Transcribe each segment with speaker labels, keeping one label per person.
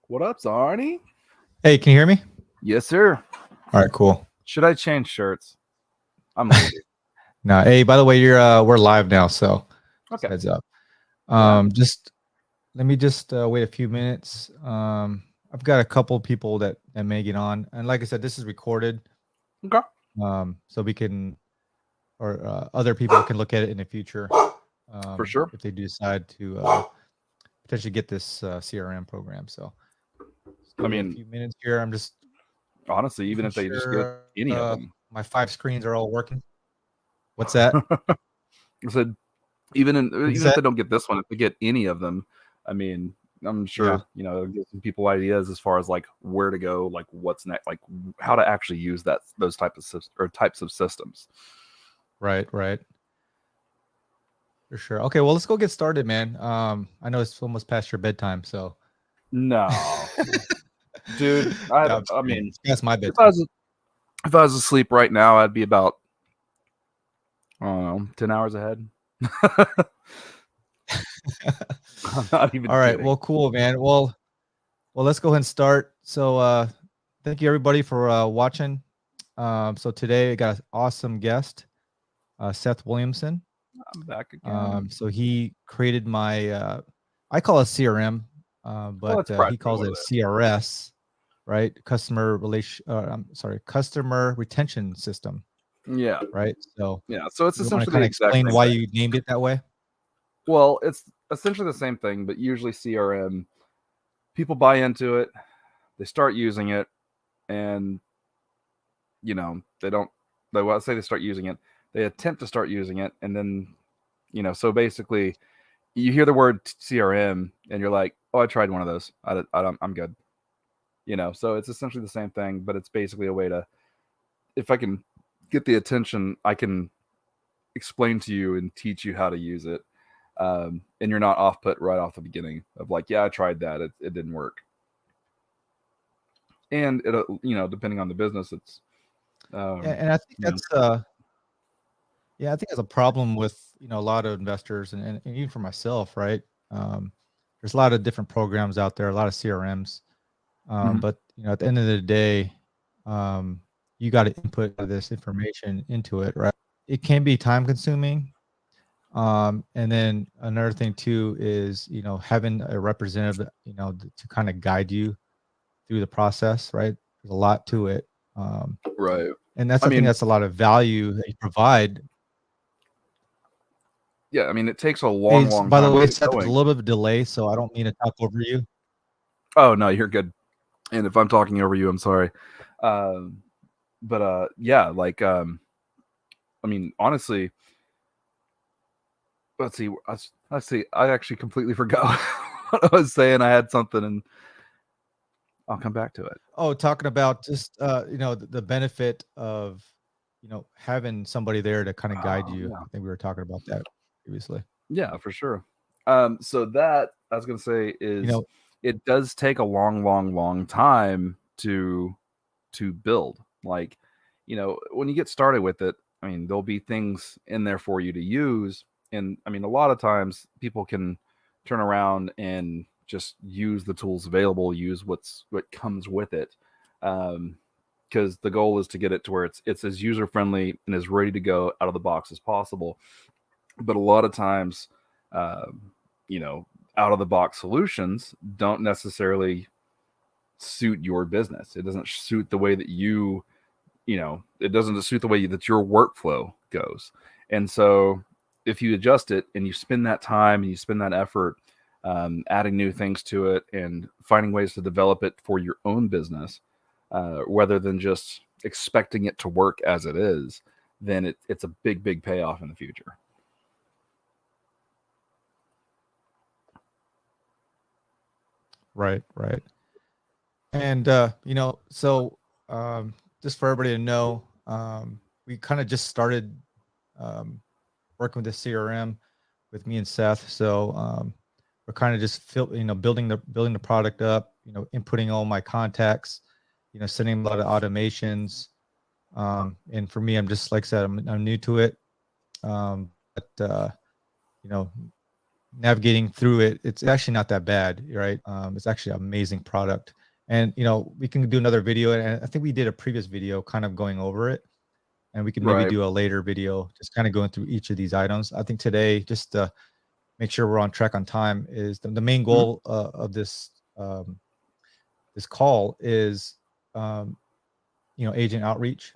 Speaker 1: What up, Arnie?
Speaker 2: Hey, can you hear me?
Speaker 1: Yes, sir.
Speaker 2: All right, cool.
Speaker 1: Should I change shirts? I'm lazy.
Speaker 2: Now, hey, by the way, we're live now, so just
Speaker 1: Okay.
Speaker 2: heads up.
Speaker 1: Yeah.
Speaker 2: Just let me just wait a few minutes. I've got a couple people that may get on, and like I said, this is recorded,
Speaker 1: Okay.
Speaker 2: so we can or other people can look at it in the future,
Speaker 1: For sure.
Speaker 2: if they do decide to potentially get this CRM program. So, just
Speaker 1: I
Speaker 2: give me a
Speaker 1: mean,
Speaker 2: few minutes here. I'm just
Speaker 1: honestly, even
Speaker 2: making
Speaker 1: if they just get
Speaker 2: sure
Speaker 1: any of them,
Speaker 2: my 5 screens are all working. What's that?
Speaker 1: I said
Speaker 2: What'd you
Speaker 1: even if
Speaker 2: say?
Speaker 1: they don't get this one, if they get any of them, I mean, I'm
Speaker 2: Yeah.
Speaker 1: sure it'll give some people ideas as far as like where to go, like what's next, like how to actually use those types of systems.
Speaker 2: Right. Right. For sure. Okay, well, let's go get started, man. I know it's almost past your bedtime, so
Speaker 1: No, dude.
Speaker 2: no, I'm just
Speaker 1: I
Speaker 2: kidding.
Speaker 1: mean,
Speaker 2: It's past my
Speaker 1: if I
Speaker 2: bedtime.
Speaker 1: was if I was asleep right now, I'd be about I don't know 10 hours ahead. I'm not even
Speaker 2: All right.
Speaker 1: kidding.
Speaker 2: Well, cool, man. Well, let's go ahead and start. So, thank you everybody for watching. So today I got an awesome guest, Seth Williamson.
Speaker 1: I'm back again.
Speaker 2: So he created my, I call it CRM,
Speaker 1: Well,
Speaker 2: but
Speaker 1: that's
Speaker 2: he
Speaker 1: practically
Speaker 2: calls
Speaker 1: what
Speaker 2: it
Speaker 1: it is.
Speaker 2: CRS, right? I'm sorry, customer retention system,
Speaker 1: Yeah,
Speaker 2: right? So
Speaker 1: yeah. So it's
Speaker 2: you want to
Speaker 1: essentially
Speaker 2: kind
Speaker 1: the
Speaker 2: of
Speaker 1: exact
Speaker 2: explain
Speaker 1: same
Speaker 2: why
Speaker 1: thing.
Speaker 2: you named it that way?
Speaker 1: Well, it's essentially the same thing, but usually CRM, people buy into it, they start using it, and they don't. They well, say they start using it, they attempt to start using it, and then so basically, you hear the word CRM, and you're like, oh, I tried one of those. I'm good. So it's essentially the same thing, but it's basically a way to, if I can get the attention, I can explain to you and teach you how to use it. And you're not off put right off the beginning of like, yeah, I tried that, it didn't work. And it, depending on the business, it's,
Speaker 2: Yeah,
Speaker 1: um,
Speaker 2: and I think
Speaker 1: you know,
Speaker 2: that's yeah, I think that's a problem with a lot of investors and even for myself, right? There's a lot of different programs out there, a lot of CRMs,
Speaker 1: mhm.
Speaker 2: but at the end of the day, um, you got to input this information into it, right? It can be time consuming. And then another thing too is having a representative to kind of guide you through the process, right? There's a lot to it. Um,
Speaker 1: Right.
Speaker 2: and that's
Speaker 1: I
Speaker 2: I think
Speaker 1: mean,
Speaker 2: that's a lot of value that you provide.
Speaker 1: yeah, I mean, it takes a
Speaker 2: Hey,
Speaker 1: long, long
Speaker 2: by the
Speaker 1: time to
Speaker 2: way,
Speaker 1: get
Speaker 2: Seth, there's a
Speaker 1: going.
Speaker 2: little bit of a delay, so I don't mean to talk over you.
Speaker 1: Oh no, you're good. And if I'm talking over you, I'm sorry. Um, but yeah, like, I mean, honestly, let's see. Let's see. I actually completely forgot what I was saying. I had something, and I'll come back to it.
Speaker 2: Oh, talking about just the benefit of having somebody there to kind of guide you.
Speaker 1: Yeah,
Speaker 2: I think we were talking about that previously.
Speaker 1: yeah, for sure. So that I was gonna say
Speaker 2: You
Speaker 1: is
Speaker 2: know,
Speaker 1: it does take a long, long, long time to build. Like, when you get started with it, I mean, there'll be things in there for you to use, and I mean, a lot of times people can turn around and just use the tools available, use what comes with it. Because the goal is to get it to where it's as user friendly and as ready to go out of the box as possible. But a lot of times, um, you know, out of the box solutions don't necessarily suit your business. It doesn't suit the way that it doesn't suit the way that your workflow goes. And so if you adjust it and you spend that time and you spend that effort, adding new things to it and finding ways to develop it for your own business, rather than just expecting it to work as it is, then it's a big, big payoff in the future.
Speaker 2: right, right. And so just for everybody to know, we kind of just started um, working with the CRM with me and Seth. So we're kind of just building the product up, inputting all my contacts, sending a lot of automations. And for me, I'm just like I said, I'm new to it. But you know, navigating through it, it's actually not that bad, right? It's actually an amazing product. And we can do another video, and I think we did a previous video kind of going over it, and we could maybe
Speaker 1: Right.
Speaker 2: do a later video just kind of going through each of these items. I think today, just to make sure we're on track on time, is the main
Speaker 1: Mhm.
Speaker 2: goal of this call is agent outreach.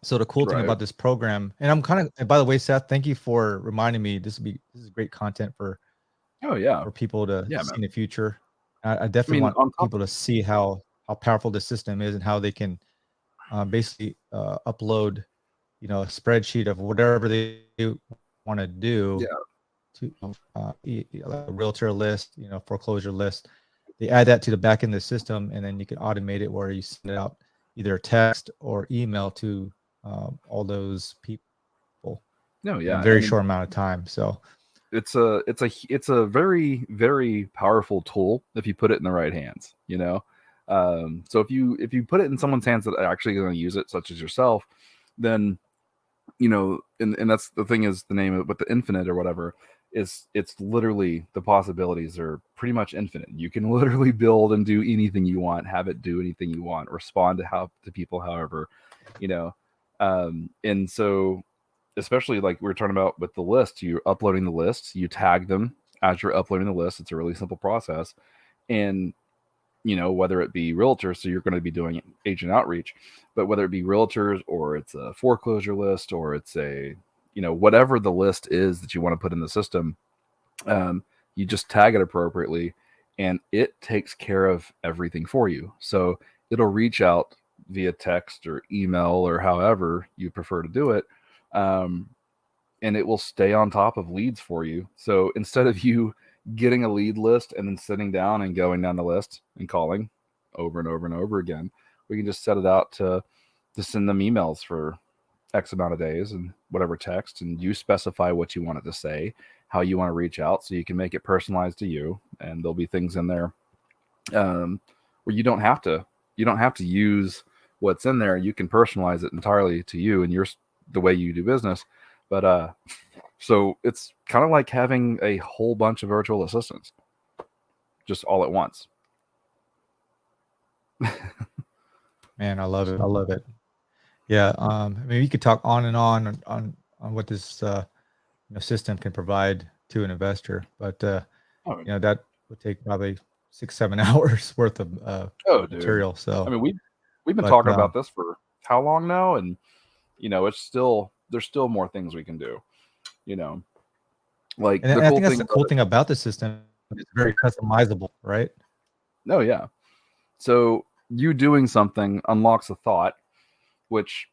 Speaker 2: So the cool thing
Speaker 1: Right.
Speaker 2: about this program, and and by the way, Seth, thank you for reminding me. This is great content
Speaker 1: Oh yeah.
Speaker 2: for people to
Speaker 1: Yeah,
Speaker 2: see
Speaker 1: man.
Speaker 2: in the future. I
Speaker 1: I
Speaker 2: definitely
Speaker 1: mean,
Speaker 2: want
Speaker 1: on top
Speaker 2: people
Speaker 1: of
Speaker 2: to see how powerful the system is and how they can basically upload, a spreadsheet of whatever they want to do
Speaker 1: yeah.
Speaker 2: to like a realtor list, foreclosure list. They add that to the back end of the system, and then you can automate it where you send it out either text or email to all those people
Speaker 1: No,
Speaker 2: in a
Speaker 1: yeah. I
Speaker 2: very
Speaker 1: mean,
Speaker 2: short amount of time. So,
Speaker 1: it's a very very powerful tool if you put it in the right hands. So if you put it in someone's hands that are actually going to use it, such as yourself, then and that's the thing, is the name of it, but the infinite or whatever, is it's literally, the possibilities are pretty much infinite. You can literally build and do anything you want, have it do anything you want, respond to people however, you know and so, especially like we were talking about with the list, you're uploading the lists, you tag them as you're uploading the list. It's a really simple process. And whether it be realtors, so you're going to be doing agent outreach, but whether it be realtors or it's a foreclosure list or it's a, whatever the list is that you want to put in the system, you just tag it appropriately and it takes care of everything for you. So it'll reach out via text or email or however you prefer to do it. Um, and it will stay on top of leads for you. So instead of you getting a lead list and then sitting down and going down the list and calling over and over and over again, we can just set it out to send them emails for X amount of days and whatever text, and you specify what you want it to say, how you want to reach out, so you can make it personalized to you. And there'll be things in there where you don't have to use what's in there. You can personalize it entirely to you and the way you do business. But so it's kind of like having a whole bunch of virtual assistants just all at once.
Speaker 2: man, I love it. I love it. Yeah. I mean, we could talk on and on what this system can provide to an investor, but
Speaker 1: Oh,
Speaker 2: that would take probably 6-7 hours worth of
Speaker 1: oh, dude.
Speaker 2: material.
Speaker 1: I
Speaker 2: So,
Speaker 1: mean, we've been
Speaker 2: but
Speaker 1: talking about this for how long now, and there's still more things we can do. You know, like
Speaker 2: and
Speaker 1: the
Speaker 2: I
Speaker 1: cool
Speaker 2: think that's
Speaker 1: thing
Speaker 2: the
Speaker 1: about
Speaker 2: cool
Speaker 1: it.
Speaker 2: thing about the system. It's very customizable, right?
Speaker 1: No, yeah. So you doing something unlocks a thought, which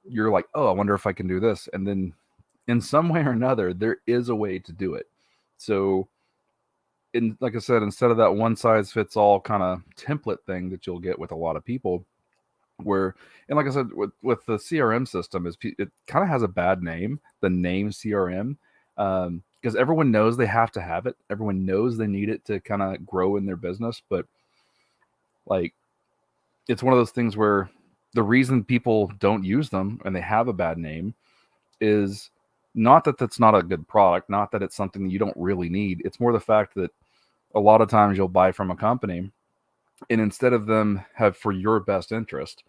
Speaker 1: you're like, oh, I wonder if I can do this, and then in some way or another, there is a way to do it. So, like I said, instead of that one size fits all kind of template thing that you'll get with a lot of people, where, and like I said, with the CRM system, it kind of has a bad name, the name CRM, because everyone knows they have to have it, everyone knows they need it to kind of grow in their business, but like, it's one of those things where the reason people don't use them and they have a bad name is not that that's not a good product, not that it's something that you don't really need. It's more the fact that a lot of times you'll buy from a company, and instead of them have for your best interest,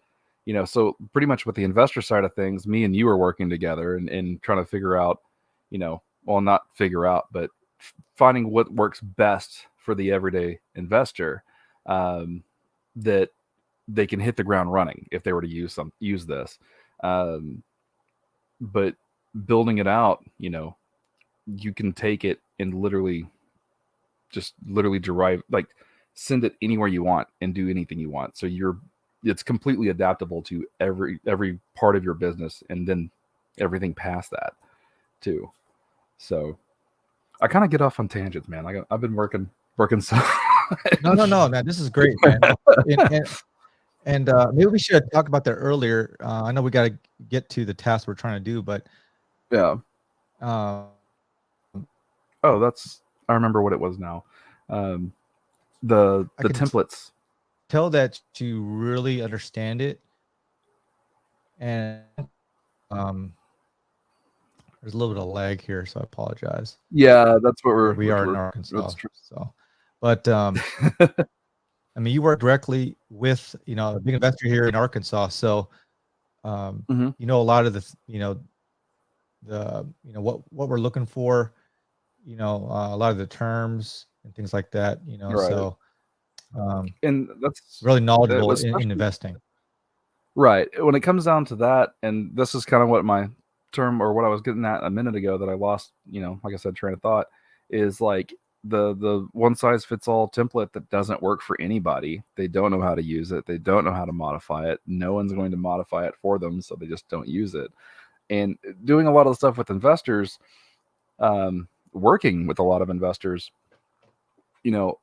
Speaker 1: so pretty much with the investor side of things, me and you are working together and trying to figure out, well, not figure out, but finding what works best for the everyday investor, um, that they can hit the ground running if they were to use this. Um, but building it out, you can take it and literally derive, like, send it anywhere you want and do anything you want. So it's completely adaptable to every part of your business, and then everything past that too. So I kind of get off on tangents, man. I've been working so
Speaker 2: No, man, this is great, man. And maybe we should have talked about that earlier. I know we got to get to the task we're trying to do, but
Speaker 1: yeah.
Speaker 2: uh,
Speaker 1: Oh, I remember what it was now. Um, the
Speaker 2: I
Speaker 1: the
Speaker 2: can
Speaker 1: templates.
Speaker 2: tell that you really understand it, and um, There's a little bit of lag here, so I apologize.
Speaker 1: Yeah, that's what
Speaker 2: Where we are in
Speaker 1: that's
Speaker 2: Arkansas.
Speaker 1: true.
Speaker 2: So, but I mean, you work directly with, a big investor here in Arkansas. So,
Speaker 1: Hmm.
Speaker 2: a lot of what we're looking for, a lot of the terms and things like that,
Speaker 1: Right.
Speaker 2: so
Speaker 1: And that's
Speaker 2: really knowledgeable in
Speaker 1: especially
Speaker 2: investing.
Speaker 1: right. When it comes down to that, and this is kind of what my term or what I was getting at a minute ago that I lost, like I said, train of thought, is like the one size fits all template that doesn't work for anybody. They don't know how to use it. They don't know how to modify it. No one's going to modify it for them, so they just don't use it. And doing a lot of the stuff with investors, working with a lot of investors, you know,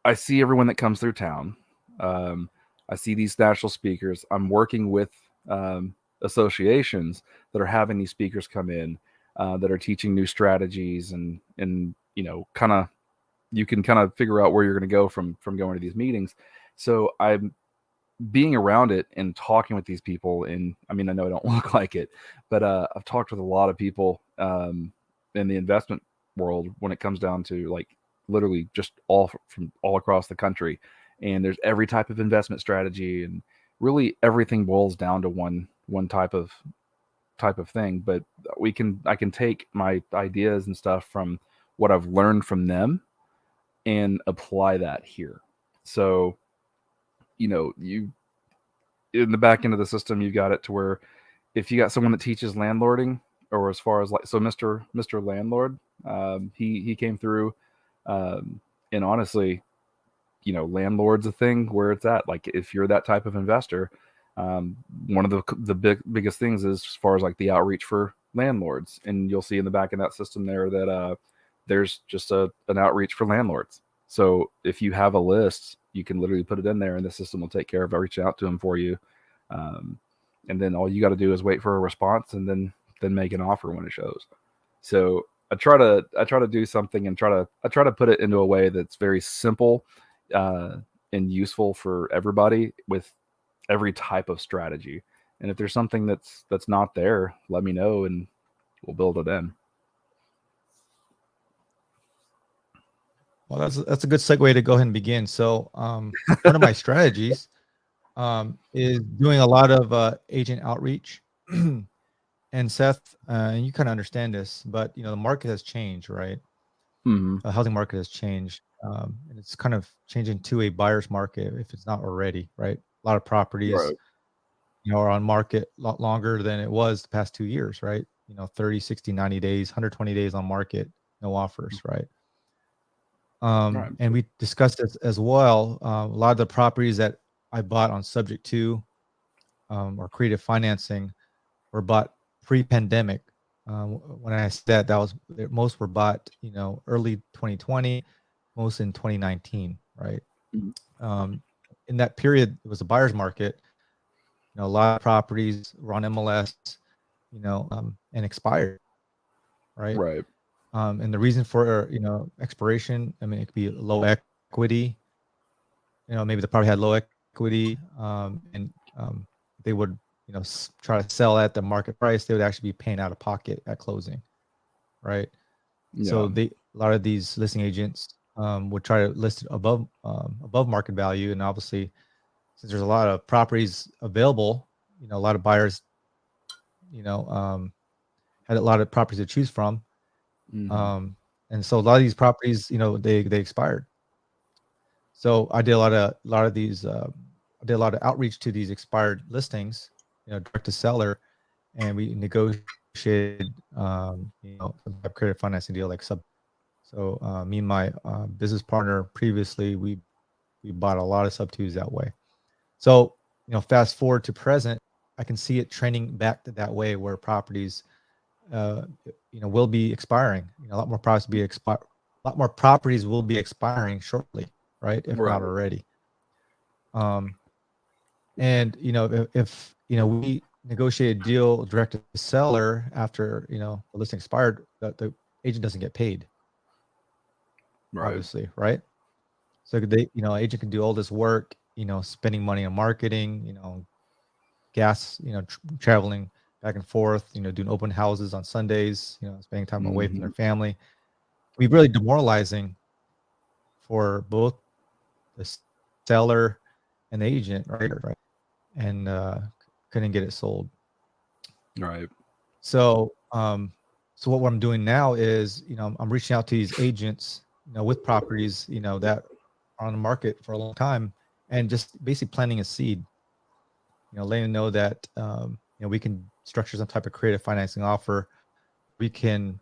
Speaker 1: I see everyone that comes through town. Um, I see these national speakers. I'm working with associations that are having these speakers come in that are teaching new strategies and kind of you can kind of figure out where you're going to go from going to these meetings. So I'm being around it and talking with these people. And I mean, I know I don't look like it, but I've talked with a lot of people in the investment world when it comes down to like literally just all from all across the country. And there's every type of investment strategy, and really everything boils down to one type of thing. But I can take my ideas and stuff from what I've learned from them and apply that here. So you in the back end of the system, you've got it to where if you got someone that teaches landlording, or as far as like so, Mister Landlord, he came through, um, and honestly, landlord's a thing where it's at. Like if you're that type of investor, one of the biggest things is as far as like the outreach for landlords, and you'll see in the back of that system there that there's just an outreach for landlords. So if you have a list, you can literally put it in there, and the system will take care of reaching out to them for you. Um, and then all you got to do is wait for a response, and then make an offer when it shows. So I try to do something and I try to put it into a way that's very simple uh, and useful for everybody with every type of strategy. And if there's something that's not there, let me know and we'll build it in.
Speaker 2: Well, that's a good segue to go ahead and begin. So, one of my strategies is doing a lot of agent outreach. And Seth, and you kind of understand this, but the market has changed, right?
Speaker 1: Hmm.
Speaker 2: The housing market has changed, and it's kind of changing to a buyer's market if it's not already, right? A lot of properties,
Speaker 1: Right.
Speaker 2: are on market a lot longer than it was the past 2 years, right? 30, 60, 90 days, 120 days on market, no offers, right?
Speaker 1: Right.
Speaker 2: And we discussed this as well. A lot of the properties that I bought on subject to or creative financing were bought pre-pandemic. When I said that was most were bought, early 2020, most in 2019, right?
Speaker 1: Mhm.
Speaker 2: Um, in that period, it was a buyer's market. A lot of properties were on MLS, and expired, right?
Speaker 1: Right.
Speaker 2: And the reason for expiration, I mean, it could be low equity. Maybe the property had low equity, and they would try to sell at the market price. They would actually be paying out of pocket at closing, right? So
Speaker 1: Yeah.
Speaker 2: a lot of these listing agents would try to list it above market value, and obviously, since there's a lot of properties available, a lot of buyers, you know, um, had a lot of properties to choose from,
Speaker 1: Hmm.
Speaker 2: um, and so a lot of these properties, they expired. So I did a lot of these. I did a lot of outreach to these expired listings, direct to seller, and we negotiated, some type of credit financing deal like sub. So me and my business partner previously, we bought a lot of sub twos that way. So fast forward to present, I can see it trending back to that way where properties, will be expiring. A lot more properties a lot more properties will be expiring shortly, right? If not
Speaker 1: Right.
Speaker 2: already. Um, and if we negotiate a deal direct to the seller after the listing expired, the agent doesn't get paid,
Speaker 1: Right.
Speaker 2: obviously, right? So they, agent can do all this work, spending money on marketing, gas, traveling back and forth, doing open houses on Sundays, spending time away from their
Speaker 1: Mhm.
Speaker 2: family. It can be really demoralizing for both the seller and the agent, right? And couldn't get it sold.
Speaker 1: Right.
Speaker 2: So, so what I'm doing now is, I'm reaching out to these agents, with properties, that are on the market for a long time, and just basically planting a seed, letting them know that, we can structure some type of creative financing offer. We can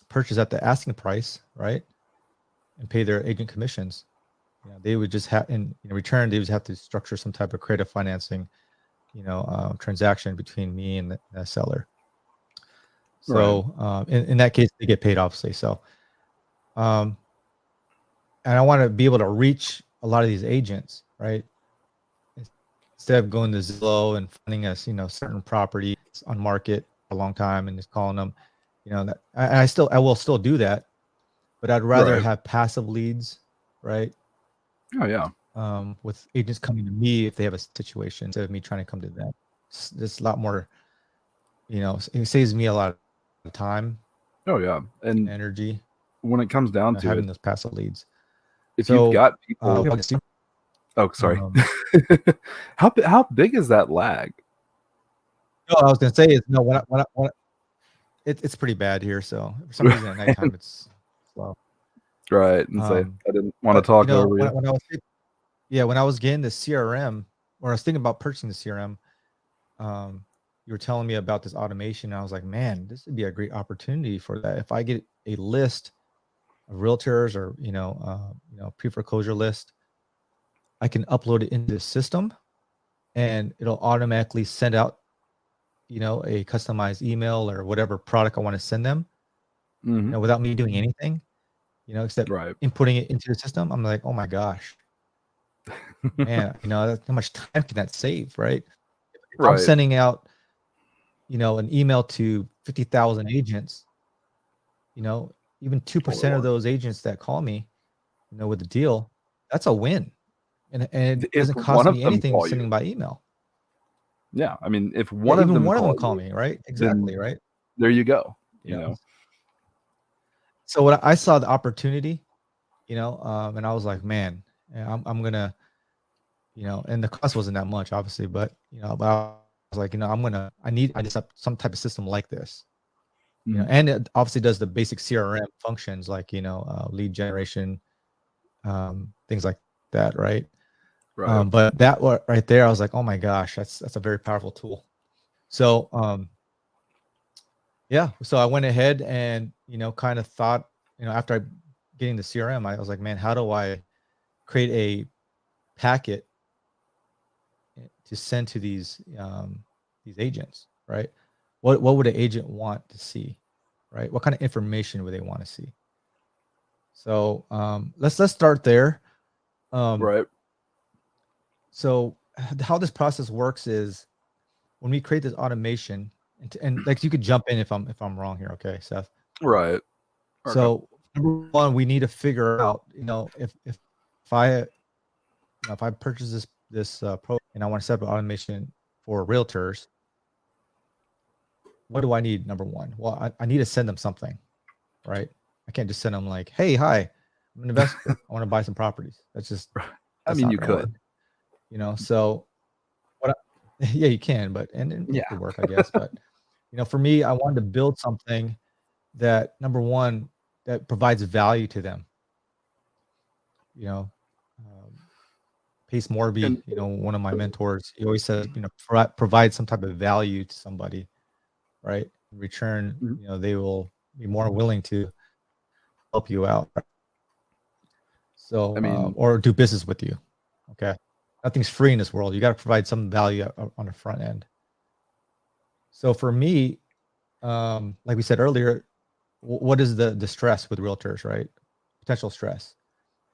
Speaker 2: purchase at the asking price, right, and pay their agent commissions. They would just have, in return, they would have to structure some type of creative financing, transaction between me and the seller.
Speaker 1: Right.
Speaker 2: So in that case, they get paid, obviously. So, and I want to be able to reach a lot of these agents, right? Instead of going to Zillow and finding us, certain properties on market for a long time and just calling them, that I will still do that, but I'd rather
Speaker 1: Right.
Speaker 2: have passive leads, right?
Speaker 1: Oh yeah.
Speaker 2: With agents coming to me if they have a situation instead of me trying to come to them. It's a lot more, it saves me a lot of time
Speaker 1: Oh yeah.
Speaker 2: and
Speaker 1: And
Speaker 2: energy,
Speaker 1: when it comes down to
Speaker 2: having
Speaker 1: it,
Speaker 2: those passive leads.
Speaker 1: if you've
Speaker 2: So,
Speaker 1: got people, oh sorry,
Speaker 2: um,
Speaker 1: how big is that lag?
Speaker 2: no, I was gonna say is no, it's pretty bad here. So for some reason at nighttime it's slow.
Speaker 1: Right, and say
Speaker 2: Um,
Speaker 1: I didn't want to
Speaker 2: but
Speaker 1: talk over you.
Speaker 2: when I was getting the CRM, or I was thinking about purchasing the CRM, you were telling me about this automation. And I was like, man, this would be a great opportunity for that. If I get a list of realtors or pre-foreclosure list, I can upload it into the system, and it'll automatically send out a customized email or whatever product I want to send them,
Speaker 1: Mhm.
Speaker 2: without me doing anything, except
Speaker 1: Right.
Speaker 2: inputting it into the system. I'm like, oh my gosh, man, how much time can that save, right? If I'm
Speaker 1: Right.
Speaker 2: sending out, an email to 50,000 agents, even
Speaker 1: Oh my
Speaker 2: 2% of
Speaker 1: lord.
Speaker 2: those agents that call me, with the deal, that's a win. And it
Speaker 1: If
Speaker 2: doesn't
Speaker 1: one
Speaker 2: cost
Speaker 1: of
Speaker 2: me
Speaker 1: them
Speaker 2: anything
Speaker 1: call you,
Speaker 2: sending by email.
Speaker 1: yeah, I mean, if
Speaker 2: Yeah,
Speaker 1: one of
Speaker 2: even
Speaker 1: them
Speaker 2: one of them
Speaker 1: call
Speaker 2: call
Speaker 1: you,
Speaker 2: me, right?
Speaker 1: then
Speaker 2: Exactly, right?
Speaker 1: there you go,
Speaker 2: You
Speaker 1: you
Speaker 2: know.
Speaker 1: know?
Speaker 2: So what I saw the opportunity, and I was like, man, yeah, I'm gonna, and the cost wasn't that much, obviously, but but I was like, I just have some type of system like this,
Speaker 1: Mhm.
Speaker 2: and it obviously does the basic CRM functions like lead generation, things like that, right?
Speaker 1: Right.
Speaker 2: But right there, I was like, oh my gosh, that's a very powerful tool. So yeah, so I went ahead and kind of thought, after getting the CRM, I was like, man, how do I create a packet to send to these agents, right? What would an agent want to see, right? What kind of information would they want to see? So let's start there. Um,
Speaker 1: Right.
Speaker 2: so how this process works is when we create this automation, and like you could jump in if I'm wrong here, okay, Seth.
Speaker 1: Right. Okay.
Speaker 2: So number one, we need to figure out, if I if I purchase this pro and I want to set up automation for realtors, what do I need? Number one, well, I need to send them something, right? I can't just send them like, hey, hi, I'm an investor. I want to buy some properties.
Speaker 1: I
Speaker 2: That's
Speaker 1: mean,
Speaker 2: not
Speaker 1: you
Speaker 2: going to
Speaker 1: could.
Speaker 2: work, So what? Yeah, you can, but and it
Speaker 1: Yeah.
Speaker 2: could work, I guess. But for me, I wanted to build something that number one that provides value to them. You know, um, Pace Morby,
Speaker 1: And
Speaker 2: one of my mentors, he always says, provide some type of value to somebody, right? In return,
Speaker 1: mhm,
Speaker 2: they will be more willing to help you out. So,
Speaker 1: I mean,
Speaker 2: or do business with you. Okay. Nothing's free in this world. You got to provide some value on the front end. So for me, like we said earlier, what is the stress with realtors, right? Potential stress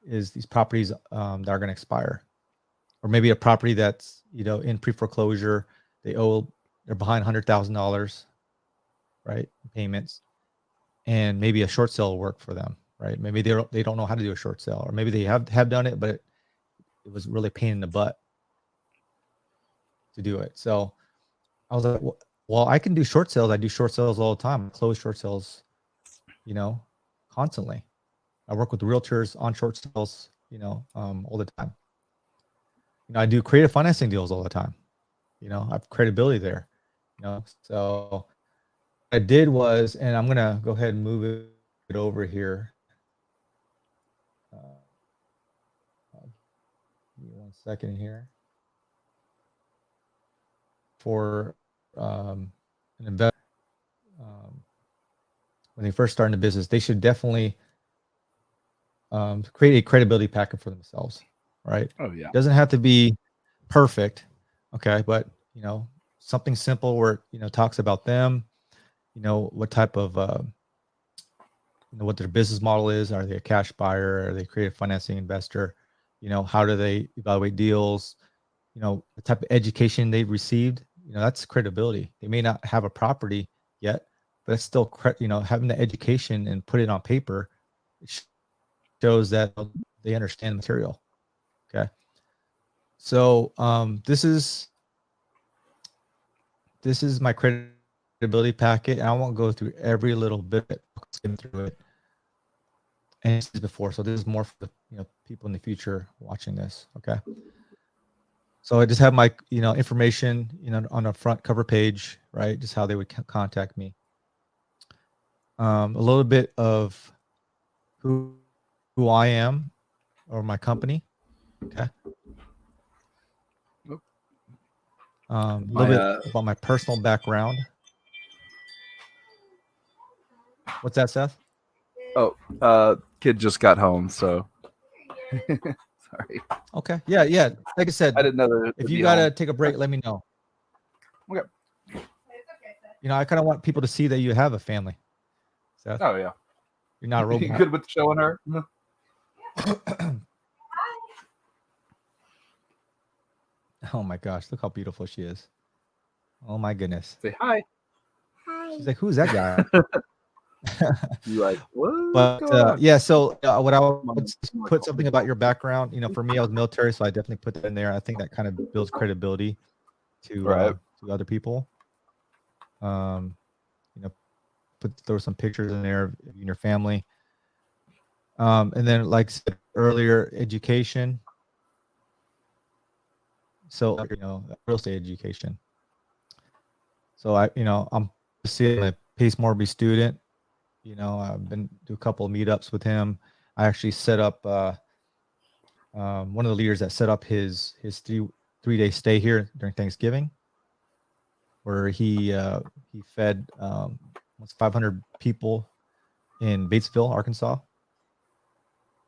Speaker 2: is these properties that are going to expire, or maybe a property that's in pre-foreclosure, they're behind $100,000, right, in payments, and maybe a short sale will work for them, right? Maybe they don't know how to do a short sale, or maybe they have done it, but it was really a pain in the butt to do it. So I was like, well, I can do short sales. I do short sales all the time. I close short sales, constantly. I work with realtors on short sales, all the time. I do creative financing deals all the time. I have credibility there. So what I did was, and I'm gonna go ahead and move it over here. Give me 1 second here. For an investor, when they first start in the business, they should definitely create a credibility packet for themselves, right?
Speaker 1: Oh yeah.
Speaker 2: It doesn't have to be perfect, okay, but something simple where it talks about them, what type of what their business model is. Are they a cash buyer? Are they a creative financing investor? How do they evaluate deals? The type of education they've received. That's credibility. They may not have a property yet, but it's still having the education and put it on paper. It shows that they understand the material. Okay. So this is my credibility packet. I won't go through every little bit. I'll skim through it. And this is before, so this is more for the people in the future watching this. Okay. So I just have my information on the front cover page, right? Just how they would contact me. A little bit of who I am or my company. Okay. A little bit about my personal background. What's that, Seth?
Speaker 1: Oh, kid just got home, so sorry.
Speaker 2: Okay. Yeah. Like I said,
Speaker 1: I didn't know that.
Speaker 2: If you gotta take a break, let me know.
Speaker 1: Okay.
Speaker 2: I kind of want people to see that you have a family, Seth.
Speaker 1: Oh yeah.
Speaker 2: You're not a robot.
Speaker 1: You good with showing her?
Speaker 2: Oh my gosh, look how beautiful she is. Oh my goodness.
Speaker 1: Say hi.
Speaker 2: Hi. She's like, who's that guy?
Speaker 1: You like, what?
Speaker 2: But yeah, so what I would put something about your background. For me, I was military, so I definitely put that in there. I think that kind of builds credibility to other people. Throw some pictures in there of you and your family. And then, like I said earlier, education. So, real estate education. So I'm a Pace Morby student. I've been to a couple of meetups with him. I actually set up one of the leaders that set up his 3-day stay here during Thanksgiving, where he fed 500 people in Batesville, Arkansas.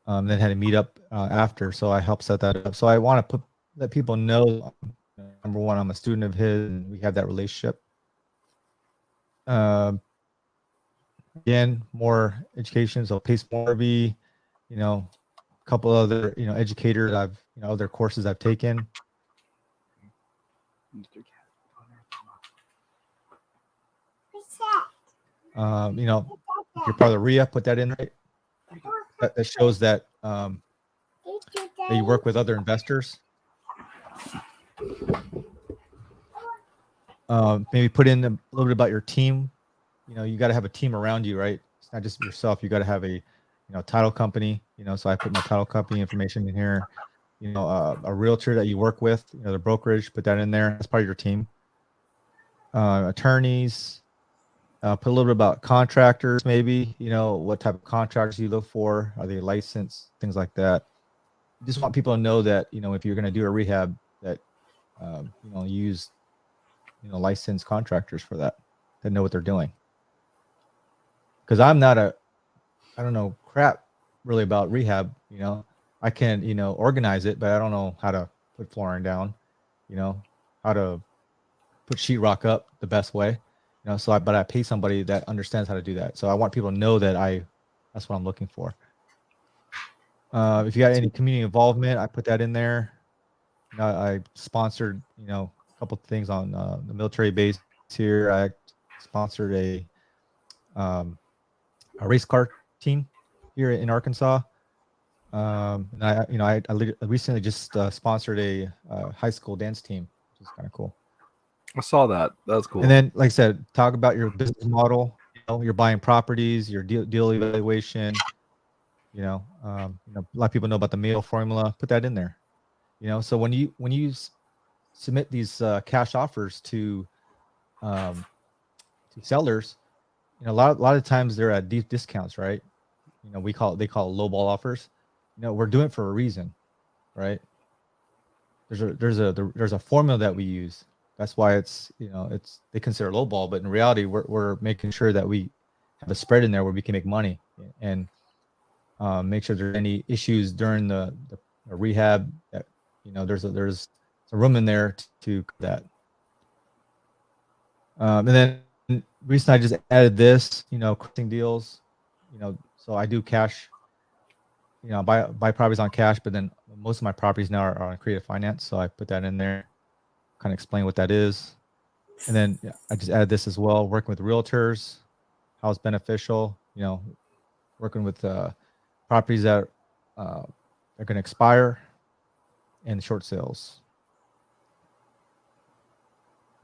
Speaker 2: Then had a meetup after, so I helped set that up. So I want to let people know, number one, I'm a student of his, and we have that relationship. Again, more education. So Pace Morby, a couple other educators other courses I've taken. If you're part of the RIA, put that in, right? That shows that that you work with other investors. Maybe put in a little bit about your team. You got to have a team around you, right? It's not just yourself. You got to have a title company. So I put my title company information in here. A realtor that you work with, the brokerage, put that in there. That's part of your team. Attorneys. Put a little bit about contractors, maybe, what type of contractors you look for. Are they licensed? Things like that. Just want people to know that, if you're going to do a rehab, that, use, licensed contractors for that know what they're doing. Because I'm not I don't know crap really about rehab. I can, organize it, but I don't know how to put flooring down, how to put sheetrock up the best way. But I pay somebody that understands how to do that. So I want people to know that that's what I'm looking for. If you got any community involvement, I put that in there. I sponsored, a couple of things on the military base here. I sponsored a race car team here in Arkansas. And I recently just sponsored a high school dance team, which is kind of cool.
Speaker 1: I saw that. That was
Speaker 2: And
Speaker 1: cool.
Speaker 2: then, like I said, talk about your business model. You're buying properties, your deal evaluation. A lot of people know about the Mayo formula. Put that in there. So when you submit these cash offers to sellers, a lot of times they're at deep discounts, right? They call it lowball offers. We're doing it for a reason, right? There's a formula that we use. That's why it's they consider lowball, but in reality, we're making sure that we have a spread in there where we can make money and make sure there's any issues during the rehab that there's a room in there to that. And then recently I just added this, closing deals, so I do cash, buy properties on cash, but then most of my properties now are on creative finance. So I put that in there, kind of explain what that is. And then I just added this as well, working with realtors, how it's beneficial, working with properties that are going to expire and short sales.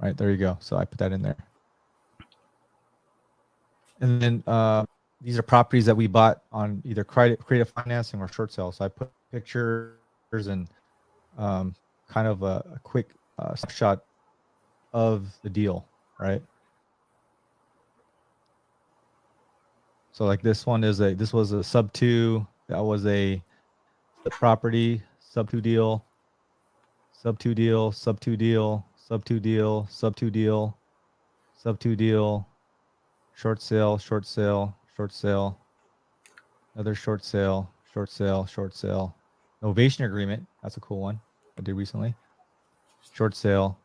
Speaker 2: Right, there you go. So I put that in there. And then these are properties that we bought on either creative financing or short sales. So I put pictures and kind of a quick snapshot of the deal, right? So like this was a sub 2. That was a flip property, sub 2 deal, sub 2 deal, sub 2 deal, sub 2 deal, sub 2 deal, sub 2 deal, short sale, short sale, short sale, another short sale, short sale, short sale. Novation agreement. That's a cool one I did recently. Short sale.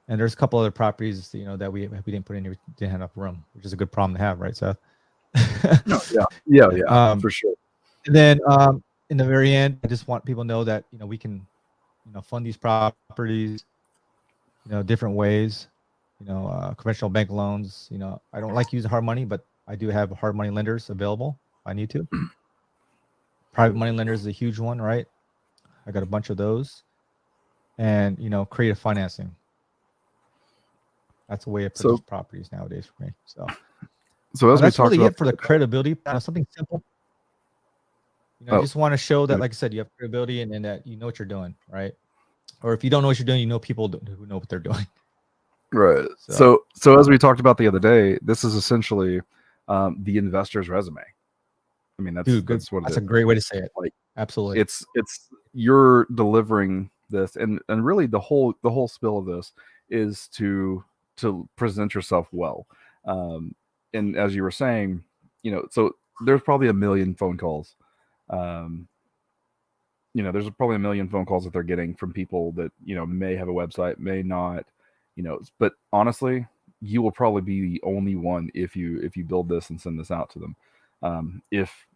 Speaker 2: And there's a couple other properties, that we didn't put in here, we didn't have enough room, which is a good problem to have, right, Seth?
Speaker 1: No, yeah, for sure.
Speaker 2: And then in the very end, I just want people to know that we can fund these properties different ways. Conventional bank loans. I don't like using hard money, but I do have hard money lenders available if I need to. Private money lenders is a huge one, right? I got a bunch of those. And creative financing. That's a way to purchase properties nowadays for me.
Speaker 1: So as we
Speaker 2: that's
Speaker 1: talked
Speaker 2: really
Speaker 1: about
Speaker 2: it for the credibility. Something simple. I just want to show that, like I said, you have credibility and that you know what you're doing, right? Or if you don't know what you're doing, you know people who know what they're doing.
Speaker 1: Right. So as we talked about the other day, this is essentially the investor's resume. I mean,
Speaker 2: Dude, good.
Speaker 1: that's what
Speaker 2: That's
Speaker 1: it
Speaker 2: a
Speaker 1: is.
Speaker 2: great way to say it.
Speaker 1: Like,
Speaker 2: Absolutely.
Speaker 1: it's you're delivering this, and really the whole spill of this is to present yourself well. And as you were saying, so there's probably a million phone calls. Um, there's probably a million phone calls that they're getting from people that may have a website, may not, but honestly, you will probably be the only one if you build this and send this out to them. If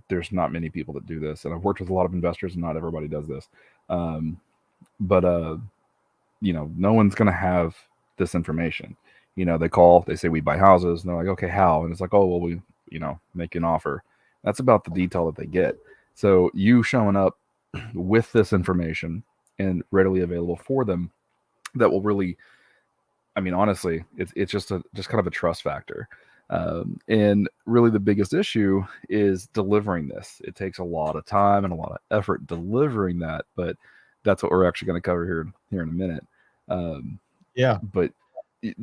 Speaker 1: there's not many people that do this, and I've worked with a lot of investors, and not everybody does this. But no one's gonna have this information. They call, they say we buy houses, and they're like, okay, how? And it's like, oh well, we make an offer. That's about the detail that they get. So you showing up with this information and readily available for them, that will really, I mean, honestly, it's just kind of a trust factor. And really, the biggest issue is delivering this. It takes a lot of time and a lot of effort delivering that, but that's what we're actually going to cover here in a minute.
Speaker 2: Yeah.
Speaker 1: But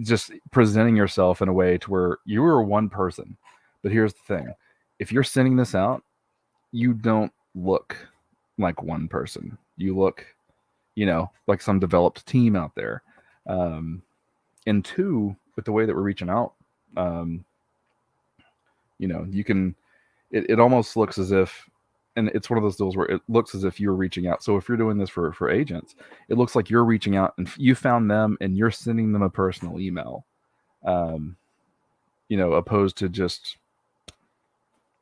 Speaker 1: just presenting yourself in a way to where you are one person. But here's the thing: if you're sending this out, you don't look like one person. You look, like some developed team out there. And two, with the way that we're reaching out, um, you can, it almost looks as if, and it's one of those deals where it looks as if you're reaching out. So if you're doing this for agents, it looks like you're reaching out and you found them and you're sending them a personal email, um, opposed to just,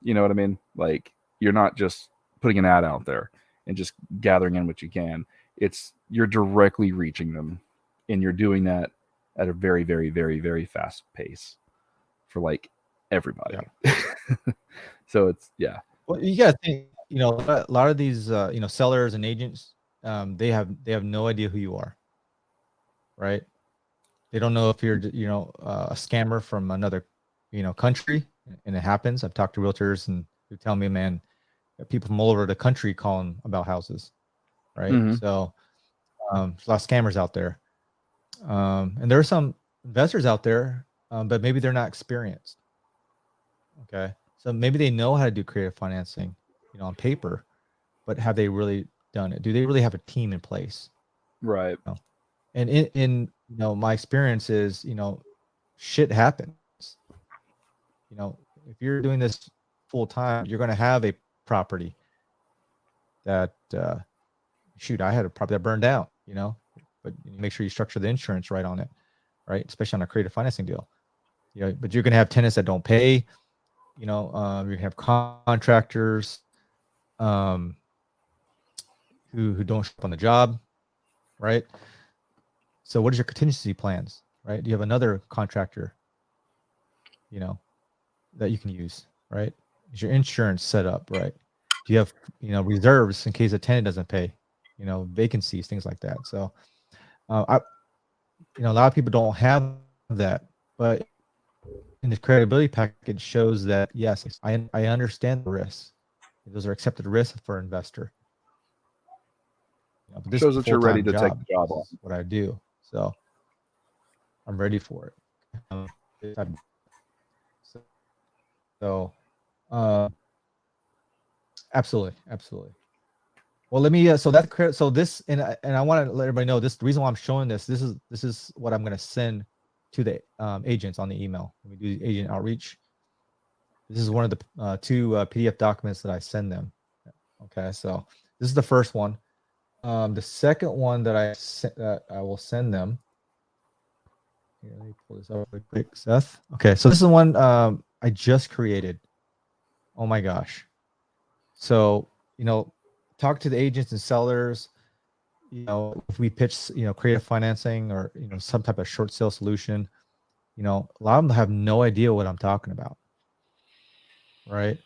Speaker 1: you know what I mean? Like, you're not just putting an ad out there and just gathering in what you can. It's you're directly reaching them, and you're doing that at a very, very, very, very fast pace for like everybody.
Speaker 2: Yeah.
Speaker 1: So it's yeah.
Speaker 2: Well, you gotta think, a lot of these, sellers and agents, they have no idea who you are, right? They don't know if you're, a scammer from another, country, and it happens. I've talked to realtors and who tell me, man, people from all over the country calling about houses, right?
Speaker 1: Mm-hmm.
Speaker 2: So there's a lot of scammers out there, and there are some investors out there, but maybe they're not experienced. Okay, so maybe they know how to do creative financing, on paper, but have they really done it? Do they really have a team in place?
Speaker 1: Right.
Speaker 2: And in my experience is, shit happens. If you're doing this full time, you're going to have a property that shoot, I had a property that burned down, but you make sure you structure the insurance right on it, right? Especially on a creative financing deal. But you're going to have tenants that don't pay. You're going to have contractors who don't show up on the job, right? So what is your contingency plans, right? Do you have another contractor, that you can use, right? Is your insurance set up right? Do you have, reserves in case a tenant doesn't pay, vacancies, things like that. So, a lot of people don't have that, but in the credibility package shows that yes, I understand the risks. Those are accepted risks for an investor. But this is
Speaker 1: Shows
Speaker 2: a
Speaker 1: that you're ready
Speaker 2: full-time
Speaker 1: to take
Speaker 2: job.
Speaker 1: the job
Speaker 2: This
Speaker 1: on.
Speaker 2: is what I do. So I'm ready for it. So, so absolutely, absolutely. Well, let me. So this, and I want to let everybody know this. The reason why I'm showing this, this is what I'm going to send to the agents on the email. When we do the agent outreach. This is one of the two PDF documents that I send them. Okay, so this is the first one. The second one that I will send them. Here, let me pull this up really quick, Seth. Okay, so this is the one I just created. Oh my gosh. So, talk to the agents and sellers. If we pitch, creative financing or, some type of short sale solution, a lot of them have no idea what I'm talking about. Right.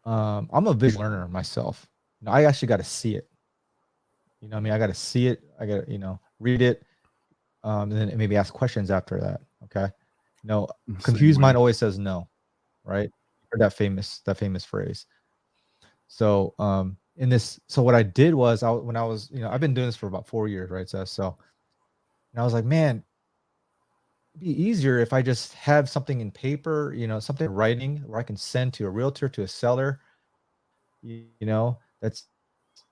Speaker 2: I'm a visual learner myself. I actually got to see it. I got to see it. I got to, read it. And then maybe ask questions after that. Okay.
Speaker 1: Same
Speaker 2: Confused
Speaker 1: way.
Speaker 2: mind always says no. Right. Or that famous phrase. So, so what I did was when I was, I've been doing this for about 4 years, right? So, and I was like, man, it'd be easier if I just have something in paper, something in writing where I can send to a realtor, to a seller, that's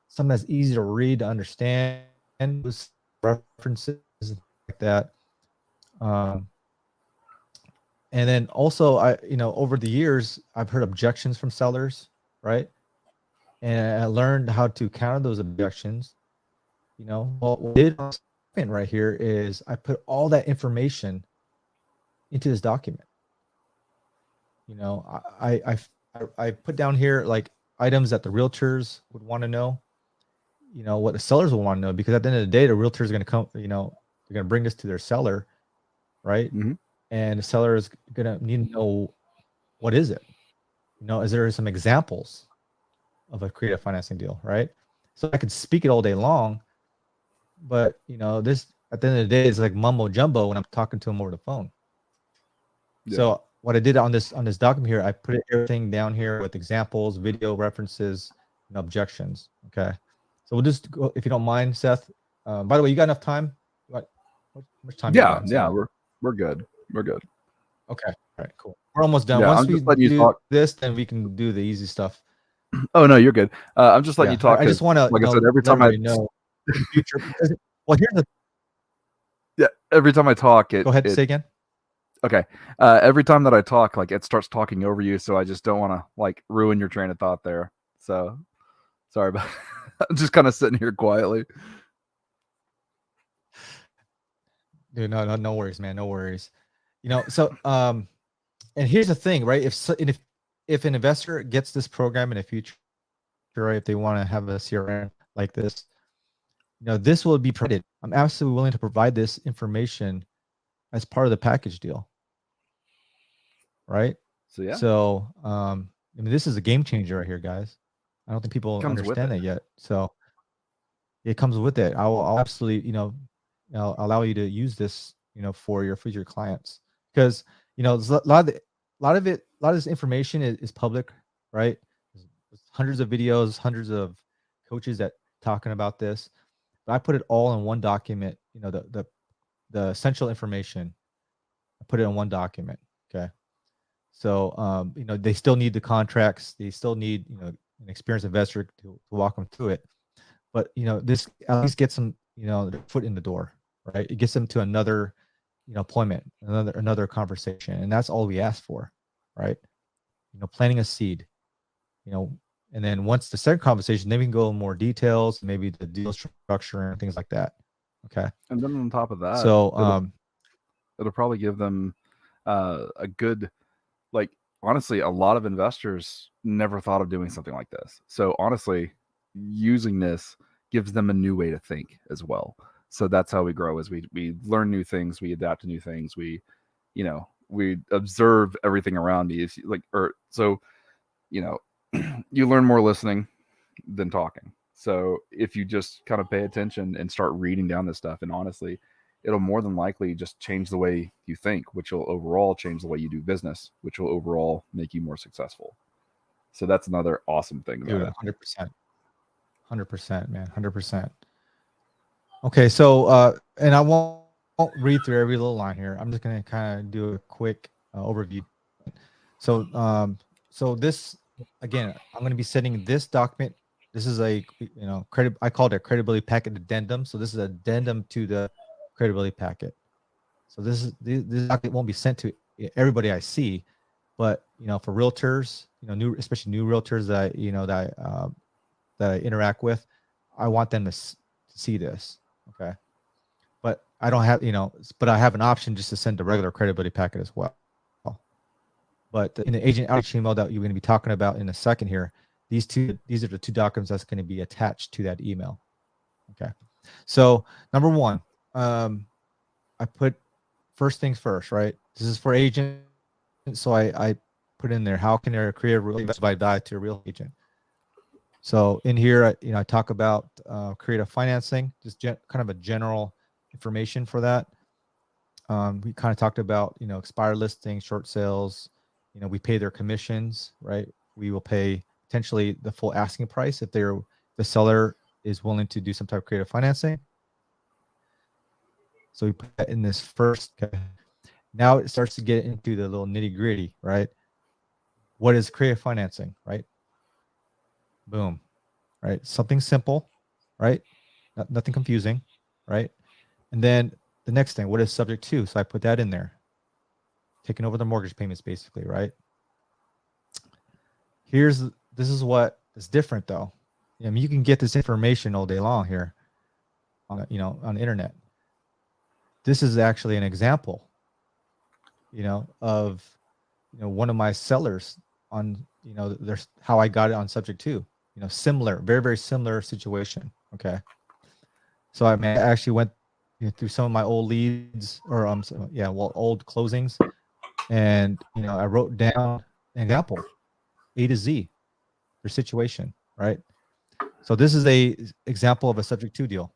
Speaker 2: something that's easy to read, to understand, references like that. And then also over the years, I've heard objections from sellers, right? And I learned how to counter those objections. What I did right here is I put all that information into this document. I put down here like items that the realtors would want to know, what the sellers will want to know, because at the end of the day, the realtor is going to come, they're going to bring this to their seller, right?
Speaker 1: Mm-hmm.
Speaker 2: And the seller is going to need to know, what is it? Is there some examples of a creative financing deal, right? So I could speak it all day long, but this at the end of the day is like mumbo jumbo when I'm talking to them over the phone.
Speaker 1: Yeah.
Speaker 2: So what I did on this document here, I put everything down here with examples, video references, and objections. Okay. So we'll just go, if you don't mind, Seth. By the way, you got enough time? What much time you
Speaker 1: Yeah.
Speaker 2: got,
Speaker 1: Yeah.
Speaker 2: Seth?
Speaker 1: We're good. We're good.
Speaker 2: Okay. All right. Cool. We're almost done.
Speaker 1: Yeah.
Speaker 2: Once
Speaker 1: I'm
Speaker 2: we
Speaker 1: just letting you
Speaker 2: do
Speaker 1: talk.
Speaker 2: this, then we can do the easy stuff.
Speaker 1: Oh no, you're good. I'm just letting you
Speaker 2: Yeah.
Speaker 1: talk
Speaker 2: I
Speaker 1: because,
Speaker 2: just want to,
Speaker 1: like I said, every
Speaker 2: let
Speaker 1: time I
Speaker 2: everybody know in the future. Because, well, here's the.
Speaker 1: yeah, every time I talk,
Speaker 2: Go ahead.
Speaker 1: it
Speaker 2: Say again.
Speaker 1: okay. Every time that I talk, like it starts talking over you, so I just don't want to like ruin your train of thought there. So sorry about. I'm just kind of sitting here quietly.
Speaker 2: Dude, no worries, man. No worries. So and here's the thing, right? If an investor gets this program in the future, right, if they want to have a CRM like this, this will be provided. I'm absolutely willing to provide this information as part of the package deal, right?
Speaker 1: So yeah,
Speaker 2: So, this is a game changer right here, guys. I don't think people
Speaker 1: comes with
Speaker 2: understand
Speaker 1: it.
Speaker 2: that yet. So it comes with it. I'll absolutely, allow you to use this for your future clients. Because there's a lot of this information is public, right? There's hundreds of videos, hundreds of coaches that talking about this, but I put it all in one document. The essential information, I put it in one document. Okay. So they still need the contracts, they still need an experienced investor to walk them through it, but this at least gets them their foot in the door, right? It gets them to another appointment, another conversation, and that's all we ask for, right? Planting a seed, and then once the second conversation, then we can go in more details, maybe the deal structure and things like that. Okay.
Speaker 1: And then on top of that,
Speaker 2: So
Speaker 1: it'll probably give them a good, like, honestly, a lot of investors never thought of doing something like this. So honestly, using this gives them a new way to think as well. So that's how we grow, is we learn new things, we adapt to new things, we observe everything around me. If you, like, or so, you know, you learn more listening than talking. So if you just kind of pay attention and start reading down this stuff, and honestly, it'll more than likely just change the way you think, which will overall change the way you do business, which will overall make you more successful. So that's another awesome thing about
Speaker 2: dude,
Speaker 1: it.
Speaker 2: 100%, man, 100%. Okay, so and I won't read through every little line here. I'm just gonna kind of do a quick overview. So this, again, I'm gonna be sending this document. This is a credit. I called it a credibility packet addendum. So this is addendum to the credibility packet. So this document won't be sent to everybody I see, but for realtors, especially new realtors that I interact with, I want them to see this. Okay. But I don't have, but I have an option just to send the regular credibility packet as well. But in the agent outreach email that you're going to be talking about in a second here, these are the two documents that's going to be attached to that email. Okay. So number one, I put first things first, right? This is for agents. So I put in there, how can they create a real investor by to a real agent? So in here, I talk about creative financing, just kind of a general information for that. We kind of talked about, expired listings, short sales. We pay their commissions, right? We will pay potentially the full asking price if the seller is willing to do some type of creative financing. So we put that in this first. Okay. Now it starts to get into the little nitty gritty, right? What is creative financing, right? Boom, right? Something simple, right? Nothing confusing, right? And then the next thing, what is subject to? So I put that in there. Taking over the mortgage payments, basically, right? This is what is different, though. I mean, you can get this information all day long here on the internet. This is actually an example, of one of my sellers on there's how I got it on subject to, similar, very, very similar situation. Okay. So I actually went through some of my old leads or old closings, and I wrote down an example, A to Z, their situation, right? So this is a example of a subject to deal.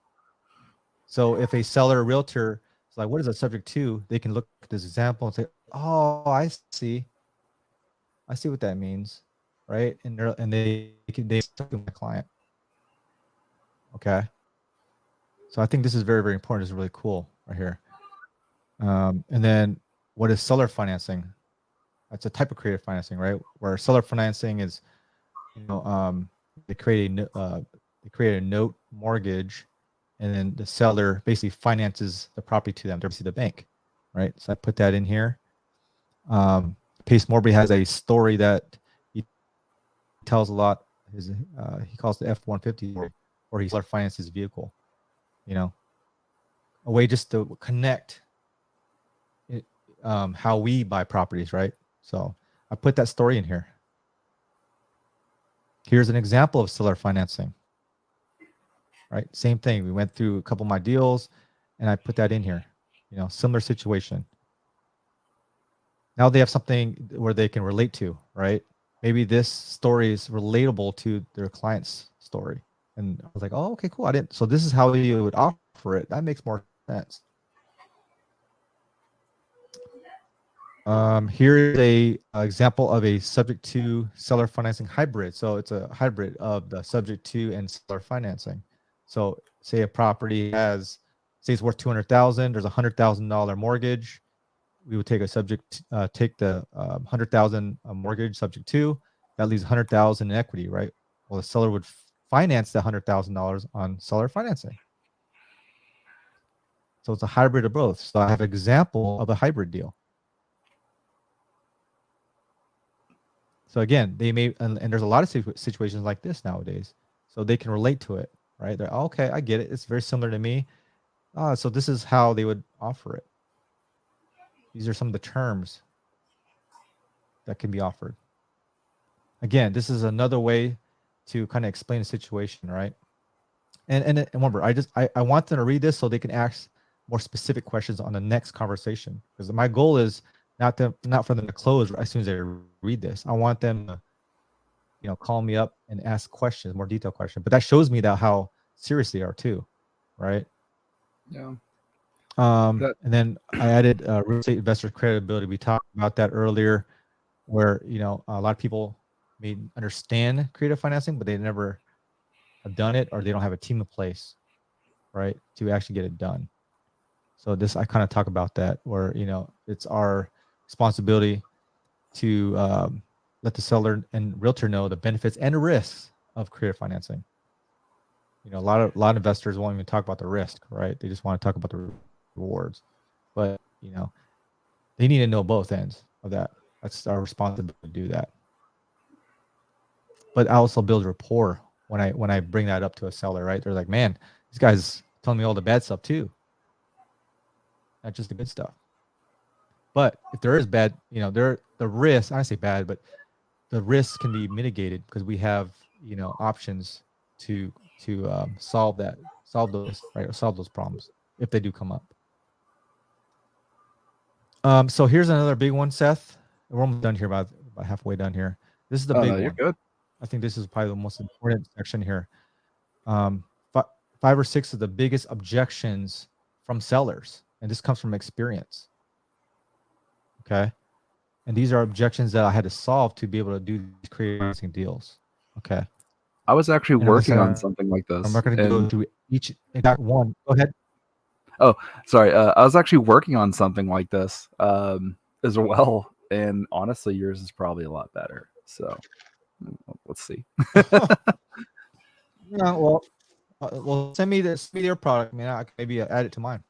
Speaker 2: So if a seller or realtor is like, what is a subject to? They can look at this example and say, oh, I see what that means, right? And they talk to my client. Okay. So I think this is very, very important. It's really cool right here. And then what is seller financing? That's a type of creative financing, right? Where seller financing is, they create a note mortgage, and then the seller basically finances the property to them, to the bank, right? So I put that in here. Pace Morby has a story that he tells a lot. He calls the F-150, where he seller finances his vehicle. A way just to connect how we buy properties, right? So I put that story in here. Here's an example of seller financing, right? Same thing. We went through a couple of my deals, and I put that in here. Similar situation. Now they have something where they can relate to, right? Maybe this story is relatable to their client's story. And I was like, oh, okay, cool. So this is how you would offer it. That makes more sense. Here is a example of a subject to seller financing hybrid. So it's a hybrid of the subject to and seller financing. So say a property has, say it's worth 200,000. There's $100,000 mortgage. We would take a subject, take the 100,000 mortgage subject to. That leaves 100,000 in equity, right? Well, the seller would finance the $100,000 on seller financing. So it's a hybrid of both. So I have an example of a hybrid deal. So again, they may, and there's a lot of situations like this nowadays. So they can relate to it, right? They're, okay, I get it. It's very similar to me. So this is how they would offer it. These are some of the terms that can be offered. Again, this is another way to kind of explain the situation, right? And remember, I want them to read this so they can ask more specific questions on the next conversation. Because my goal is not for them to close as soon as they read this. I want them to, call me up and ask questions, more detailed questions. But that shows me that how serious they are too, right?
Speaker 1: Yeah.
Speaker 2: And then I added real estate investor credibility. We talked about that earlier, where a lot of people may understand creative financing, but they never have done it, or they don't have a team in place, right, to actually get it done. So this, I kind of talk about that, where it's our responsibility to let the seller and realtor know the benefits and the risks of creative financing. A lot of investors won't even talk about the risk, right? They just want to talk about the rewards, but they need to know both ends of that. That's our responsibility to do that. But I also build rapport when I bring that up to a seller, right? They're like, man, this guy's telling me all the bad stuff too, not just the good stuff. But if there is bad, the risk, I say bad, but the risks can be mitigated because we have, options to solve those, right? Or solve those problems if they do come up. So here's another big one, Seth. We're almost done here, about halfway done here. This is the big one.
Speaker 1: You're good.
Speaker 2: I think this is probably the most important section here. 5 or 6 of the biggest objections from sellers, and this comes from experience. Okay. And these are objections that I had to solve to be able to do these creative financing deals. Okay.
Speaker 1: I was actually working on something like this.
Speaker 2: I'm not going to go through each exact one. Go ahead.
Speaker 1: Oh, sorry. I was actually working on something like this as well. And honestly, yours is probably a lot better. So let's see.
Speaker 2: Yeah, well, send me your product, man. I can maybe add it to mine.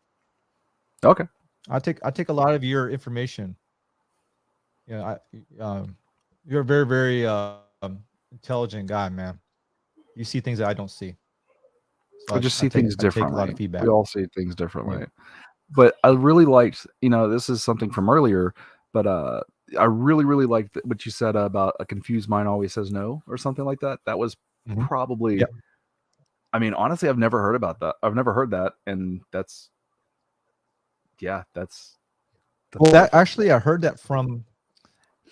Speaker 1: Okay.
Speaker 2: I take a lot of your information. You're a very, very intelligent guy, man. You see things that I don't see. So
Speaker 1: I just see things differently.
Speaker 2: I take a lot of feedback.
Speaker 1: We all see things differently. Yeah. But I really liked, this is something from earlier, but I really, really liked what you said about a confused mind always says no, or something like that. That was probably, I mean, honestly, I've never heard about that. I've never heard that. And that's
Speaker 2: well, that actually, I heard that from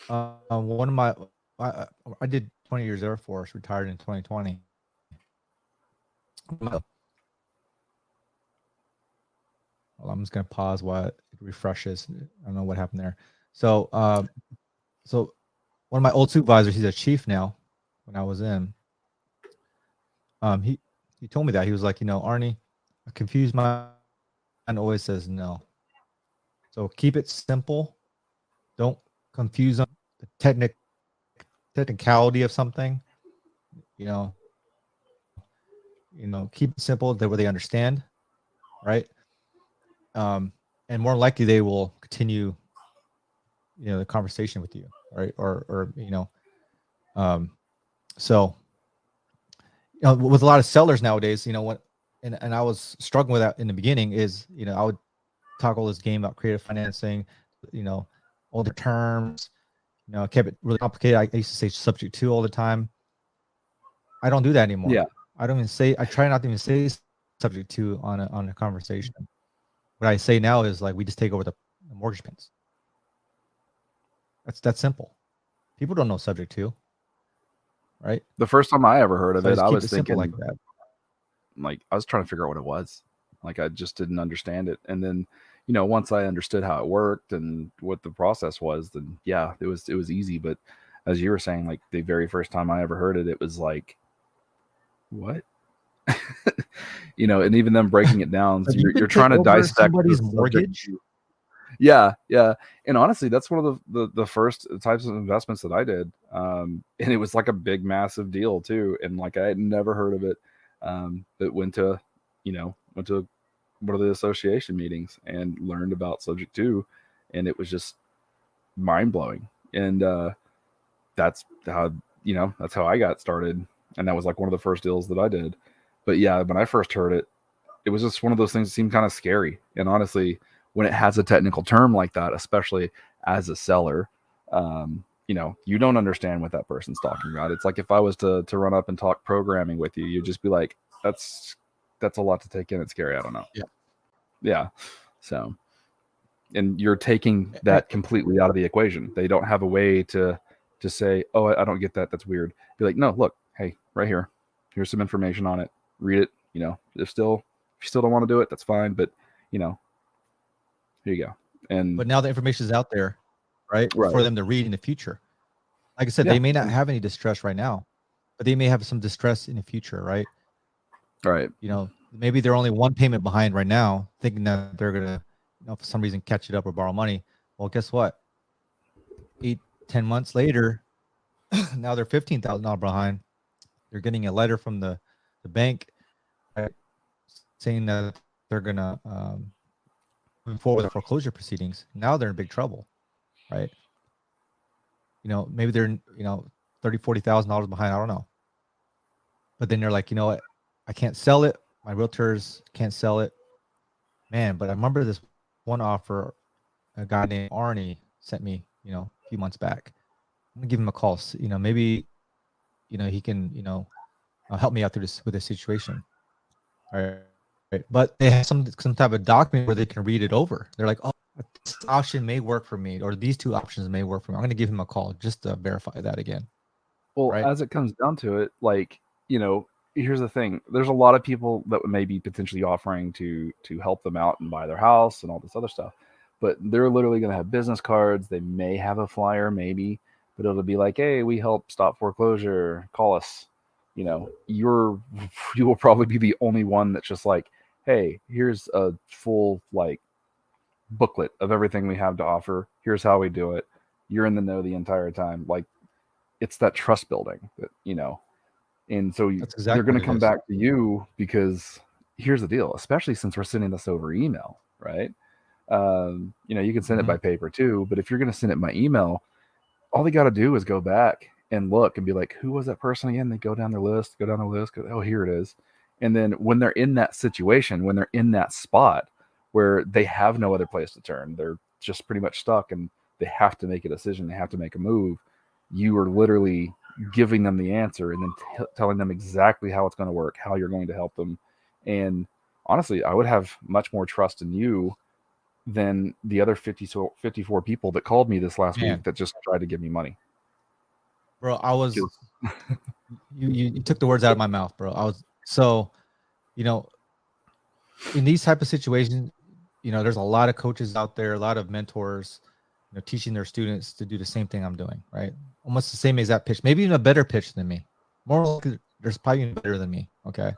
Speaker 2: one of my, I did 20 years Air Force, retired in 2020. Well, I'm just going to pause while it refreshes. I don't know what happened there. So, so one of my old supervisors, he's a chief now. When I was in, he told me that. He was like, Arnie, a confused mind always says no. So keep it simple. Don't confuse them. The technicality of something. Keep it simple. That way they understand, right? And more likely they will continue, the conversation with you, right? Or so, with a lot of sellers nowadays, what, and I was struggling with that in the beginning is, I would talk all this game about creative financing, all the terms, I kept it really complicated. I used to say subject to all the time. I don't do that anymore.
Speaker 1: Yeah.
Speaker 2: I try not to even say subject to on a conversation. What I say now is like, we just take over the mortgage payments. That's simple. People don't know subject to, right?
Speaker 1: The first time I ever heard of it, I was thinking
Speaker 2: like that.
Speaker 1: Like I was trying to figure out what it was. Like I just didn't understand it. And then, once I understood how it worked and what the process was, then yeah, it was easy. But as you were saying, like the very first time I ever heard it, it was like, what? And even them breaking it down,
Speaker 2: If
Speaker 1: so
Speaker 2: you
Speaker 1: you're
Speaker 2: could
Speaker 1: trying
Speaker 2: take
Speaker 1: to
Speaker 2: over
Speaker 1: dissect the
Speaker 2: somebody's
Speaker 1: subject.
Speaker 2: mortgage,
Speaker 1: Yeah, yeah. And honestly, that's one of the first types of investments that I did. And it was like a big, massive deal too. And like I had never heard of it. But went to one of the association meetings and learned about subject two, and it was just mind blowing. And that's how I got started. And that was like one of the first deals that I did. But yeah, when I first heard it, it was just one of those things that seemed kind of scary. And honestly, when it has a technical term like that, especially as a seller, you don't understand what that person's talking about. It's like if I was to run up and talk programming with you, you'd just be like, that's a lot to take in. It's scary. I don't know.
Speaker 2: yeah.
Speaker 1: Yeah. So, and you're taking
Speaker 2: Eh,
Speaker 1: that completely out of the equation. They don't have a way to say, oh, I don't get that. That's weird. Be like, no, look, hey, right here. Here's some information on it. Read it. If you still don't want to do it, that's fine. But you know, here you go. And
Speaker 2: but now the information is out there, right, for
Speaker 1: right,
Speaker 2: them to read in the future. Like I said,
Speaker 1: yeah,
Speaker 2: they may not have any distress right now, but they may have some distress in the future, right?
Speaker 1: right,
Speaker 2: Maybe they're only one payment behind right now, thinking that they're gonna, for some reason, catch it up or borrow money. Well, guess what? 8-10 months later, now they're $15,000 behind. They're getting a letter from the bank, right, saying that they're gonna move forward with foreclosure proceedings. Now they're in big trouble, right? Maybe they're $30,000-$40,000 behind. I don't know, but then they're like, you know what? I can't sell it. My realtors can't sell it, man. But I remember this one offer a guy named Arnie sent me, a few months back. I'm gonna give him a call. Maybe, he can, help me out through this with this situation. All right. Right. But they have some type of document where they can read it over. They're like, oh, this option may work for me, or these two options may work for me. I'm gonna give him a call just to verify that again.
Speaker 1: well,
Speaker 2: Right.
Speaker 1: as it comes down to it, like, here's the thing. There's a lot of people that may be potentially offering to help them out and buy their house and all this other stuff. But they're literally going to have business cards. They may have a flyer, maybe, but it'll be like, hey, we help stop foreclosure. Call us. You will probably be the only one that's just like, hey, here's a full like booklet of everything we have to offer. Here's how we do it. You're in the know the entire time. Like, it's that trust building that. And so
Speaker 2: That's
Speaker 1: they're
Speaker 2: exactly
Speaker 1: going
Speaker 2: what
Speaker 1: to
Speaker 2: it
Speaker 1: come
Speaker 2: is.
Speaker 1: back to you because here's the deal, especially since we're sending this over email, right? You can send it
Speaker 2: Mm-hmm.
Speaker 1: by paper too, but if you're going to send it by email, all they got to do is go back and look and be like, who was that person again? They go down their list, go, oh, here it is. And then when they're in that situation, when they're in that spot where they have no other place to turn, they're just pretty much stuck and they have to make a decision, they have to make a move. You are literally giving them the answer and then telling them exactly how it's going to work, how you're going to help them. And honestly, I would have much more trust in you than the other 54 people that called me this last week
Speaker 2: Man,
Speaker 1: that just tried to give me money.
Speaker 2: bro, I was
Speaker 1: 'Cause-
Speaker 2: you took the words out of my mouth, bro. I was so, you know, in these type of situations, there's a lot of coaches out there, a lot of mentors, teaching their students to do the same thing I'm doing, right? Almost the same exact pitch, maybe even a better pitch than me. More likely, there's probably even better than me. Okay.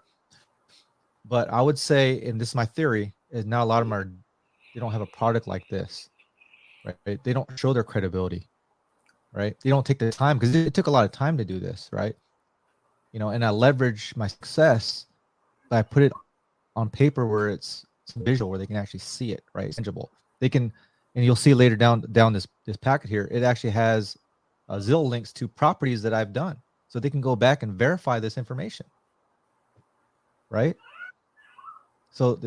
Speaker 2: But I would say, and this is my theory, is now a lot of them they don't have a product like this, right? They don't show their credibility, right? They don't take the time because it took a lot of time to do this, right? And I leverage my success. I put it on paper where it's visual, where they can actually see it, right? It's tangible. They can, and you'll see later down this packet here. It actually has Zillow links to properties that I've done, so they can go back and verify this information, right? So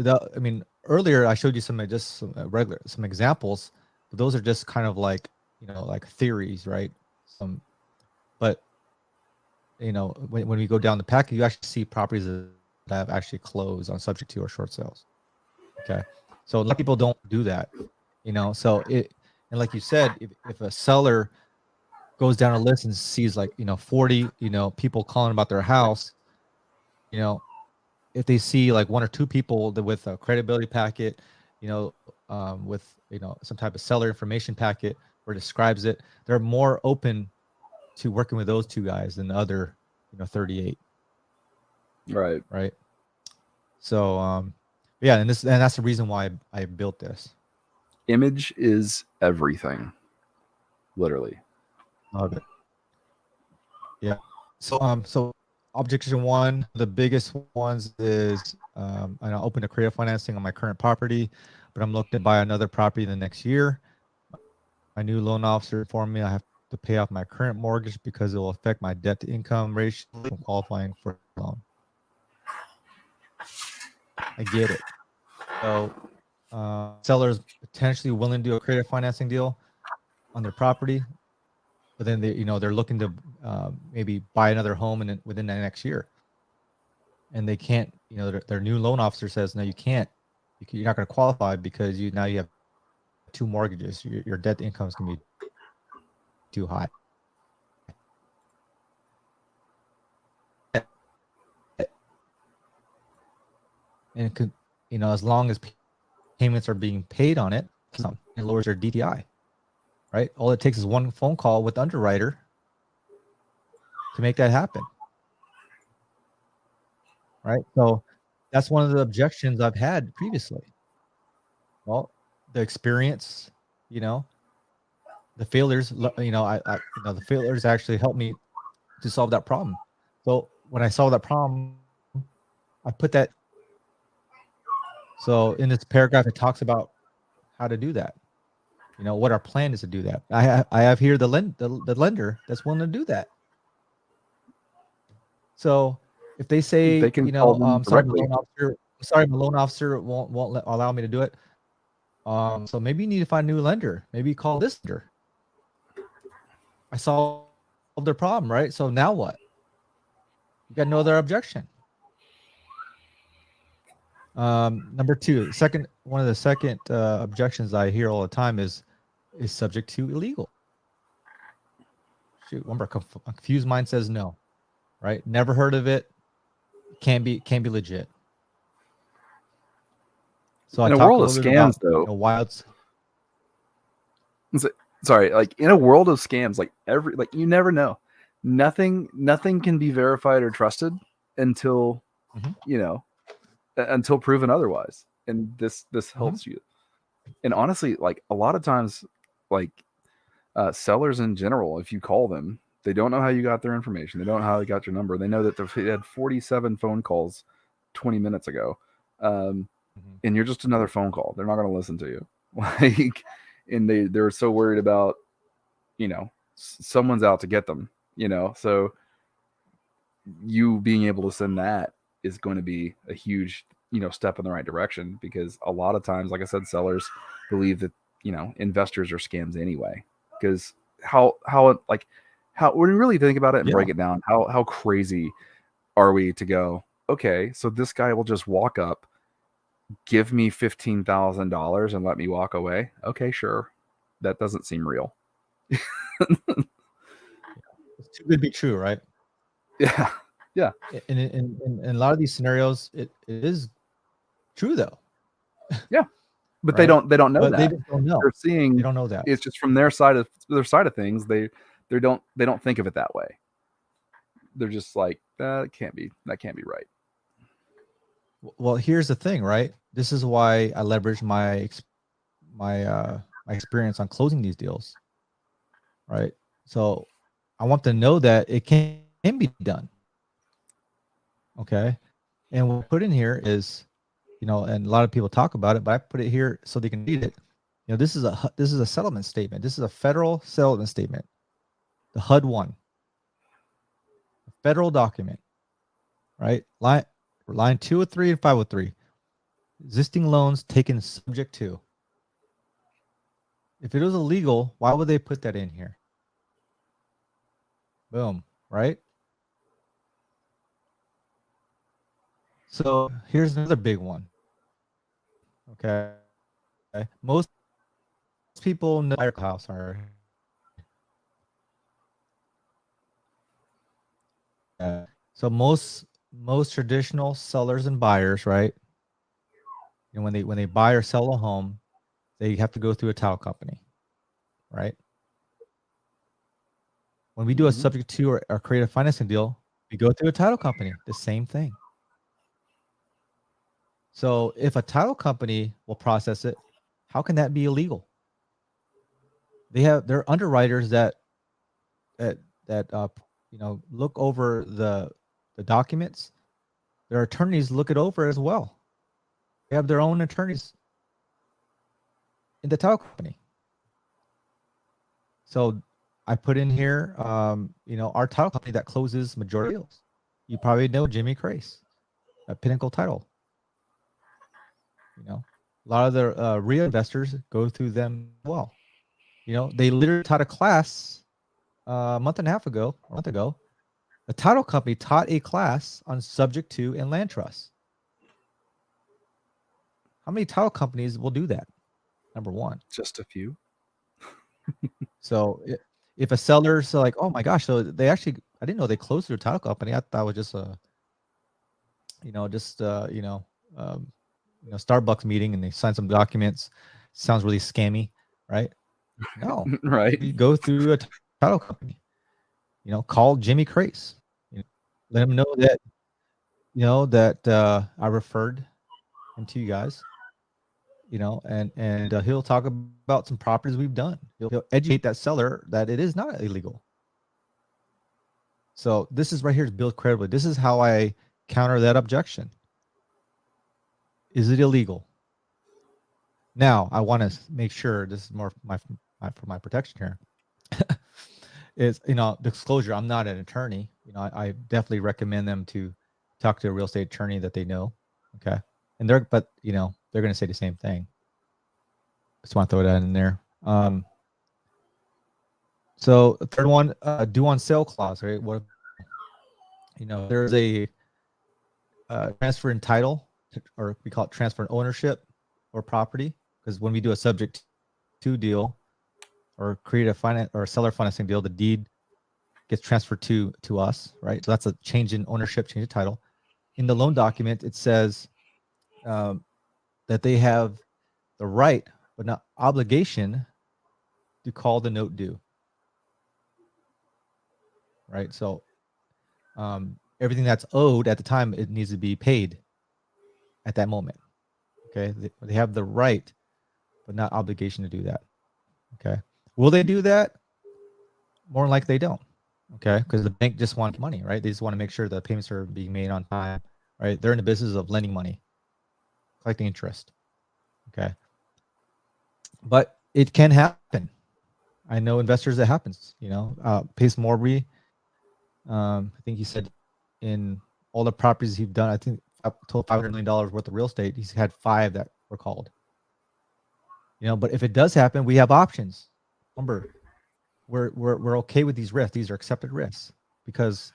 Speaker 2: earlier I showed you some some examples, but those are just kind of like like theories, right? But when we go down the packet, you actually see properties that have actually closed on subject to or short sales. Okay, so a lot of people don't do that, So and like you said, if a seller goes down a list and sees 40 people calling about their house, if they see like one or two people with a credibility packet, with some type of seller information packet where it describes it, they're more open to working with those two guys than the other 38.
Speaker 1: Right.
Speaker 2: Right. So yeah, and that's the reason why I built this.
Speaker 1: Image is everything, literally.
Speaker 2: Love it. Yeah. So objection one, the biggest ones is I opened a creative financing on my current property, but I'm looking to buy another property the next year. My new loan officer informed me I have to pay off my current mortgage because it will affect my debt to income ratio from qualifying for a loan. I get it. So sellers potentially willing to do a creative financing deal on their property, but then they're looking to maybe buy another home within the next year, and they can't. Their new loan officer says, no, you can't. You're not going to qualify because you have two mortgages. Your debt to income is going to be too high. And it could, as long as payments are being paid on it, it lowers your DTI, right? All it takes is one phone call with the underwriter to make that happen, right? So that's one of the objections I've had previously. Well, the experience, the failures, the failures actually helped me to solve that problem. So when I solved that problem, I put that. So in this paragraph, it talks about how to do that. What our plan is to do that. I have here the lender that's willing to do that. So if they say,
Speaker 1: They can call them
Speaker 2: sorry,
Speaker 1: directly.
Speaker 2: my loan officer won't allow me to do it. So maybe you need to find a new lender. Maybe call this lender. I solved their problem, right? So now what? You got no other objection. Number two, one of the second objections I hear all the time is subject to illegal. Shoot, one more confused mind says no, right? Never heard of it. Can't be legit. So I
Speaker 1: In a
Speaker 2: talk a
Speaker 1: world of
Speaker 2: little bit
Speaker 1: scams,
Speaker 2: about
Speaker 1: though,
Speaker 2: wilds.
Speaker 1: sorry, like in a world of scams, like you never know. Nothing can be verified or trusted until
Speaker 2: Mm-hmm.
Speaker 1: until proven otherwise. And this
Speaker 2: Mm-hmm.
Speaker 1: helps you. And honestly, like a lot of times, like sellers in general, if you call them, they don't know how you got their information. They don't know how they got your number. They know that they had 47 phone calls 20 minutes ago.
Speaker 2: Mm-hmm.
Speaker 1: And you're just another phone call. They're not going to listen to you. Like, and they're so worried about, someone's out to get them, so you being able to send that is going to be a huge, step in the right direction, because a lot of times, like I said, sellers believe that, investors are scams anyway, because how when you really think about it and
Speaker 2: Yeah.
Speaker 1: break it down, how crazy are we to go, okay, so this guy will just walk up, give me $15,000 and let me walk away. Okay, sure. That doesn't seem real.
Speaker 2: It's too good to be true, right?
Speaker 1: Yeah. Yeah.
Speaker 2: In a lot of these scenarios, it is true though,
Speaker 1: Yeah. But
Speaker 2: right?
Speaker 1: they don't know
Speaker 2: But they
Speaker 1: that.
Speaker 2: just don't know.
Speaker 1: They're
Speaker 2: They
Speaker 1: seeing
Speaker 2: don't know that.
Speaker 1: it's just from their side of things. They don't think of it that way. They're just like, that can't be right.
Speaker 2: Well, here's the thing, right? This is why I leverage my experience on closing these deals, right? So I want to know that it can be done. Okay. And what I put in here is, and a lot of people talk about it, but I put it here so they can read it. This is a settlement statement. This is a federal settlement statement, the HUD one, a federal document, right? Line 203 and 503. Existing loans taken subject to. If it was illegal, why would they put that in here? Boom, right? So here's another big one. Okay. Most people know house are so most traditional sellers and buyers, right? When they buy or sell a home, they have to go through a title company, right? When we do a subject to or create a financing deal, we go through a title company, the same thing. So if a title company will process it, how can that be illegal? They're underwriters that look over the documents. Their attorneys look it over as well. They have their own attorneys in the title company. So I put in here, our title company that closes majority deals. You probably know Jimmy Crace at Pinnacle Title. A lot of the real investors go through them as well. They literally taught a class a month ago. A title company taught a class on subject to and land trust. How many title companies will do that? Number one.
Speaker 1: Just a few.
Speaker 2: So if a seller's like, oh my gosh, so they actually, I didn't know they closed their title company. I thought it was just Starbucks meeting and they signed some documents. Sounds really scammy, right? No,
Speaker 1: Right.
Speaker 2: we go through a title company. Call Jimmy Crace. Let him know that I referred him to you guys. And he'll talk about some properties we've done. He'll educate that seller that it is not illegal. So this is right here to build credibility. This is how I counter that objection. Is it illegal? Now, I want to make sure this is more for my protection here. Is disclosure. I'm not an attorney. I definitely recommend them to talk to a real estate attorney that they know. Okay, and they're going to say the same thing. Just want to throw that in there. So the third one, due on sale clause, right? What there's a transfer in title, or we call it transfer in ownership or property, because when we do a subject to deal or create a finance or seller financing deal, the deed gets transferred to us, right? So that's a change in ownership, change of title. In the loan document, it says that they have the right, but not obligation, to call the note due, right? So everything that's owed at the time, it needs to be paid at that moment. Okay, they have the right, but not obligation to do that. Okay, will they do that? More than likely they don't. Okay, because the bank just wants money, right? They just want to make sure the payments are being made on time, right? They're in the business of lending money, collecting interest. Okay, but it can happen. I know investors that happens. Pace Morby, I think he said in all the properties he's done, I think total $500 million worth of real estate, he's had 5 that were called. But if it does happen, we have options. Remember, we're okay with these risks. These are accepted risks because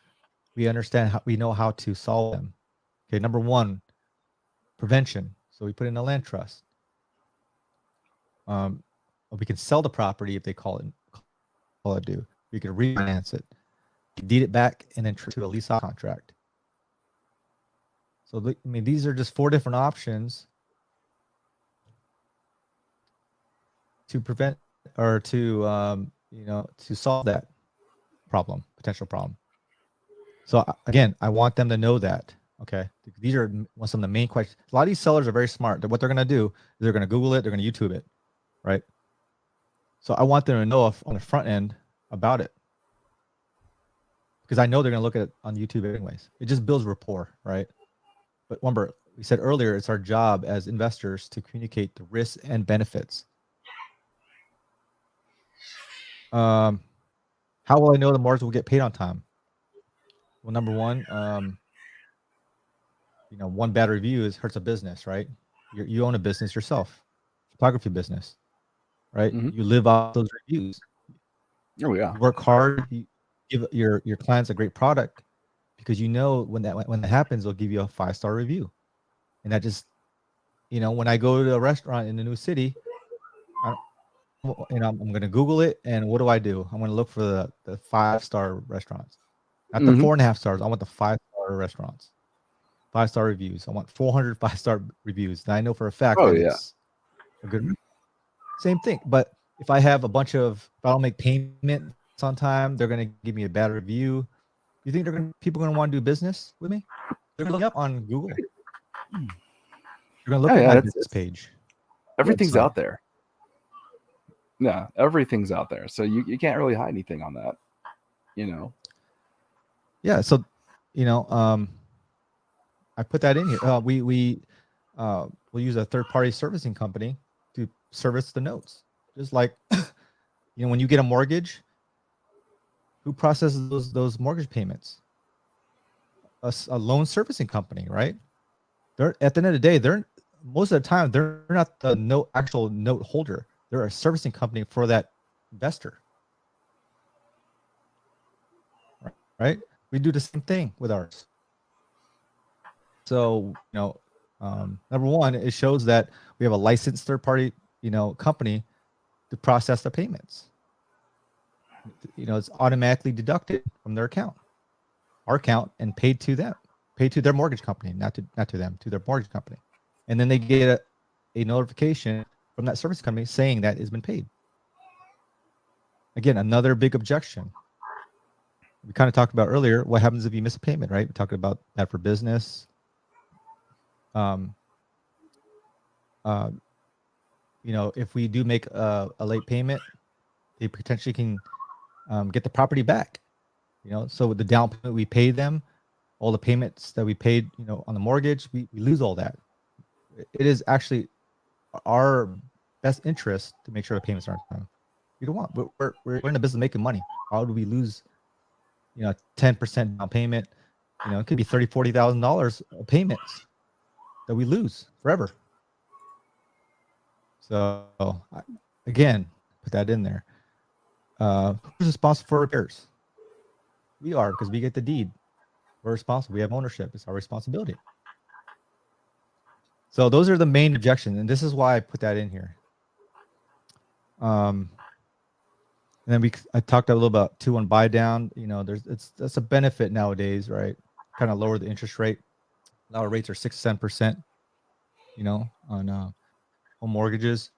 Speaker 2: we understand we know how to solve them. Okay, number one, prevention. So we put in a land trust. We can sell the property if they call it due. We could refinance it, deed it back, and then to a lease contract. So these are just 4 different options to prevent or to solve that potential problem. So again, I want them to know that. Okay, these are some of the main questions. A lot of these sellers are very smart. What they're going to do is they're going to Google it, they're going to YouTube it, right? So I want them to know on the front end about it, because I know they're going to look at it on YouTube anyways. It just builds rapport, right? But remember, we said earlier, it's our job as investors to communicate the risks and benefits. How will I know the mortgage will get paid on time? Well, number one, one bad review hurts a business, right? You own a business yourself, photography business, right?
Speaker 1: Mm-hmm.
Speaker 2: You live off those reviews.
Speaker 1: Oh yeah.
Speaker 2: You work hard. You give your clients a great product because when that happens, they'll give you a 5-star review, and that just when I go to a restaurant in a new city, I'm going to Google it, and what do? I'm going to look for the 5-star restaurants, not the 4.5 stars. I want the 5-star restaurants, 5-star reviews. I want 400 5-star reviews. And I know for a fact it's a good. Same thing. But if I have a bunch of, if I don't make payments on time, they're going to give me a bad review. You think people are going to want to do business with me? They're going to look me up on Google. They're going to look
Speaker 1: Oh
Speaker 2: at
Speaker 1: yeah,
Speaker 2: my business page,
Speaker 1: everything's
Speaker 2: website.
Speaker 1: out there. Yeah, everything's out there. So you can't really hide anything on that.
Speaker 2: Yeah. So, I put that in here. We'll use a third-party servicing company to service the notes. Just like, when you get a mortgage, who processes those mortgage payments? A loan servicing company, right? They're, at the end of the day, most of the time they're not the actual note holder. They're a servicing company for that investor. Right? We do the same thing with ours. So, number one, it shows that we have a licensed third party, company to process the payments. It's automatically deducted from their account, our account, and paid to them, paid to their mortgage company, not to them, to their mortgage company. And then they get a notification from that service company saying that it's been paid. Again, another big objection. We kind of talked about earlier, what happens if you miss a payment, right? We talked about that for business. If we do make a late payment, they potentially can get the property back. So with the down payment we pay them, all the payments that we paid, on the mortgage, we lose all that. It is actually our best interest to make sure the payments are on time. We don't want. We're in the business of making money. How do we lose, 10% down payment? It could be $30,000-$40,000 of payments that we lose forever. So again, put that in there. Who's responsible for repairs? We are, because we get the deed. We're responsible. We have ownership. It's our responsibility. So those are the main objections, and this is why I put that in here. And then I talked a little about 2-1 buy down. That's a benefit nowadays, right? Kind of lower the interest rate. Our rates are 6-7%, on home mortgages.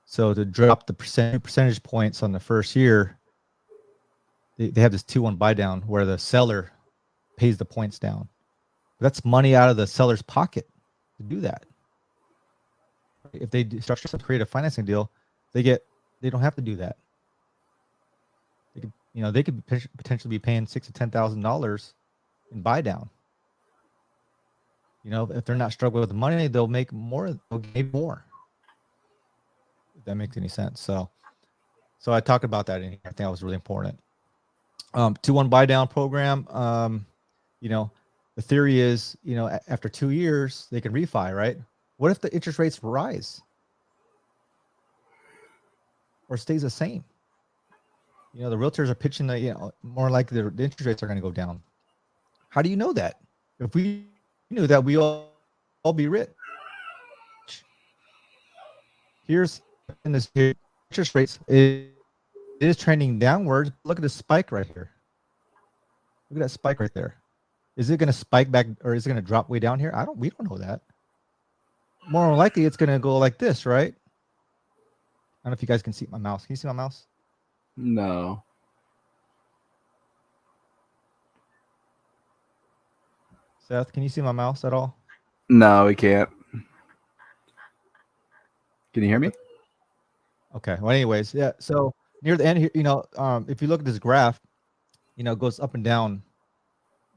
Speaker 2: So to drop the percentage points on the first year, they have this 2-1 buy down where the seller pays the points down. That's money out of the seller's pocket to do that. If they structure some creative financing deal, they don't have to do that. They could potentially be paying $6,000 to $10,000 in buy down. If they're not struggling with the money, they'll make more. They'll give more. If that makes any sense. So I talked about that in here. I think that was really important. 2-1 buy down program. The theory is, after 2 years, they can refi, right? What if the interest rates rise or stays the same? The realtors are pitching that, more likely the interest rates are going to go down. How do you know that? If we knew that, we all be rich. Here's in this interest rates, it is trending downwards. Look at the spike right here. Look at that spike right there. Is it going to spike back, or is it going to drop way down here? We don't know that. More likely, it's going to go like this, right? I don't know if you guys can see my mouse. Can you see my mouse?
Speaker 1: No.
Speaker 2: Seth, can you see my mouse at all?
Speaker 1: No, we can't. Can you hear me?
Speaker 2: Okay. Well, anyways, yeah. So near the end here, if you look at this graph, it goes up and down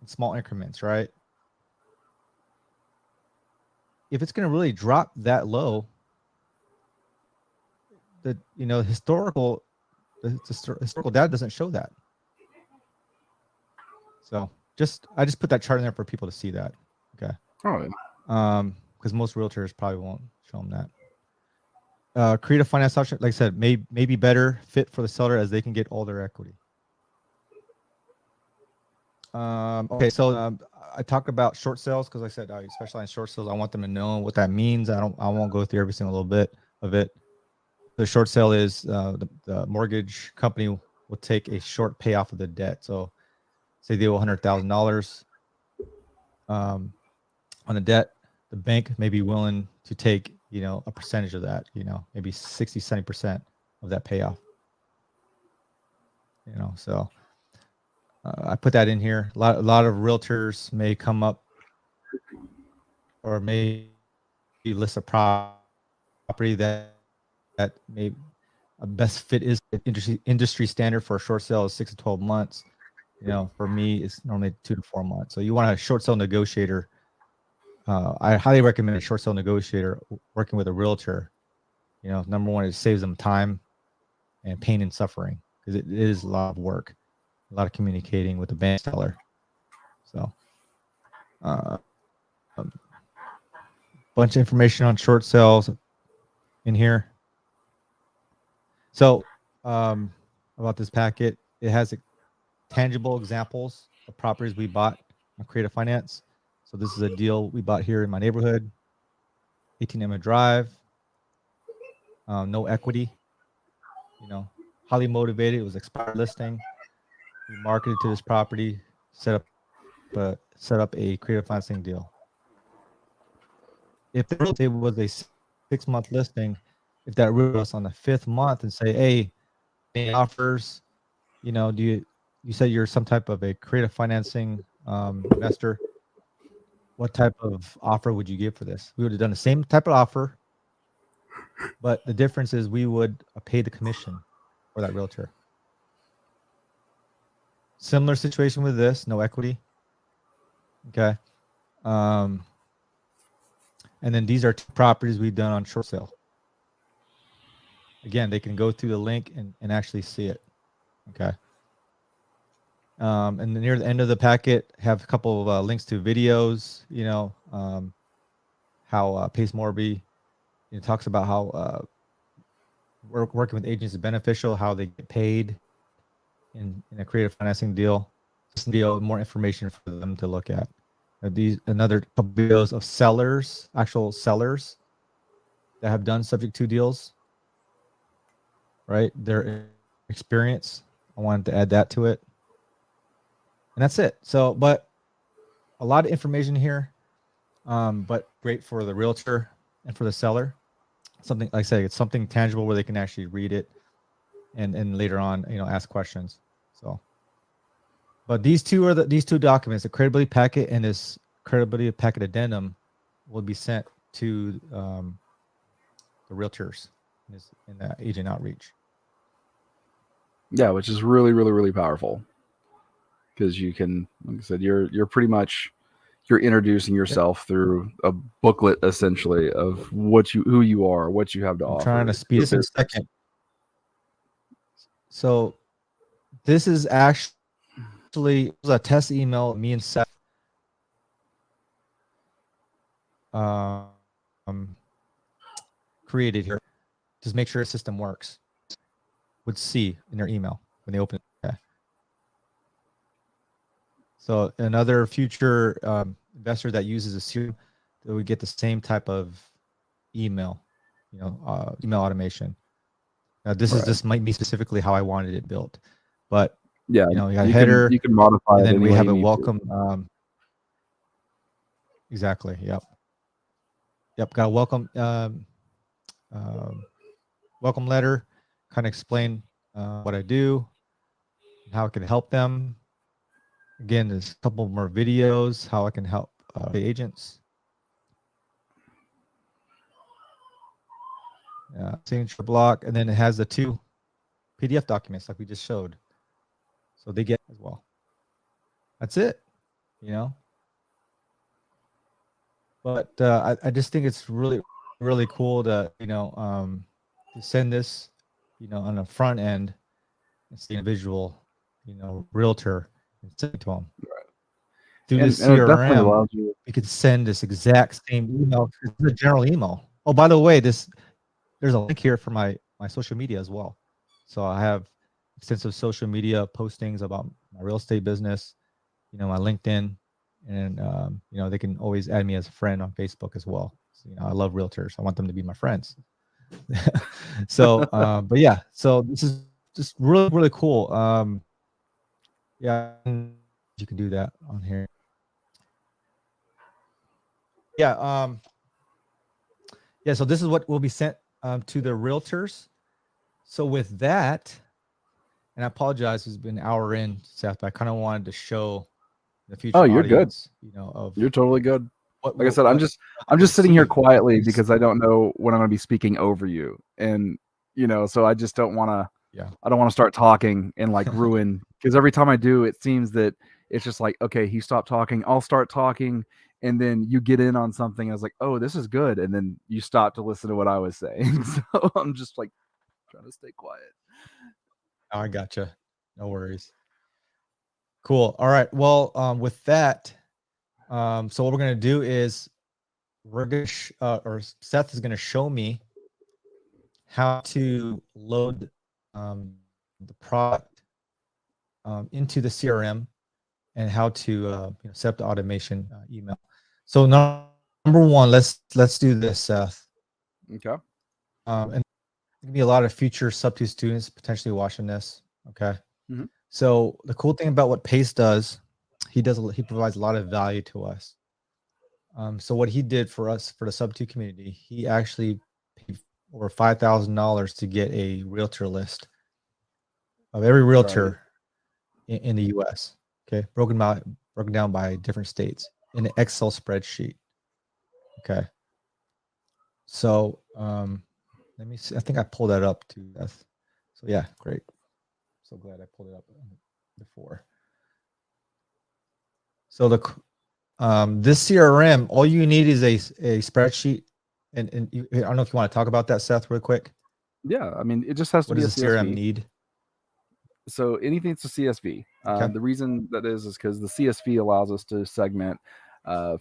Speaker 2: in small increments, right? If it's going to really drop that low, the historical data doesn't show that. So I just put that chart in there for people to see that. Okay.
Speaker 1: All right.
Speaker 2: Because most realtors probably won't show them that. Creative finance option, like I said, may be better fit for the seller as they can get all their equity. Okay, so I talked about short sales because I said I specialize in short sales. I want them to know what that means. I won't go through every single little bit of it. The short sale is the mortgage company will take a short payoff of the debt. So say they owe $100,000 on the debt, the bank may be willing to take a percentage of that, maybe 60, 70% of that payoff. So I put that in here. A lot of realtors may come up or may list a property that may a best fit is industry standard for a short sale is 6 to 12 months. For me, it's normally 2 to 4 months. So you want a short sale negotiator. I highly recommend a short sale negotiator working with a realtor. Number one, it saves them time and pain and suffering because it is a lot of work, a lot of communicating with the bank seller. So, bunch of information on short sales in here. So, about this packet, it has tangible examples of properties we bought on Creative Finance. So this is a deal we bought here in my neighborhood, 18 Emma Drive. No equity, highly motivated. It was expired listing. We marketed to this property, set up a creative financing deal. If the real estate was a 6-month listing, if that real was on the 5th month and say, hey, any offers, you said you're some type of a creative financing investor. What type of offer would you give for this? We would have done the same type of offer, but the difference is we would pay the commission for that realtor. Similar situation with this, no equity. Okay. And then these are 2 properties we've done on short sale. Again, they can go through the link and actually see it. Okay. And then near the end of the packet, have a couple of links to videos, how Pace Morby talks about how working with agents is beneficial, how they get paid in a creative financing deal. Just video, more information for them to look at. Another couple videos of sellers, actual sellers that have done subject to deals, right? Their experience. I wanted to add that to it. And that's it. So, but a lot of information here, but great for the realtor and for the seller. Something, like I say, it's something tangible where they can actually read it and later on, ask questions. So, but these two documents, the credibility packet and this credibility packet addendum, will be sent to the realtors in the agent outreach.
Speaker 1: Yeah, which is really, really, really powerful because you can, like I said, you're pretty much you're introducing yourself through a booklet essentially of who you are, what you have to offer.
Speaker 2: I'm trying to speed this in a second. So this is actually a test email me and Seth created here. Just make sure the system works. Would see in their email when they open it. Okay. So another future investor that uses a CRM would get the same type of email, email automation. Now this might be specifically how I wanted it built, but
Speaker 1: yeah,
Speaker 2: you got a header,
Speaker 1: you can modify
Speaker 2: and
Speaker 1: it
Speaker 2: then we have a
Speaker 1: you
Speaker 2: welcome. Exactly. Yep. Got a welcome welcome letter. Kind of explain what I do, and how I can help them. Again, there's a couple more videos how I can help the agents. Signature block, and then it has the 2 PDF documents like we just showed, so they get as well. That's it, But I just think it's really, really cool to to send this, on the front end, and see a visual, realtor, and send it to them.
Speaker 1: Right.
Speaker 2: Through this CRM, we could send this exact same email. It's a general email. Oh, by the way, there's a link here for my social media as well. So I have extensive social media postings about my real estate business, my LinkedIn, and they can always add me as a friend on Facebook as well. So, I love realtors. I want them to be my friends. So, but yeah, so this is just really, really cool. Yeah, you can do that on here. Yeah. Yeah, so this is what will be sent to the realtors. So with that, and I apologize, it's been an hour in, Seth, but I kind of wanted to show the
Speaker 1: Oh,
Speaker 2: future
Speaker 1: you're good.
Speaker 2: audience, you know, of
Speaker 1: You're totally good.
Speaker 2: what
Speaker 1: Like I
Speaker 2: will
Speaker 1: said,
Speaker 2: what
Speaker 1: I'm
Speaker 2: they will
Speaker 1: just sitting here
Speaker 2: see.
Speaker 1: quietly
Speaker 2: Is
Speaker 1: because I don't know when I'm going to be speaking over you, and so I just don't want to.
Speaker 2: yeah.
Speaker 1: I don't want to start talking and like ruin, because every time I do, it seems that it's just like, okay, he stopped talking, I'll start talking, and then you get in on something. I was like, oh, this is good, and then you stop to listen to what I was saying. So I'm just like trying to stay quiet.
Speaker 2: Oh, I gotcha. No worries. Cool. All right. Well, with that, so what we're gonna do is we're gonna or Seth is gonna show me how to load the product into the CRM and how to set up the automation email. So number one, let's do this, Seth.
Speaker 1: Okay.
Speaker 2: And there'll be a lot of future sub-2 students potentially watching this. Okay.
Speaker 1: Mm-hmm.
Speaker 2: So the cool thing about what Pace does, he provides a lot of value to us. So what he did for us for the sub-2 community, he actually paid over $5,000 to get a realtor list of every
Speaker 1: Right.
Speaker 2: realtor in the U.S. Okay, broken down by different states in an Excel spreadsheet. Okay, so let me see. I think I pulled that up too. So yeah, great. So glad I pulled it up before. So this CRM, all you need is a spreadsheet, and I don't know if you want to talk about that, Seth, real quick.
Speaker 1: Yeah. I mean, it just has to
Speaker 2: What
Speaker 1: be a
Speaker 2: does the CRM
Speaker 1: CSV.
Speaker 2: need?
Speaker 1: So anything that's a CSV.
Speaker 2: Okay.
Speaker 1: The reason that is because the CSV allows us to segment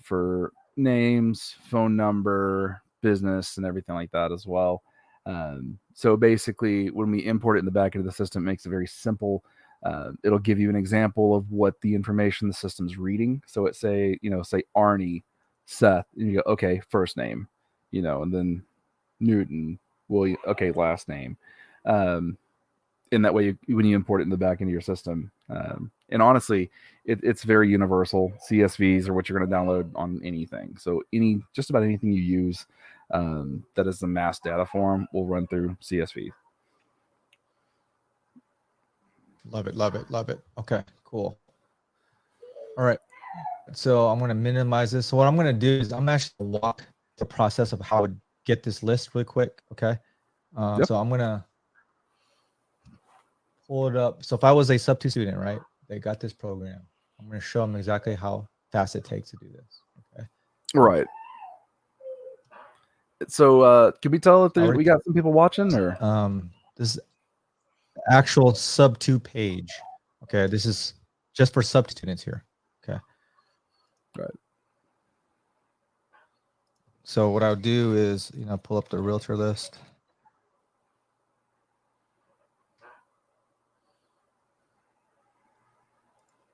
Speaker 1: for names, phone number, business, and everything like that as well. So basically, when we import it in the back end of the system, it makes it very simple. It'll give you an example of what the information the system's reading. So it say Arnie, Seth, and you go, okay, first name, and then Newton, William, okay, last name. Um, in that way, when you import it in the back into your system, and honestly, it's very universal. CSVs are what you're going to download on anything. So just about anything you use that is the mass data form will run through CSV.
Speaker 2: Love it, love it, love it. Okay, cool. All right. So I'm going to minimize this. So what I'm going to do is I'm actually going to walk the process of how to get this list really quick. Okay.
Speaker 1: Yep.
Speaker 2: So I'm going to pull it up. So if I was a sub-2 student, right, they got this program. I'm going to show them exactly how fast it takes to do this. Okay.
Speaker 1: Right. So can we tell if we got some people watching, or
Speaker 2: this actual sub-2 page. Okay. This is just for sub students here. Okay.
Speaker 1: right?
Speaker 2: So what I'll do is, pull up the realtor list.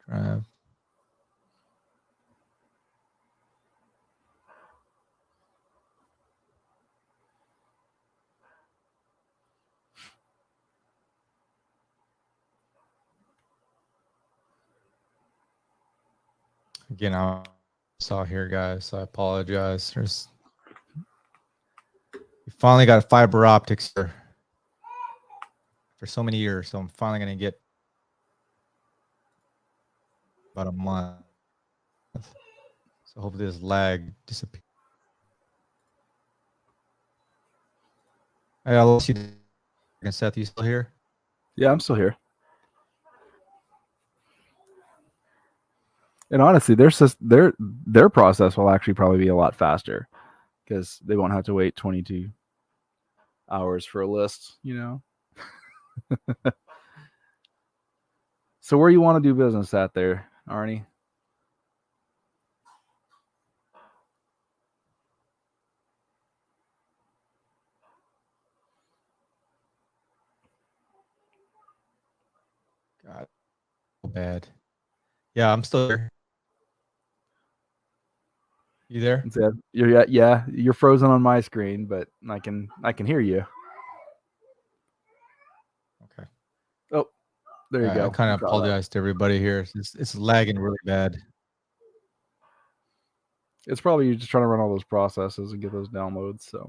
Speaker 2: Drive. Again, I saw here, guys. So I apologize. We finally got fiber optics here for so many years. So I'm finally going to get about a month. So hopefully this lag disappears. I lost you. Seth, you still here?
Speaker 1: Yeah, I'm still here. And honestly, their process will actually probably be a lot faster because they won't have to wait 22 hours for a list. So where you want to do business at there, Arnie?
Speaker 2: God, so bad. Yeah, I'm still here. You there?
Speaker 1: You're frozen on my screen, but I can hear you.
Speaker 2: Okay.
Speaker 1: Oh, there you go.
Speaker 2: I kind of apologize to everybody here. It's lagging really bad.
Speaker 1: It's probably you just trying to run all those processes and get those downloads. So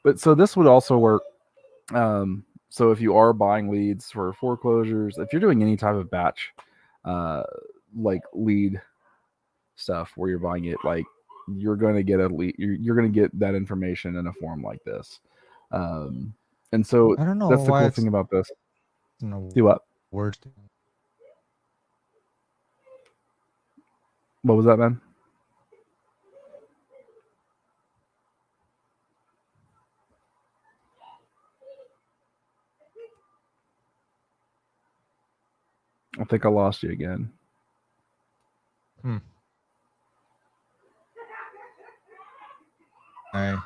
Speaker 1: But so this would also work. So if you are buying leads for foreclosures, if you're doing any type of batch, uh, like lead stuff where you're buying it, like you're going to get a lead, you're going to get that information in a form like this. Um, and so
Speaker 2: I don't know
Speaker 1: that's the
Speaker 2: why
Speaker 1: cool
Speaker 2: it's
Speaker 1: thing about this.
Speaker 2: in a
Speaker 1: Do what?
Speaker 2: word.
Speaker 1: What was that, man? I think I lost you again.
Speaker 2: Hmm. I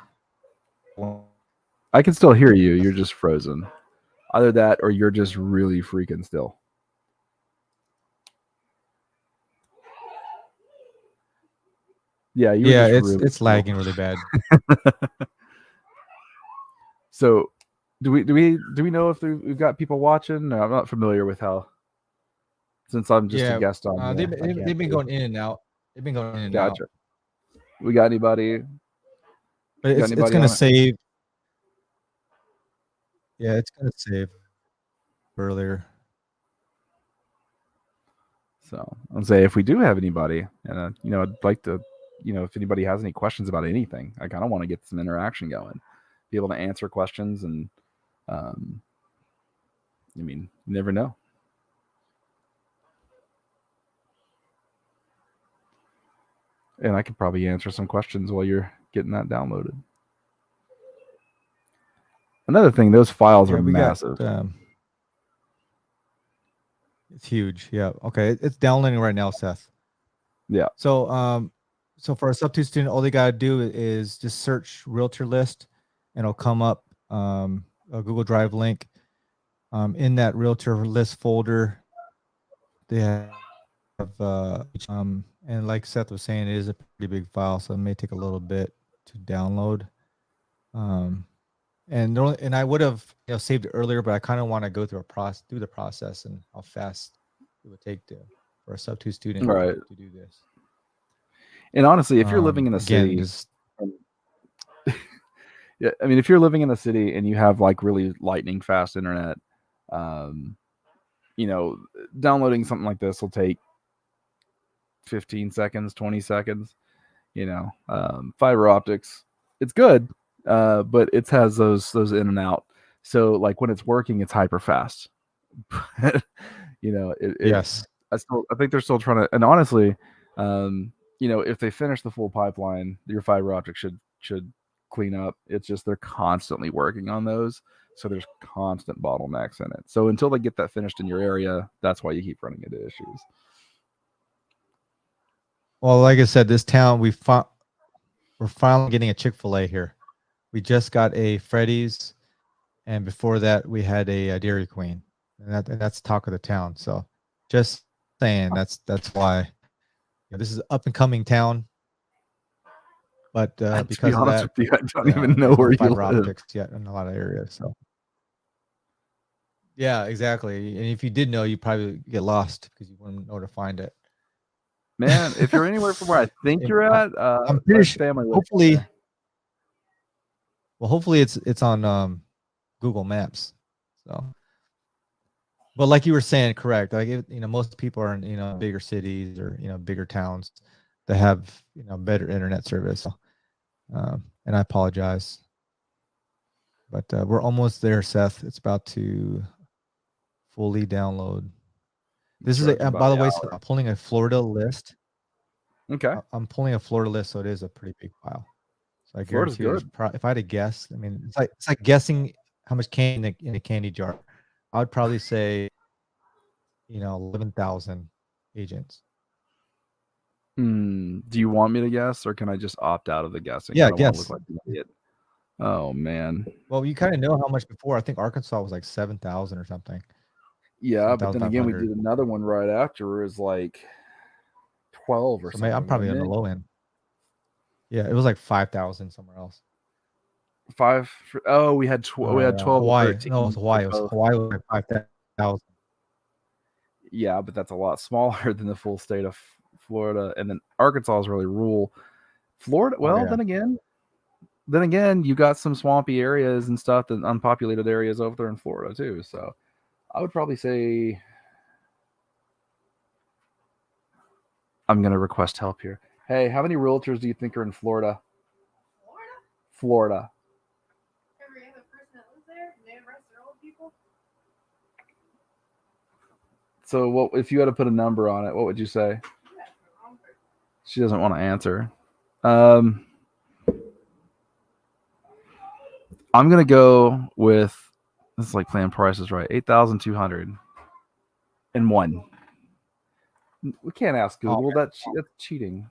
Speaker 1: I can still hear you. You're just frozen. Either that or you're just really freaking still. Yeah, you were
Speaker 2: yeah,
Speaker 1: just
Speaker 2: it's
Speaker 1: really
Speaker 2: it's
Speaker 1: still.
Speaker 2: lagging really bad.
Speaker 1: So, do we know if we've got people watching? No, I'm not familiar with how. Since I'm just a
Speaker 2: Yeah,
Speaker 1: guest on
Speaker 2: they've
Speaker 1: here, I
Speaker 2: been,
Speaker 1: can't
Speaker 2: they've been
Speaker 1: see.
Speaker 2: going in and out. They've been going in and out.
Speaker 1: Gotcha. We got anybody?
Speaker 2: But
Speaker 1: Got
Speaker 2: it's
Speaker 1: anybody
Speaker 2: gonna
Speaker 1: on it?
Speaker 2: save. Yeah, it's gonna save earlier.
Speaker 1: So I'll say if we do have anybody, and I'd like to, if anybody has any questions about anything, I kind of want to get some interaction going, be able to answer questions, and um, I mean, you never know. And I could probably answer some questions while you're getting that downloaded. Another thing, those files are
Speaker 2: Yeah, we got
Speaker 1: massive.
Speaker 2: it's huge. Yeah. Okay. It's downloading right now, Seth.
Speaker 1: Yeah.
Speaker 2: So for a sub-2 student, all they gotta do is just search Realtor list, and it'll come up a Google Drive link. In that Realtor list folder, they have and like Seth was saying, it is a pretty big file, so it may take a little bit to download. And I would have saved it earlier, but I kind of want to go through the process and how fast it would take for a sub-2 student
Speaker 1: Right.
Speaker 2: to do this.
Speaker 1: And honestly, if you're living in a
Speaker 2: Again,
Speaker 1: city,
Speaker 2: just
Speaker 1: yeah, I mean, if you're living in a city and you have like really lightning fast internet, um, you know, downloading something like this will take 15 seconds, 20 seconds. Fiber optics, it's good, but it has those in and out. So like when it's working, it's hyper fast. It
Speaker 2: yes.
Speaker 1: I think they're still trying to. And honestly, if they finish the full pipeline, your fiber optic should clean up. It's just they're constantly working on those, so there's constant bottlenecks in it. So until they get that finished in your area, that's why you keep running into issues.
Speaker 2: Well, like I said, this town we're finally getting a Chick-fil-A here. We just got a Freddy's, and before that we had a Dairy Queen, and that's talk of the town. So just saying, that's why this is an up and coming town. But
Speaker 1: To be
Speaker 2: because of
Speaker 1: honest
Speaker 2: that,
Speaker 1: with you, I don't even know
Speaker 2: there's no
Speaker 1: where you
Speaker 2: fiber
Speaker 1: live.
Speaker 2: optics yet in a lot of areas. So yeah, exactly. And if you did know, you probably get lost because you wouldn't know where to find it.
Speaker 1: Man, if you're anywhere from where I think you're at,
Speaker 2: I'm
Speaker 1: my
Speaker 2: pretty sure.
Speaker 1: family lives
Speaker 2: Hopefully,
Speaker 1: there.
Speaker 2: well, hopefully it's on Google Maps. So, but like you were saying, correct. Like most people are in bigger cities or bigger towns that have better internet service. So, and I apologize, but we're almost there, Seth. It's about to fully download. This is
Speaker 1: Charge by
Speaker 2: by the
Speaker 1: the
Speaker 2: way,
Speaker 1: hour.
Speaker 2: I'm pulling a Florida list.
Speaker 1: Okay,
Speaker 2: I'm pulling a Florida list, so it is a pretty big file. So I
Speaker 1: Florida's
Speaker 2: guarantee you,
Speaker 1: good.
Speaker 2: if I had to guess, I mean, it's like guessing how much candy in a candy jar. I would probably say 11,000 agents.
Speaker 1: Do you want me to guess, or can I just opt out of the guessing? I
Speaker 2: Yeah,
Speaker 1: don't want to look
Speaker 2: guess.
Speaker 1: like an idiot. Oh man.
Speaker 2: Well, you kind of know how much before. I think Arkansas was like 7,000 or something,
Speaker 1: Yeah, but then again, we
Speaker 2: 7,500.
Speaker 1: did another one right after. It was like 12 or
Speaker 2: So maybe I'm
Speaker 1: something,
Speaker 2: probably
Speaker 1: wasn't
Speaker 2: on the
Speaker 1: it?
Speaker 2: low end. Yeah, it was like 5,000 somewhere else.
Speaker 1: Five. Oh, we had 12 or
Speaker 2: Hawaii. No, it was
Speaker 1: 13 for
Speaker 2: Hawaii.
Speaker 1: both.
Speaker 2: Hawaii was like 5,000.
Speaker 1: Yeah, but that's a lot smaller than the full state of Florida. And then Arkansas is really rural. Florida,
Speaker 2: Oh
Speaker 1: well,
Speaker 2: yeah.
Speaker 1: then again, then again, you got some swampy areas and stuff, and unpopulated areas over there in Florida too. So I would probably say I'm gonna request help here. Hey, how many realtors do you think are in Florida? Florida.
Speaker 3: Every other person that lives there, and the rest are old people.
Speaker 1: So what if you had to put a number on it? What would you say? She doesn't want to answer. I'm gonna go with this is like playing prices right. 8,201. We can't ask
Speaker 2: Oh,
Speaker 1: Google. That's cheating.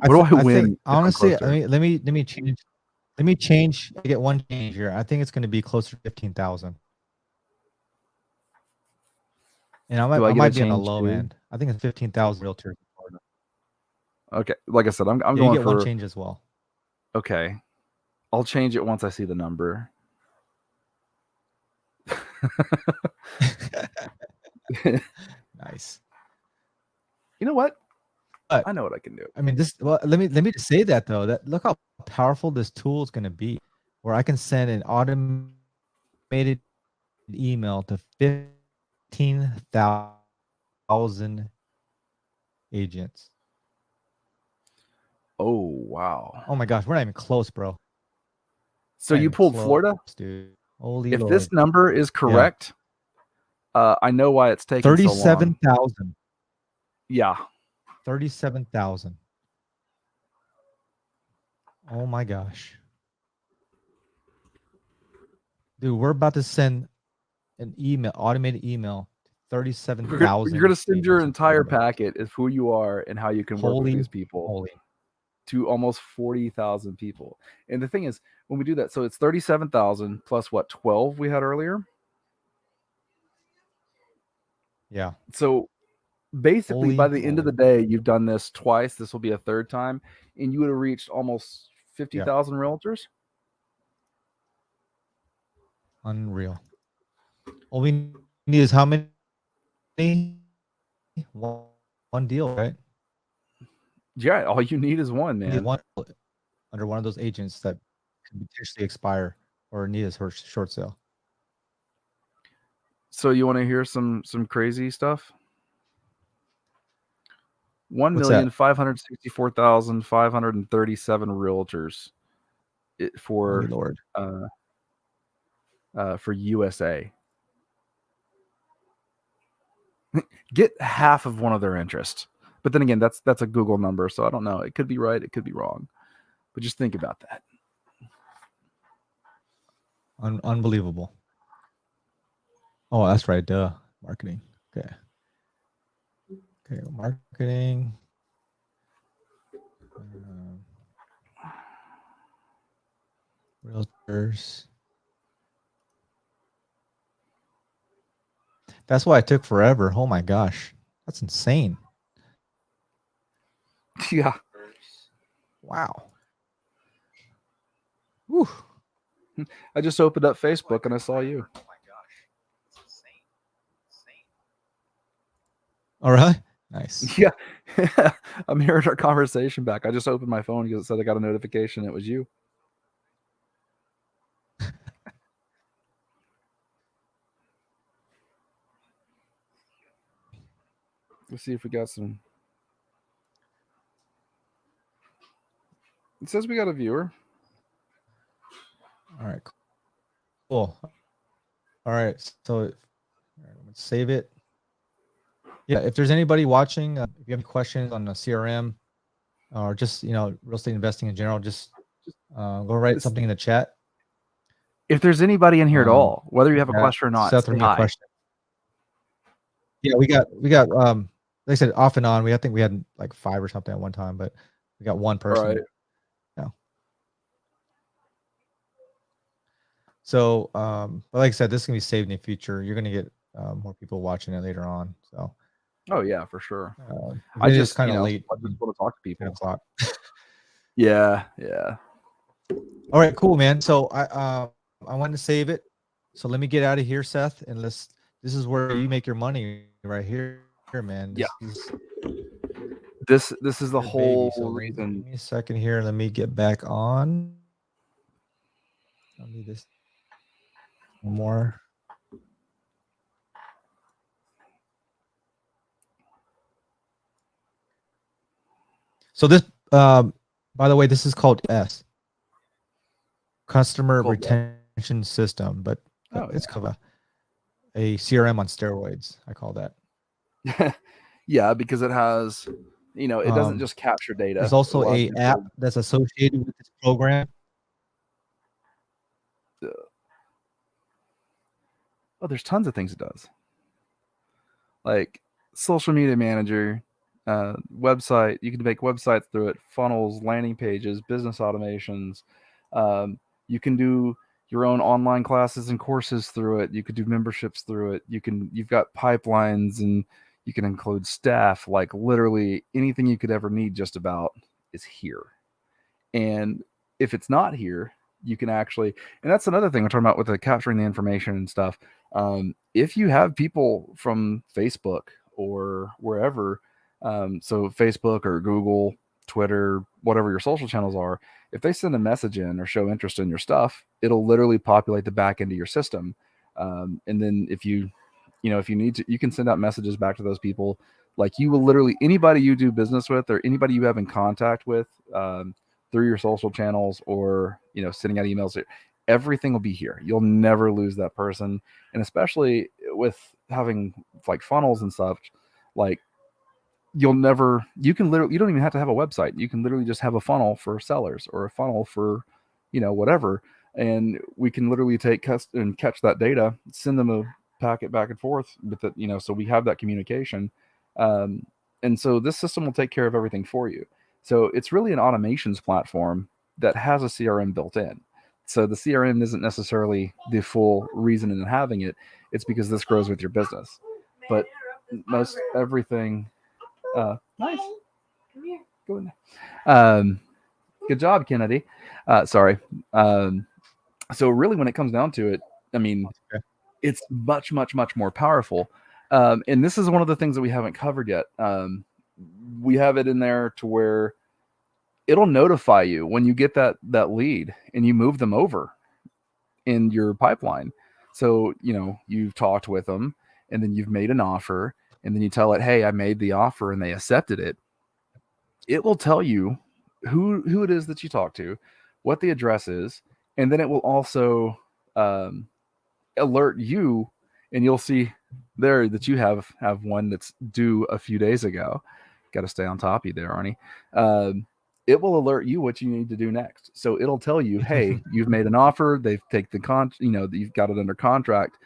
Speaker 2: I,
Speaker 1: What
Speaker 2: th-
Speaker 1: do I
Speaker 2: I think
Speaker 1: win if I'm
Speaker 2: honestly,
Speaker 1: closer?
Speaker 2: let me change. Let me change. I get one change here. I think it's going to be closer to 15,000. And
Speaker 1: Do I
Speaker 2: I
Speaker 1: get a
Speaker 2: might be on the
Speaker 1: change
Speaker 2: low
Speaker 1: too?
Speaker 2: end. I think it's 15,000 realtors in Florida.
Speaker 1: Okay, like I said, I'm
Speaker 2: Yeah, you
Speaker 1: going
Speaker 2: get one
Speaker 1: for
Speaker 2: change as well.
Speaker 1: okay. I'll change it once I see the number.
Speaker 2: Nice.
Speaker 1: You know what?
Speaker 2: But
Speaker 1: I know what I can do.
Speaker 2: I mean, this. Well, let me just say that though. That look how powerful this tool is going to be, where I can send an automated email to 15,000 agents.
Speaker 1: Oh wow.
Speaker 2: Oh my gosh, we're not even close, bro.
Speaker 1: So
Speaker 2: Not
Speaker 1: you
Speaker 2: even
Speaker 1: pulled
Speaker 2: close,
Speaker 1: Florida?
Speaker 2: dude. Holy
Speaker 1: If this
Speaker 2: Lord.
Speaker 1: number is
Speaker 2: Yeah.
Speaker 1: correct, I know why it's taking so long.
Speaker 2: 37,000.
Speaker 1: Yeah.
Speaker 2: 37,000. Oh my gosh. Dude, we're about to send an email, automated email to
Speaker 1: You're
Speaker 2: 37,000
Speaker 1: gonna send your
Speaker 2: agents in
Speaker 1: entire
Speaker 2: Florida.
Speaker 1: packet of who you are and how you can work with
Speaker 2: Holy
Speaker 1: these people
Speaker 2: moly.
Speaker 1: to almost 40,000 people. And the thing is, when we do that, so it's 37,000 plus what 12 we had earlier.
Speaker 2: Yeah.
Speaker 1: So basically, by
Speaker 2: Holy
Speaker 1: the end of
Speaker 2: moly.
Speaker 1: the day, you've done this twice. This will be a third time, and you would have reached almost
Speaker 2: Yeah.
Speaker 1: 50,000 realtors.
Speaker 2: Unreal. All we need is how many? One deal, right?
Speaker 1: Yeah, all you need is one,
Speaker 2: We need
Speaker 1: man.
Speaker 2: one under one of those agents that could potentially expire or need a short sale.
Speaker 1: So you want to hear some crazy stuff? One
Speaker 2: What's
Speaker 1: million
Speaker 2: that?
Speaker 1: 564,537 realtors
Speaker 2: Holy Lord.
Speaker 1: for USA. Get half of one of their interests. But then again, that's a Google number, so I don't know. It could be right, it could be wrong. But just think about that.
Speaker 2: Unbelievable. Oh, that's right. Duh. Marketing. Okay. Okay. Marketing. Realtors. That's why it took forever. Oh my gosh. That's insane.
Speaker 1: Yeah.
Speaker 2: Wow. Whew.
Speaker 1: I just opened up Facebook and I saw you.
Speaker 2: Oh my gosh. That's insane. All right. Nice.
Speaker 1: Yeah. I'm hearing our conversation back. I just opened my phone because it said I got a notification. It was you. Let's see if we got some. It says we got a viewer.
Speaker 2: All right. Cool. All right. So all right, let's save it. Yeah. If there's anybody watching, if you have any questions on the CRM or just, real estate investing in general, just go write something in the chat.
Speaker 1: If there's anybody in here at all, whether you have a question or not,
Speaker 2: Seth
Speaker 1: say
Speaker 2: or me a
Speaker 1: hi.
Speaker 2: question. Yeah, we got like I said, off and on. I think we had like 5 or something at one time, but we got one person.
Speaker 1: Right.
Speaker 2: Yeah. So but like I said, this is gonna be saved in the future. You're gonna get more people watching it later on. So
Speaker 1: Oh yeah, for sure.
Speaker 2: I just kind of late.
Speaker 1: I just want to talk to
Speaker 2: 10
Speaker 1: people.
Speaker 2: o'clock.
Speaker 1: Yeah.
Speaker 2: All right, cool, man. So I wanted to save it. So let me get out of here, Seth, and this is where you make your money right here, man.
Speaker 1: Yeah. This is the
Speaker 2: Your baby.
Speaker 1: whole
Speaker 2: So give
Speaker 1: reason.
Speaker 2: me a second here. Let me get back on. I'll need this one more. So this, by the way, this is called customer
Speaker 1: Called what?
Speaker 2: retention system, but
Speaker 1: Oh,
Speaker 2: it's kind of a CRM on steroids. I call that.
Speaker 1: Yeah, because it has, it doesn't just capture data.
Speaker 2: There's
Speaker 1: It
Speaker 2: also
Speaker 1: allows
Speaker 2: a
Speaker 1: you to
Speaker 2: app
Speaker 1: build-
Speaker 2: that's associated with this program.
Speaker 1: Oh, there's tons of things it does. Like social media manager, website. You can make websites through it, funnels, landing pages, business automations. You can do your own online classes and courses through it. You could do memberships through it. You've got pipelines, and you can include staff. Like literally anything you could ever need just about is here. And if it's not here, you can actually, and that's another thing we're talking about with the capturing the information and stuff. If you have people from Facebook or wherever, so Facebook or Google, Twitter, whatever your social channels are, if they send a message in or show interest in your stuff, it'll literally populate the back end of your system. And then if you need to, you can send out messages back to those people. Like you will literally, anybody you do business with or anybody you have in contact with, through your social channels or sending out emails, everything will be here. You'll never lose that person. And especially with having like funnels and stuff, like you don't even have to have a website. You can literally just have a funnel for sellers or a funnel for whatever, and we can literally take and catch that data, send them a packet back and forth with it, so we have that communication. And so this system will take care of everything for you. So it's really an automations platform that has a CRM built in. So the CRM isn't necessarily the full reason in having it. It's because this grows with your business. But most everything. Nice.
Speaker 3: Come here.
Speaker 1: Go in there. Good job, Kennedy. Sorry. So really, when it comes down to it, I mean, it's much, much, much more powerful. And this is one of the things that we haven't covered yet. We have it in there to where it'll notify you when you get that lead and you move them over in your pipeline. So, you've talked with them and then you've made an offer and then you tell it, hey, I made the offer and they accepted it. It will tell you who it is that you talk to, what the address is, and then it will also alert you, and you'll see there that you have one that's due a few days ago. Got to stay on top of you there, Arnie. It will alert you what you need to do next. So it'll tell you, hey, you've made an offer. They've taken you've got it under contract.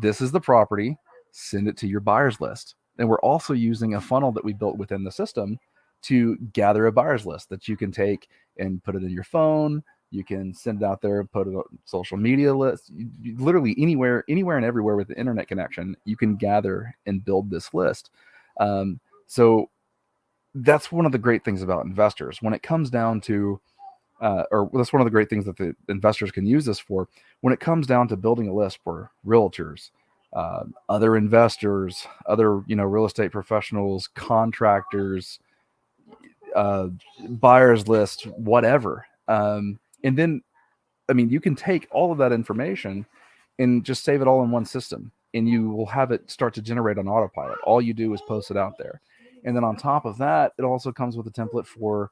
Speaker 1: This is the property. Send it to your buyer's list. And we're also using a funnel that we built within the system to gather a buyer's list that you can take and put it in your phone. You can send it out there, put it on social media lists. Literally anywhere and everywhere with the internet connection, you can gather and build this list. So that's one of the great things about investors when it comes down to, or that's one of the great things that the investors can use this for when it comes down to building a list for realtors, other investors, other, real estate professionals, contractors, buyers list, whatever. And then, I mean, you can take all of that information and just save it all in one system, and you will have it start to generate on autopilot. All you do is post it out there. And then on top of that, it also comes with a template for,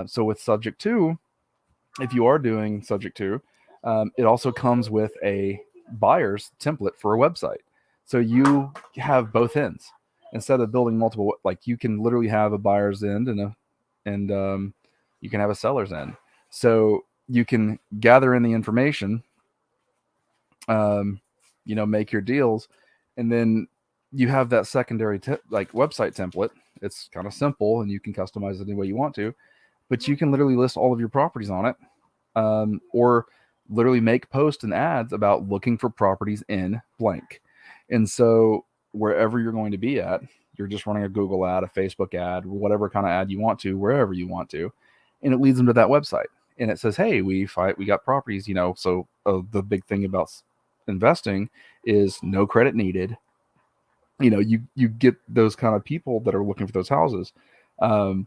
Speaker 1: so with subject to, if you are doing subject to, it also comes with a buyer's template for a website. So you have both ends instead of building multiple, like you can literally have a buyer's end and you can have a seller's end. So you can gather in the information, make your deals, and then you have that secondary like website template. It's kind of simple and you can customize it any way you want to, but you can literally list all of your properties on it, or literally make posts and ads about looking for properties in blank. And so wherever you're going to be at, you're just running a Google ad, a Facebook ad, whatever kind of ad you want to, wherever you want to, and it leads them to that website. And it says, hey, we got properties, So the big thing about investing is no credit needed. You get those kind of people that are looking for those houses. Um,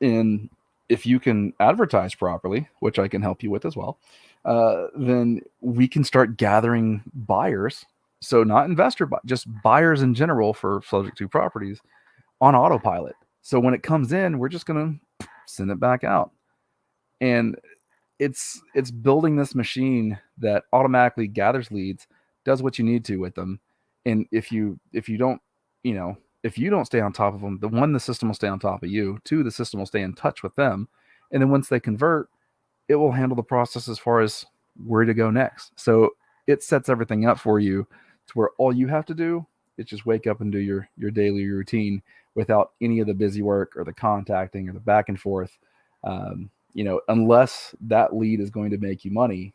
Speaker 1: and if you can advertise properly, which I can help you with as well, then we can start gathering buyers. So not investor, but just buyers in general for subject to properties on autopilot. So when it comes in, we're just going to send it back out. And it's building this machine that automatically gathers leads, does what you need to with them. And if you don't, if you don't stay on top of them, the system will stay on top of you. Two, the system will stay in touch with them. And then once they convert, it will handle the process as far as where to go next. So it sets everything up for you to where all you have to do is just wake up and do your daily routine without any of the busy work or the contacting or the back and forth. Unless that lead is going to make you money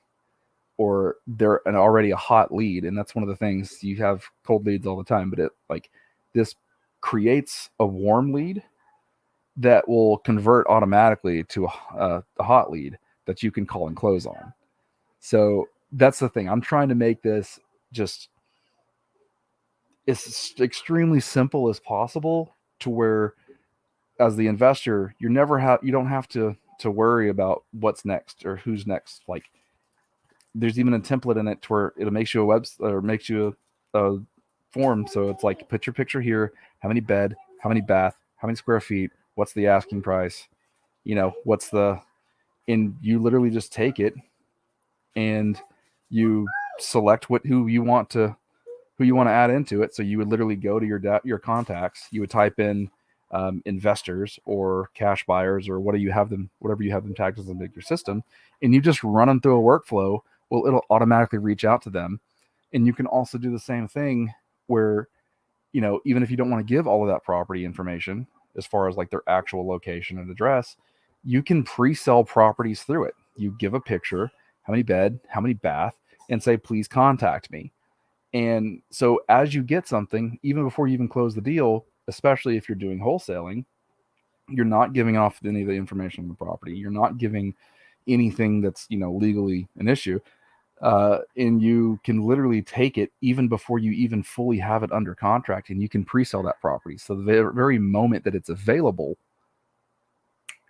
Speaker 1: or they're already a hot lead. And that's one of the things, you have cold leads all the time, but this creates a warm lead that will convert automatically to a hot lead that you can call and close on. So that's the thing. I'm trying to make this just as extremely simple as possible to where, as the investor, you don't have to worry about what's next or who's next. Like, there's even a template in it to where it'll make you a or makes you a form. So it's like, put your picture here, how many bed, how many bath, how many square feet, what's the asking price, and you literally just take it and you select who you want to add into it. So you would literally go to your contacts. You would type in investors or cash buyers or whatever you have them tagged as in your system, and you just run them through a workflow. Well, it'll automatically reach out to them. And you can also do the same thing where, even if you don't want to give all of that property information as far as like their actual location and address, you can pre-sell properties through it. You give a picture, how many bed, how many bath, and say, please contact me. And so as you get something, even before you even close the deal, especially if you're doing wholesaling, you're not giving off any of the information on the property. You're not giving anything that's, legally an issue. And you can literally take it even before you even fully have it under contract, and you can pre-sell that property. So the very moment that it's available,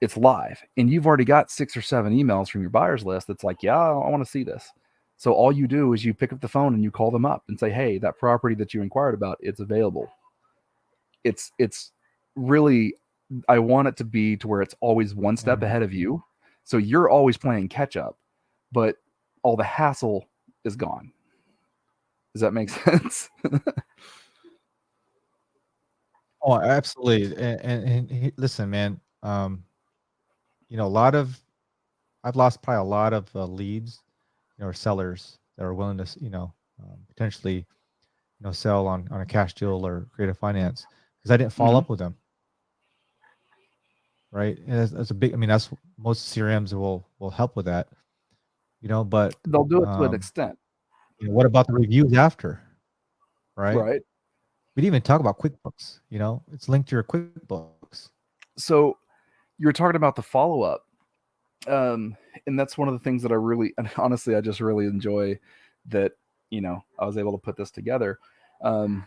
Speaker 1: it's live, and you've already got 6 or 7 emails from your buyers list that's like, yeah, I want to see this. So all you do is you pick up the phone and you call them up and say, hey, that property that you inquired about, it's available. It's really, I want it to be to where it's always one step ahead of you. So you're always playing catch up, but all the hassle is gone. Does that make sense?
Speaker 2: Oh, absolutely. And listen, man, I've lost probably a lot of leads, or sellers that are willing to, potentially, sell on a cash deal or creative finance because I didn't follow up with them. Right. And that's a big, that's most CRMs will help with that, but
Speaker 1: They'll do it to an extent.
Speaker 2: What about the reviews after? Right.
Speaker 1: Right.
Speaker 2: We didn't even talk about QuickBooks, it's linked to your QuickBooks.
Speaker 1: So you're talking about the follow-up. And that's one of the things that and honestly, I just really enjoy that, I was able to put this together. You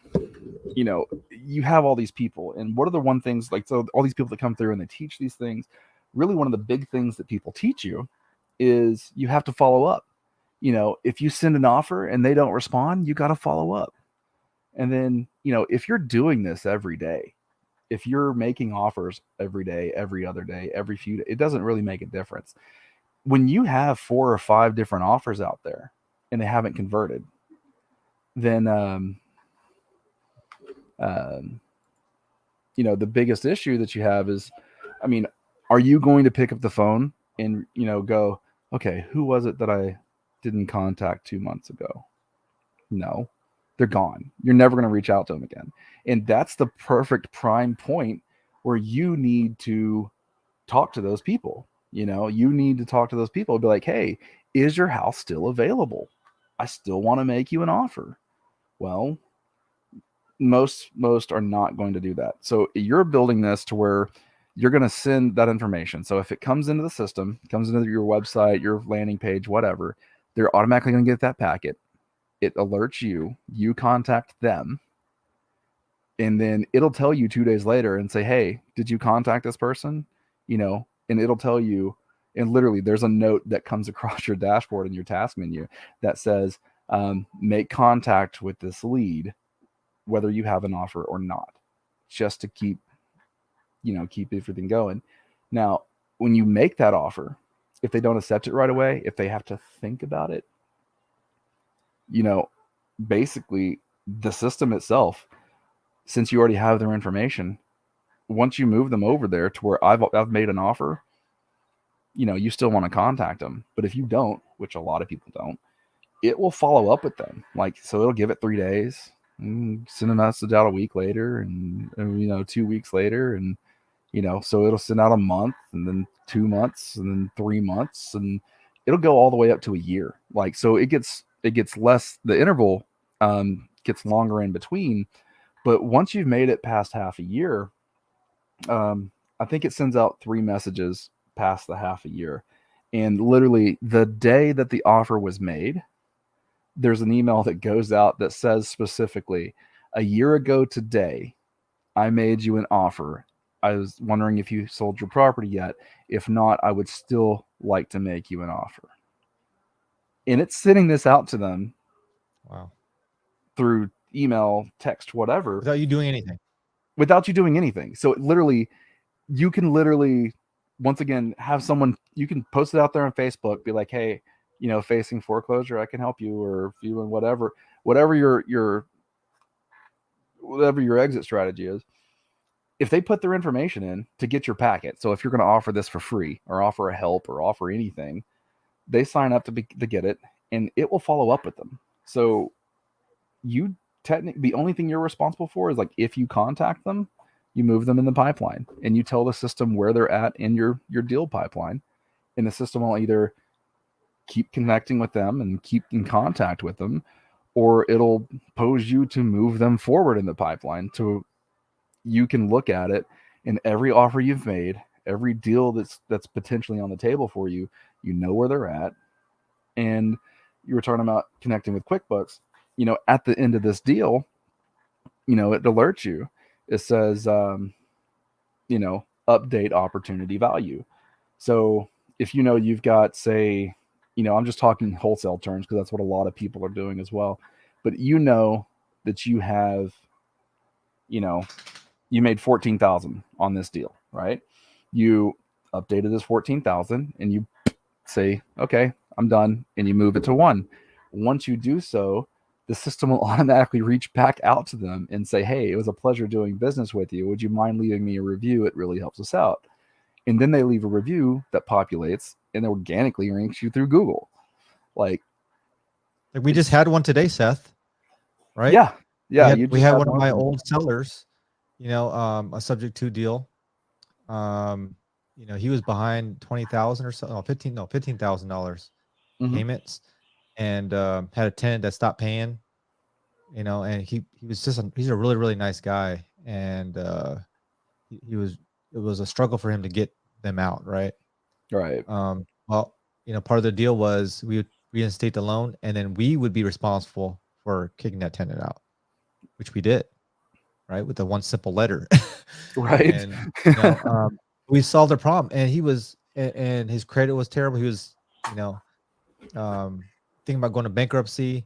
Speaker 1: have all these people, and what are the one things, like, so all these people that come through and they teach these things, really one of the big things that people teach you is you have to follow up. If you send an offer and they don't respond, you got to follow up. And then, if you're doing this every day, if you're making offers every day, every other day, every few days, it doesn't really make a difference. When you have 4 or 5 different offers out there and they haven't converted, then the biggest issue that you have is, are you going to pick up the phone and go, okay, who was it that I didn't contact 2 months ago? No, they're gone. You're never going to reach out to them again. And that's the perfect prime point where you need to talk to those people. You need to talk to those people and be like, hey, is your house still available? I still want to make you an offer. Well, most are not going to do that. So you're building this to where you're going to send that information. So if it comes into the system, comes into your website, your landing page, whatever, they're automatically going to get that packet. It alerts you, you contact them, And then it'll tell you 2 days later and say, hey, did you contact this person? And it'll tell you, and literally there's a note that comes across your dashboard in your task menu that says, make contact with this lead, whether you have an offer or not, just to keep everything going. Now, when you make that offer, if they don't accept it right away, if they have to think about it, basically the system itself, since you already have their information, once you move them over there to where I've made an offer, you still want to contact them. But if you don't, which a lot of people don't, it will follow up with them. So it'll give it 3 days, and send a message out a week later, and 2 weeks later, and so it'll send out a month, and then 2 months, and then 3 months, and it'll go all the way up to a year. So it gets less. The interval gets longer in between. But once you've made it past half a year, I think it sends out 3 messages past the half a year. And literally the day that the offer was made, there's an email that goes out that says specifically, a year ago today, I made you an offer. I was wondering if you sold your property yet. If not, I would still like to make you an offer. And it's sending this out to them.
Speaker 2: Wow.
Speaker 1: Through email, text, whatever.
Speaker 2: Without you doing anything.
Speaker 1: So you can literally, once again, have someone, you can post it out there on Facebook, be like, hey, facing foreclosure, I can help you, or if you and whatever your exit strategy is. If they put their information in to get your packet, so if you're going to offer this for free or offer a help or offer anything, they sign up to get it, and it will follow up with them. So you the only thing you're responsible for is if you contact them, you move them in the pipeline, and you tell the system where they're at in your deal pipeline, and the system will either keep connecting with them and keep in contact with them, or it'll pose you to move them forward in the pipeline to you can look at it, and every offer you've made, every deal that's potentially on the table for you, where they're at. And you were talking about connecting with QuickBooks. At the end of this deal, it alerts you. It says, update opportunity value. So if you've got, say, I'm just talking wholesale terms because that's what a lot of people are doing as well. But that you have, you made 14,000 on this deal, right? You updated this 14,000, and you say, okay, I'm done, and you move it to 1. Once you do so, the system will automatically reach back out to them and say, hey, it was a pleasure doing business with you. Would you mind leaving me a review? It really helps us out. And then they leave a review that populates and organically ranks you through Google.
Speaker 2: Like we just had one today, Seth, right?
Speaker 1: Yeah.
Speaker 2: We had one of my old sellers, a subject to deal. He was behind 20,000 or so, $15,000 payments, and had a tenant that stopped paying, and he was he's a really, really nice guy. And it was a struggle for him to get them out. Right.
Speaker 1: Right.
Speaker 2: Well, part of the deal was we would reinstate the loan, and then we would be responsible for kicking that tenant out, which we did, right, with the one simple letter.
Speaker 1: Right.
Speaker 2: And we solved the problem, and and his credit was terrible. He was thinking about going to bankruptcy.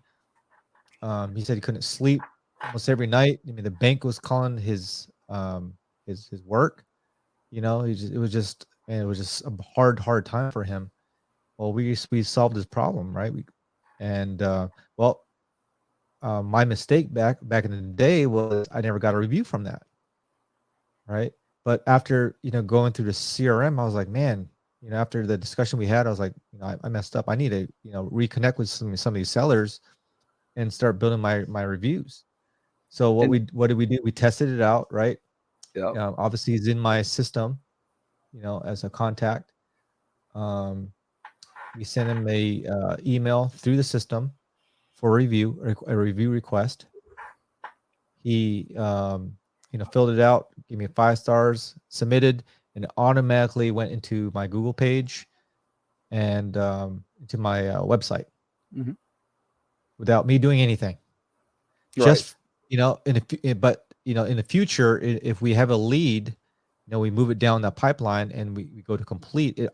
Speaker 2: He said he couldn't sleep almost every night. I mean, the bank was calling his work. It was just a hard time for him. Well, we solved his problem, right? My mistake back in the day was I never got a review from that, right? But after going through the CRM, I was like, man, after the discussion we had, I was like, I messed up. I need to reconnect with some of these sellers and start building my reviews. So what did we do? We tested it out, right?
Speaker 1: Yeah.
Speaker 2: Obviously, he's in my system, as a contact. We sent him a email through the system for a review request. He filled it out, gave me 5 stars, submitted, and it automatically went into my Google page and into my website without me doing anything.
Speaker 1: Right.
Speaker 2: Just but in the future, if we have a lead, we move it down that pipeline and we go to complete it.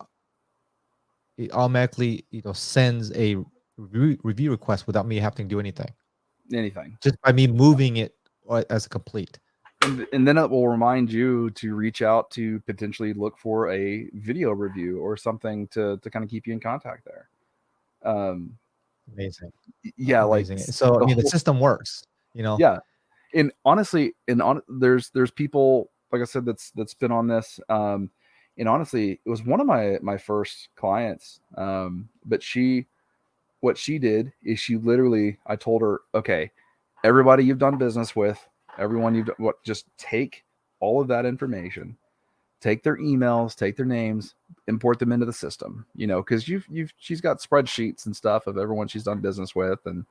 Speaker 2: It automatically, sends a review request without me having to do anything, just by me moving it as a complete.
Speaker 1: And then it will remind you to reach out to potentially look for a video review or something to kind of keep you in contact there.
Speaker 2: Amazing.
Speaker 1: Yeah,
Speaker 2: Amazing.
Speaker 1: like
Speaker 2: So the system works.
Speaker 1: Yeah, and honestly, there's people, like I said, that's been on this. And honestly, it was one of my first clients. But what she did is she literally, I told her, okay, everybody you've done business with, everyone you've done, just take all of that information, take their emails, take their names, import them into the system, because she's got spreadsheets and stuff of everyone she's done business with. And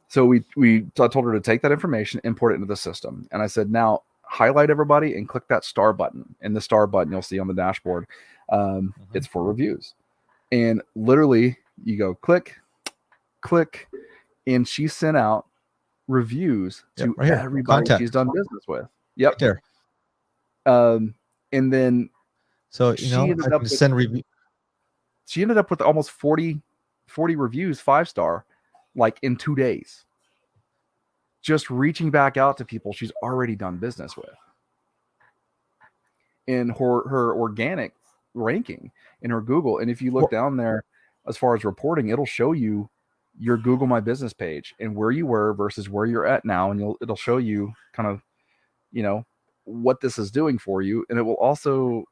Speaker 1: so I told her to take that information, import it into the system. And I said, now highlight everybody and click that star button. And the star button you'll see on the dashboard. It's for reviews. And literally you go click, and she sent out reviews to
Speaker 2: right here,
Speaker 1: everybody
Speaker 2: contact
Speaker 1: she's done business with. Yep.
Speaker 2: Right there.
Speaker 1: And then
Speaker 2: so I can send review.
Speaker 1: She ended up with almost 40 reviews, 5-star, like in 2 days. Just reaching back out to people she's already done business with. In her organic ranking in her Google. And if you look down there, as far as reporting, it'll show you your Google My Business page and where you were versus where you're at now. And it'll show you kind of, what this is doing for you. And it will also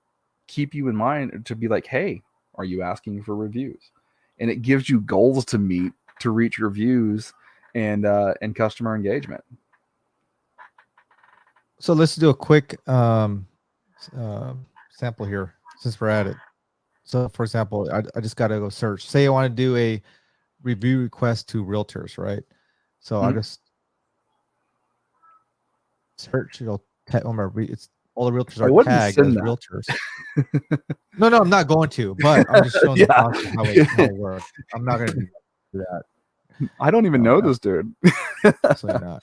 Speaker 1: keep you in mind to be like, hey, are you asking for reviews? And it gives you goals to meet to reach reviews and customer engagement.
Speaker 2: So let's do a quick sample here since we're at it. So for example, I just got to go search. Say I want to do a review request to realtors, right? So I just search. It's all the realtors are tagged as realtors. No, I'm not going to. But I'm just showing the process how it works. I'm not going to do that.
Speaker 1: I don't even know this dude.
Speaker 2: Absolutely not.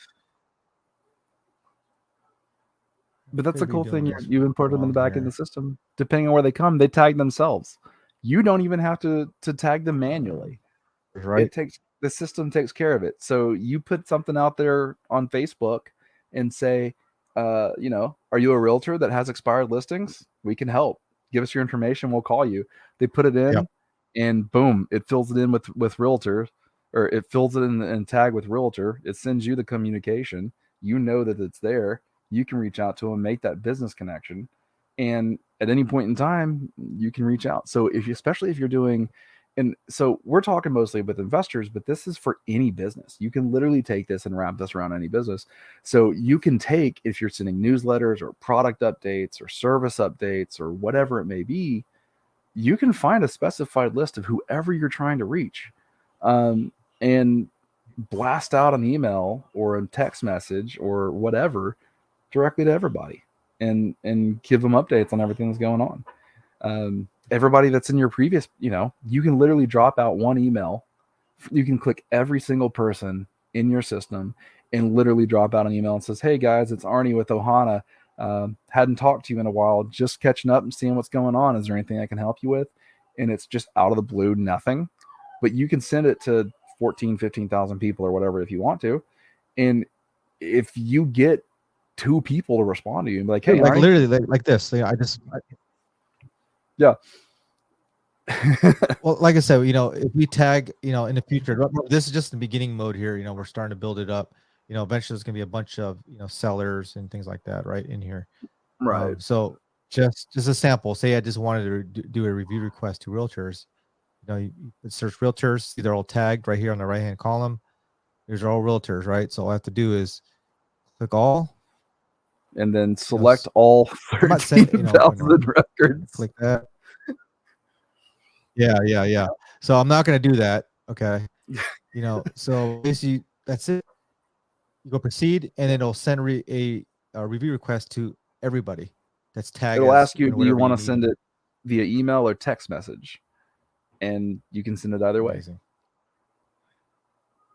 Speaker 1: But that's a cool thing. You import them in the back end of the system. Depending on where they come, they tag themselves. You don't even have to tag them manually.
Speaker 2: Right.
Speaker 1: The system takes care of it. So you put something out there on Facebook and say, are you a realtor that has expired listings? We can help. Give us your information. We'll call you. They put it in and boom, it fills it in with realtor, or it fills it in and tag with realtor. It sends you the communication. You know that it's there. You can reach out to them, make that business connection. And at any point in time, you can reach out. So especially if you're doing, and so we're talking mostly with investors, but this is for any business. You can literally take this and wrap this around any business. So you can take, if you're sending newsletters or product updates or service updates or whatever it may be, you can find a specified list of whoever you're trying to reach, and blast out an email or a text message or whatever directly to everybody and give them updates on everything that's going on. Everybody that's in your previous, you can literally drop out one email. You can click every single person in your system and literally drop out an email and says, hey guys, it's Arnie with Ohana. Hadn't talked to you in a while, just catching up and seeing what's going on. Is there anything I can help you with? And it's just out of the blue, nothing, but you can send it to 14, 15,000 people or whatever, if you want to. And if you get 2 people to respond to you and be like, hey,
Speaker 2: like
Speaker 1: Arnie,
Speaker 2: literally like this.
Speaker 1: yeah.
Speaker 2: Well, like I said, if we tag, in the future, this is just the beginning mode here. We're starting to build it up. Eventually there's going to be a bunch of, sellers and things like that right in here.
Speaker 1: Right.
Speaker 2: So just a sample, say I just wanted to do a review request to realtors. You search realtors, see they're all tagged right here on the right-hand column. These are all realtors, right? So all I have to do is click all.
Speaker 1: And then select all 13,000 records.
Speaker 2: Click that. Yeah. So I'm not going to do that. Okay. So basically that's it. You go proceed, and it'll send a review request to everybody that's tagged.
Speaker 1: It'll ask you, do you want to send it via email or text message? And you can send it either way.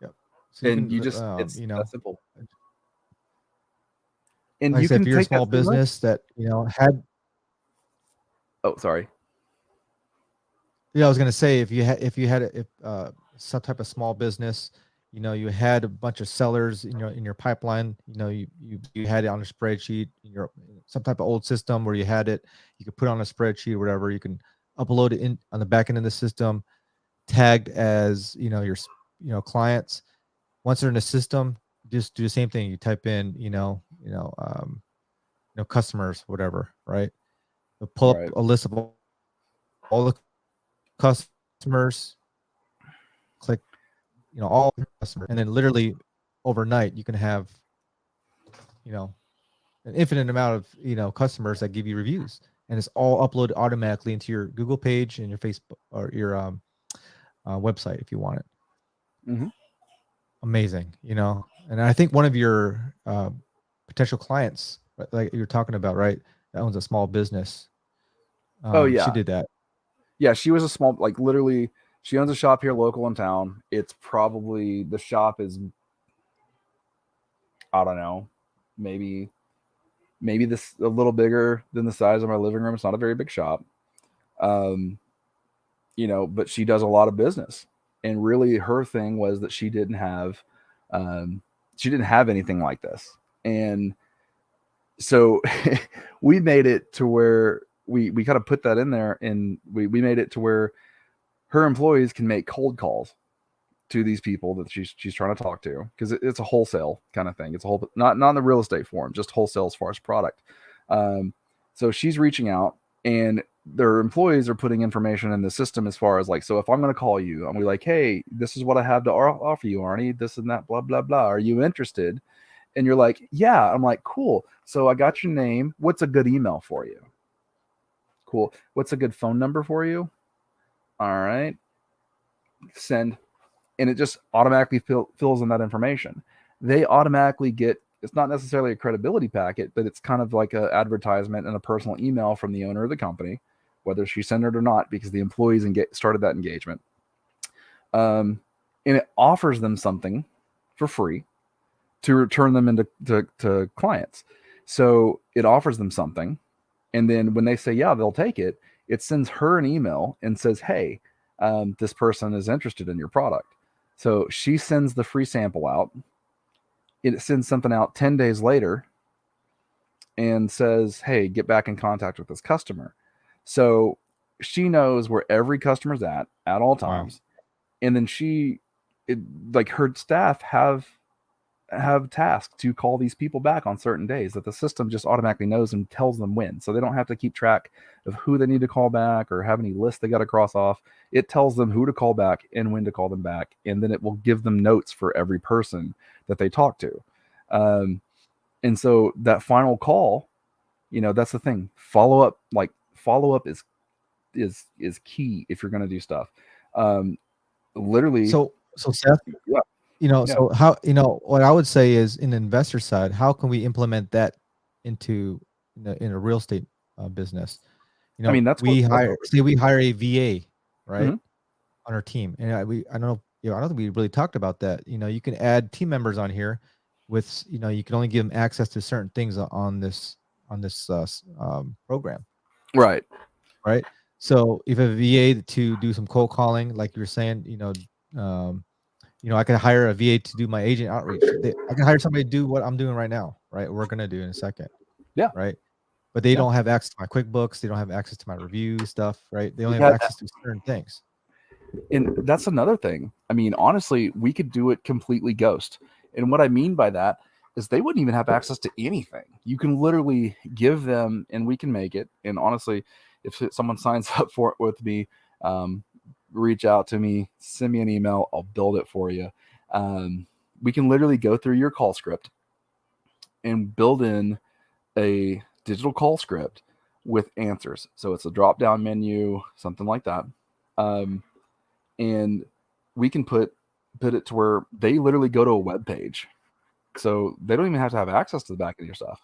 Speaker 2: Yep. So
Speaker 1: and you just, it's that simple. And
Speaker 2: Like I
Speaker 1: you
Speaker 2: said,
Speaker 1: can
Speaker 2: if you're a
Speaker 1: take that
Speaker 2: small
Speaker 1: same message.
Speaker 2: business that, you know, had,
Speaker 1: Oh, sorry.
Speaker 2: yeah, I was gonna say if you had some type of small business, you know, you had a bunch of sellers in your pipeline, you know, you had it on a spreadsheet in your some type of old system where you had it, you could put it on a spreadsheet or whatever, you can upload it in on the back end of the system, tagged as clients. Once they're in the system, just do the same thing. You type in, customers, whatever, right? You'll pull up
Speaker 1: Right.
Speaker 2: a list of all the customers, click, all the customers, and then literally overnight you can have, an infinite amount of customers that give you reviews, and it's all uploaded automatically into your Google page and your Facebook or your website if you want it.
Speaker 1: Mm-hmm.
Speaker 2: Amazing, and I think one of your potential clients, like you're talking about, right, that owns a small business,
Speaker 1: Oh
Speaker 2: she
Speaker 1: yeah.
Speaker 2: did that.
Speaker 1: Yeah, she was a small, like literally, she owns a shop here local in town. It's probably, the shop is, I don't know, maybe this a little bigger than the size of my living room. It's not a very big shop. Um, but she does a lot of business. And really her thing was that she didn't have anything like this. And so we made it to where we kind of put that in there, and we made it to where her employees can make cold calls to these people that she's trying to talk to, because it's a wholesale kind of thing. It's a whole, not in the real estate form, just wholesale as far as product. So she's reaching out, and their employees are putting information in the system as far as like, so if I'm going to call you, I'm going to be like, hey, this is what I have to offer you, Arnie, this and that, blah blah blah. Are you interested? And you're like, yeah. I'm like, cool. So I got your name. What's a good email for you? Cool. What's a good phone number for you? All right. Send. And it just automatically fills in that information. They automatically get, it's not necessarily a credibility packet, but it's kind of like an advertisement and a personal email from the owner of the company, whether she sent it or not, because the employees started that engagement. And it offers them something for free to return them into to clients. So it offers them something. And then when they say, yeah, they'll take it, it sends her an email and says, hey, this person is interested in your product. So she sends the free sample out. It sends something out 10 days later and says, hey, get back in contact with this customer. So she knows where every customer's at all times. Wow. And then her staff have tasks to call these people back on certain days that the system just automatically knows and tells them when. So they don't have to keep track of who they need to call back or have any lists they got to cross off. It tells them who to call back and when to call them back. And then it will give them notes for every person that they talk to. And so that final call, that's the thing. Follow up is key if you're going to do stuff. Literally.
Speaker 2: So Seth,
Speaker 1: yeah.
Speaker 2: So how, what I would say is, in the investor side, how can we implement that into in a real estate business?
Speaker 1: I mean,
Speaker 2: we hire a VA, right,
Speaker 1: mm-hmm.
Speaker 2: on our team, and I don't know, I don't think we really talked about that. You can add team members on here with, you can only give them access to certain things on this program,
Speaker 1: right.
Speaker 2: So if a VA to do some cold calling, like you were saying, I can hire a VA to do my agent outreach. I can hire somebody to do what I'm doing right now, right? We're going to do in a second.
Speaker 1: Yeah.
Speaker 2: Right. But they don't have access to my QuickBooks. They don't have access to my review stuff, right? They only have access to certain things.
Speaker 1: And that's another thing. I mean, honestly, we could do it completely ghost. And what I mean by that is they wouldn't even have access to anything. You can literally give them, and we can make it. And honestly, if someone signs up for it with me, reach out to me, send me an email, I'll build it for you. We can literally go through your call script and build in a digital call script with answers. So it's a drop down menu, something like that. And we can put it to where they literally go to a web page. So they don't even have to have access to the back of your stuff.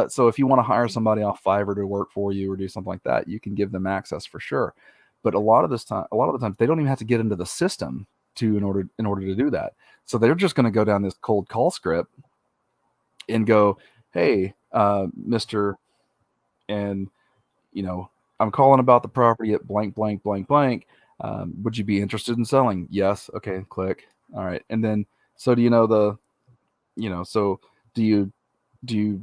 Speaker 1: So if you want to hire somebody off Fiverr to work for you or do something like that, you can give them access for sure. But a lot of the time, they don't even have to get into the system in order to do that. So they're just going to go down this cold call script and go, hey, Mr. and I'm calling about the property at blank, blank, blank, blank. Would you be interested in selling? Yes. Okay. Click. All right. And then, so do you know so do you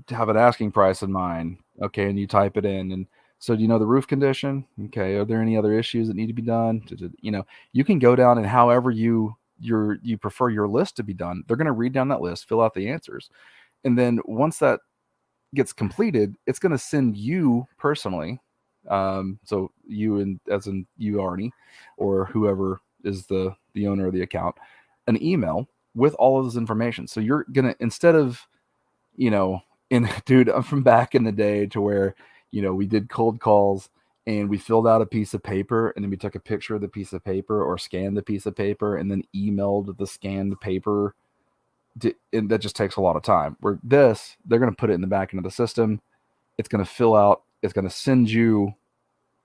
Speaker 1: have an asking price in mind? Okay. And you type it in. And so do you know the roof condition? Okay. Are there any other issues that need to be done? You can go down and however you prefer your list to be done. They're going to read down that list, fill out the answers. And then once that gets completed, it's going to send you personally. So you and as in you, Arnie, or whoever is the owner of the account, an email with all of this information. So you're gonna instead of dude, I'm from back in the day to where we did cold calls and we filled out a piece of paper and then we took a picture of the piece of paper or scanned the piece of paper and then emailed the scanned paper and that just takes a lot of time. Where they're going to put it in the back end of the system. It's going to fill out. It's going to send you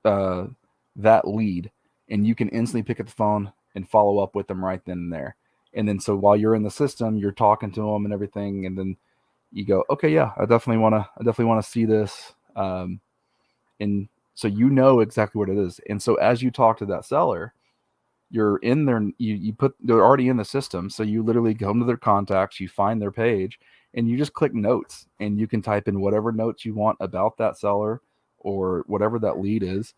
Speaker 1: that lead, and you can instantly pick up the phone and follow up with them right then and there. And then so while you're in the system, you're talking to them and everything, and then you go, okay, yeah, I definitely want to see this. And so exactly what it is. And so as you talk to that seller, you're in there, they're already in the system. So you literally go to their contacts, you find their page, and you just click notes and you can type in whatever notes you want about that seller or whatever that lead is.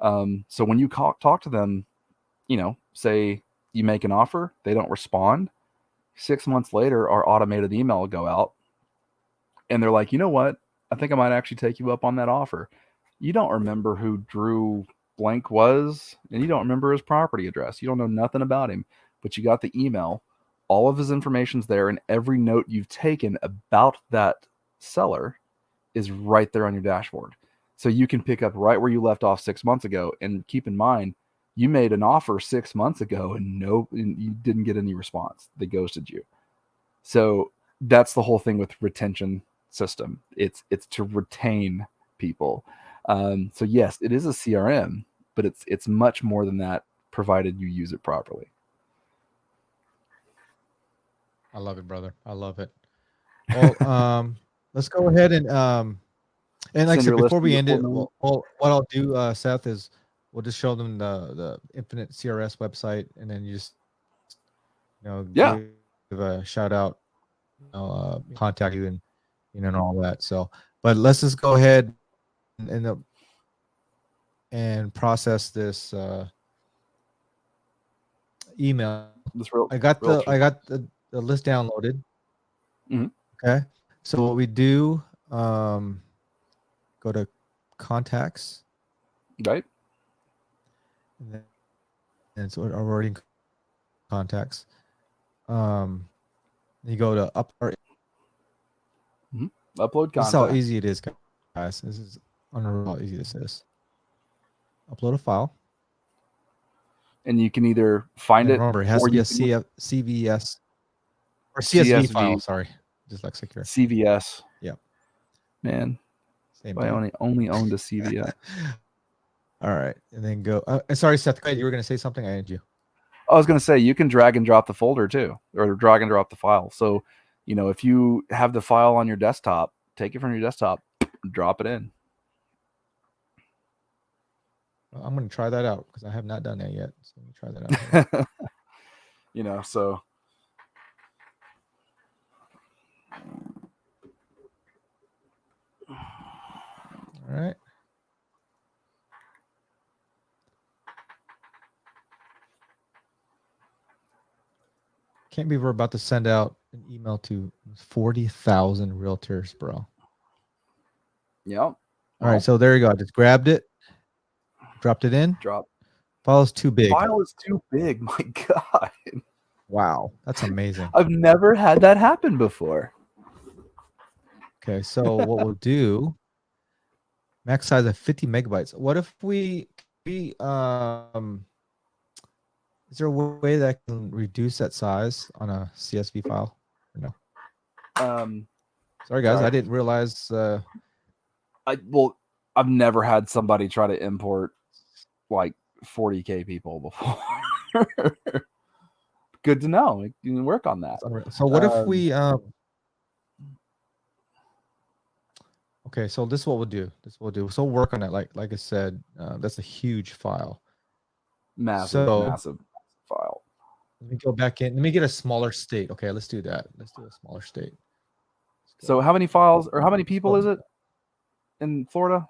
Speaker 1: So when you talk to them, say you make an offer, they don't respond. 6 months later, our automated email will go out and they're like, you know what? I think I might actually take you up on that offer. You don't remember who Drew blank was, and you don't remember his property address. You don't know nothing about him, but you got the email. All of his information's there, and every note you've taken about that seller is right there on your dashboard. So you can pick up right where you left off 6 months ago. And keep in mind, you made an offer 6 months ago and you didn't get any response. They ghosted you. So that's the whole thing with retention system. It's to retain people. So yes, it is a CRM, but it's much more than that, provided you use it properly.
Speaker 2: I love it, brother. I love it. Well, let's go ahead and like I said, before we end it, well, what I'll do, Seth, is we'll just show them the Infinite CRS website, and then you just give a shout out, contact you, and and all that. So, but let's just go ahead and process this email. I got the list downloaded.
Speaker 1: Mm-hmm.
Speaker 2: Okay, so what we do, go to contacts,
Speaker 1: right,
Speaker 2: and it's already in contacts. You go to upload
Speaker 1: contact.
Speaker 2: This is how easy it is, guys. This is unreal how easy this is. Upload a file,
Speaker 1: and you can either find it.
Speaker 2: Remember, it has to be a CVS or CSV file. Sorry, dyslexic here.
Speaker 1: CVS.
Speaker 2: Yeah,
Speaker 1: man.
Speaker 2: Same
Speaker 1: I only owned a CVS.
Speaker 2: All right, and then go. Sorry, Seth. Go ahead. You were going to say something. I ended you.
Speaker 1: I was going to say you can drag and drop the folder too, or drag and drop the file. So, if you have the file on your desktop, take it from your desktop, drop it in.
Speaker 2: Well, I'm going to try that out because I have not done that yet. So let me try that out.
Speaker 1: So.
Speaker 2: All right. Can't believe we're about to send out an email to 40,000 realtors, bro.
Speaker 1: Yep.
Speaker 2: All right, so there you go. I just grabbed it, dropped it in.
Speaker 1: Drop.
Speaker 2: File is too big.
Speaker 1: File is too big. My God.
Speaker 2: Wow, that's amazing.
Speaker 1: I've never had that happen before. Okay,
Speaker 2: so what we'll do, max size of 50 megabytes. What if we is there a way that I can reduce that size on a CSV file or no? Sorry guys, I didn't realize
Speaker 1: I've never had somebody try to import like 40K people before. Good to know. You can work on that.
Speaker 2: So what if we Okay, so this is what we'll do. So we'll work on that. Like I said, that's a huge file.
Speaker 1: Massive,
Speaker 2: So
Speaker 1: massive file.
Speaker 2: let me go back in. Let me get a smaller state. Okay, let's do that. Let's do a smaller state.
Speaker 1: So how many files or how many people is it in Florida?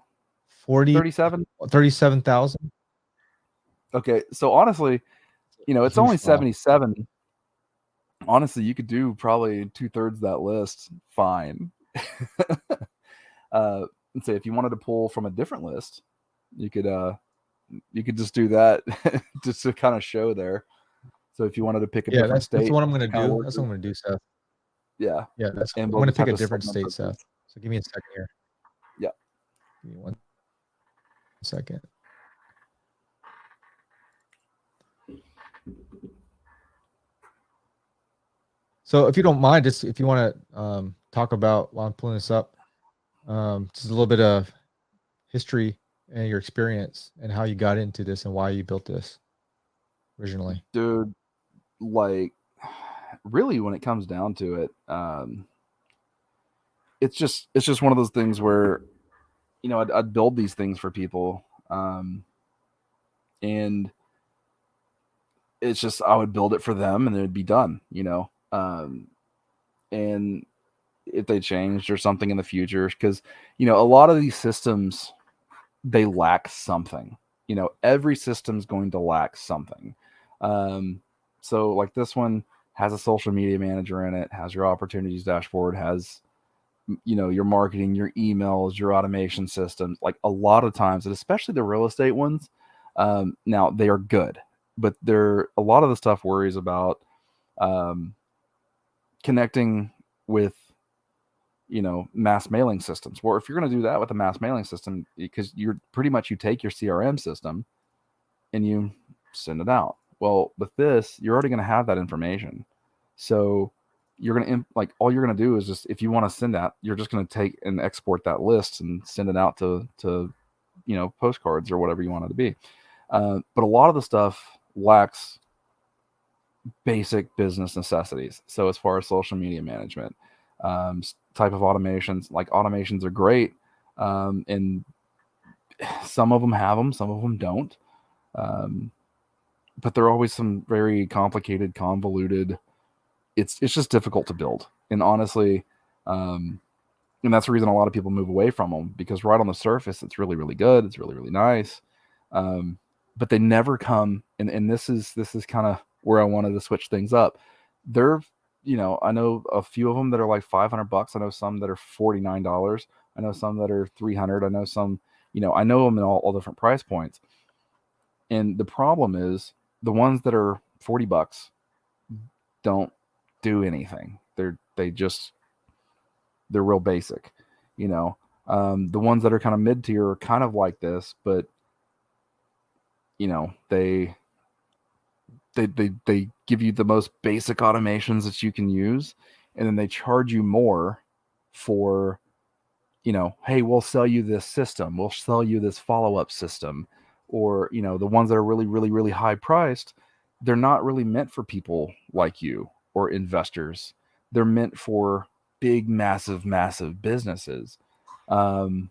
Speaker 1: 37?
Speaker 2: 37,000.
Speaker 1: Okay, so honestly, it's only 77. Honestly, you could do probably 2/3 that list fine. And say if you wanted to pull from a different list, you could just do that just to kind of show there. So if you wanted to pick a different state,
Speaker 2: that's what I'm going to do. That's what I'm going to do, Seth.
Speaker 1: Yeah.
Speaker 2: Yeah, I'm
Speaker 1: And
Speaker 2: going to pick a different state, Seth. So give me a second here.
Speaker 1: Yeah.
Speaker 2: Give me 1 second. So if you don't mind, just if you want to talk about while I'm pulling this up, just a little bit of history and your experience and how you got into this and why you built this originally.
Speaker 1: Dude, like really when it comes down to it, it's just one of those things where I'd build these things for people, and it's just I would build it for them and it'd be done, and if they changed or something in the future, because a lot of these systems, they lack something. Every system's going to lack something. So like this one has a social media manager in it, has your opportunities dashboard, has your marketing, your emails, your automation systems. Like a lot of times, and especially the real estate ones, now they are good, but a lot of the stuff worries about connecting with mass mailing systems. Well, if you're going to do that with a mass mailing system, because you take your CRM system and you send it out. Well, with this, you're already going to have that information. So you're going to like all you're going to do is just, if you want to send that, you're just going to take and export that list and send it out to postcards or whatever you want it to be. But a lot of the stuff lacks basic business necessities. So as far as social media management, type of automations, like automations are great, and some of them have them, some of them don't. But there are always some very complicated, convoluted. It's just difficult to build, and honestly, and that's the reason a lot of people move away from them, because right on the surface, it's really, really good. It's really, really nice, but they never come. And this is kind of where I wanted to switch things up. They're, I know a few of them that are like $500. I know some that are $49. I know some that are $300. I know some, I know them in all different price points. And the problem is the ones that are $40 don't do anything. They're real basic, the ones that are kind of mid tier are kind of like this, but they give you the most basic automations that you can use, and then they charge you more for, hey, we'll sell you this system, we'll sell you this follow-up system, or the ones that are really, really, really high priced, they're not really meant for people like you or investors. They're meant for big, massive, massive businesses. And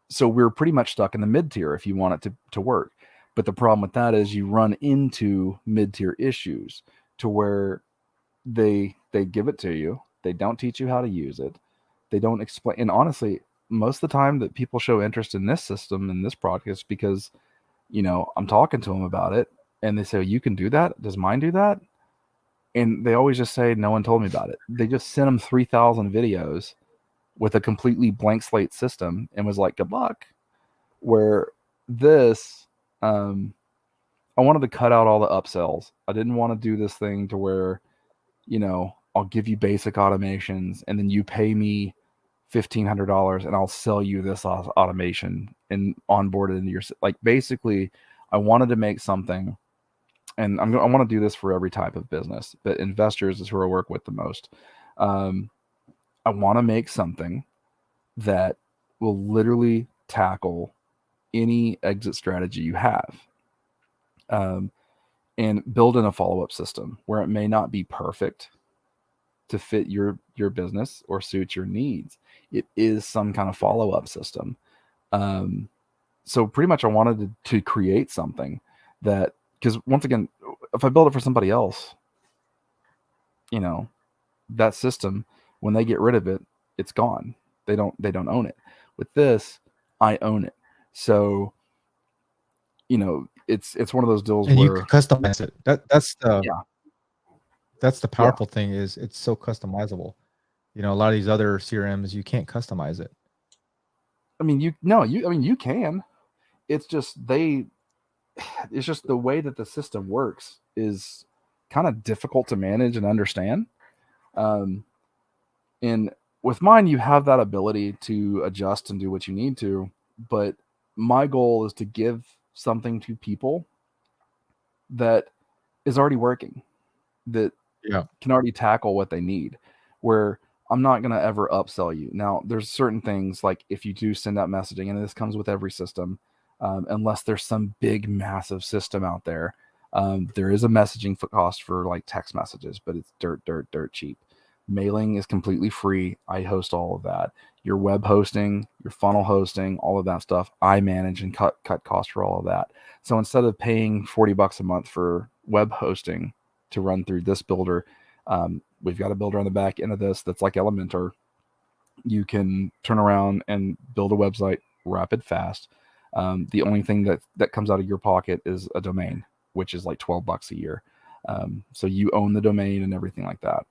Speaker 1: so we're pretty much stuck in the mid tier if you want it to work. But the problem with that is you run into mid tier issues to where they give it to you. They don't teach you how to use it. They don't explain. And honestly, most of the time that people show interest in this system and this product is because, I'm talking to them about it and they say, you can do that? Does mine do that? And they always just say, no one told me about it. They just sent them 3,000 videos with a completely blank slate system and was like, good luck. Where this, I wanted to cut out all the upsells. I didn't want to do this thing to where, I'll give you basic automations and then you pay me $1,500 and I'll sell you this automation and onboard it into your, like, basically I wanted to make something, and I want to do this for every type of business, but investors is who I work with the most. I want to make something that will literally tackle any exit strategy you have, and build in a follow-up system where it may not be perfect, to fit your business or suit your needs. It is some kind of follow-up system. So pretty much I wanted to create something that, because once again, if I build it for somebody else, you know, that system, when they get rid of it, it's gone. They don't own it. With this, I own it. So, it's one of those deals
Speaker 2: And you
Speaker 1: where,
Speaker 2: can customize it. That's
Speaker 1: yeah,
Speaker 2: the
Speaker 1: yeah.
Speaker 2: powerful thing, is it's so customizable. A lot of these other CRMs, you can't customize it.
Speaker 1: I mean, you can. It's just it's just the way that the system works is kind of difficult to manage and understand. Um, and with mine, you have that ability to adjust and do what you need to. But my goal is to give something to people that is already working, that
Speaker 2: Yeah.
Speaker 1: can already tackle what they need, where I'm not going to ever upsell you. Now, there's certain things like if you do send out messaging, and this comes with every system, unless there's some big, massive system out there, there is a messaging cost for like text messages, but it's dirt cheap. Mailing is completely free. I host all of that. Your web hosting, your funnel hosting, all of that stuff, I manage and cut costs for all of that. So instead of paying $40 a month for web hosting to run through this builder, we've got a builder on the back end of this that's like Elementor. You can turn around and build a website rapid fast. The only thing that comes out of your pocket is a domain, which is like $12 a year. So you own the domain and everything like that.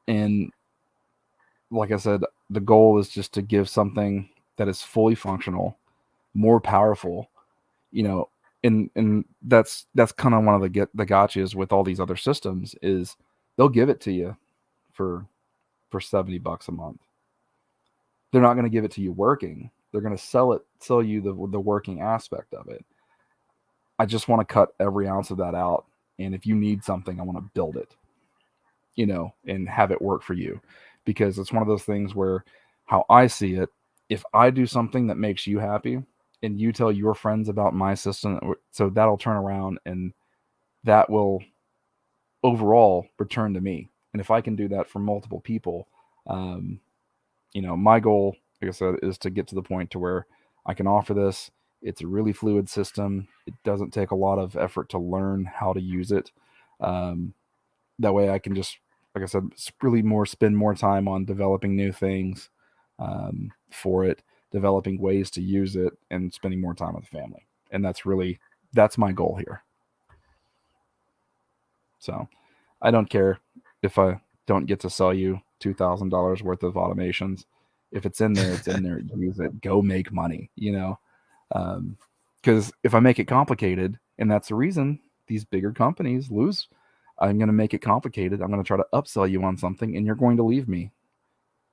Speaker 1: And like I said, the goal is just to give something that is fully functional, more powerful, and that's kind of one of the gotchas with all these other systems is they'll give it to you for $70 a month. They're not going to give it to you working. They're going to sell you the working aspect of it. I just want to cut every ounce of that out. And if you need something, I want to build it, and have it work for you, because it's one of those things where, how I see it, if I do something that makes you happy and you tell your friends about my system, so that'll turn around and that will overall return to me. And if I can do that for multiple people, my goal, like I said, is to get to the point to where I can offer this. It's a really fluid system. It doesn't take a lot of effort to learn how to use it. That way I can just, like I said, really spend more time on developing new things for it, developing ways to use it, and spending more time with the family. And that's my goal here. So I don't care if I don't get to sell you $2,000 worth of automations. If it's in there, it's in there. Use it. Go make money, because if I make it complicated, and that's the reason these bigger companies lose, I'm going to make it complicated. I'm going to try to upsell you on something, and you're going to leave me.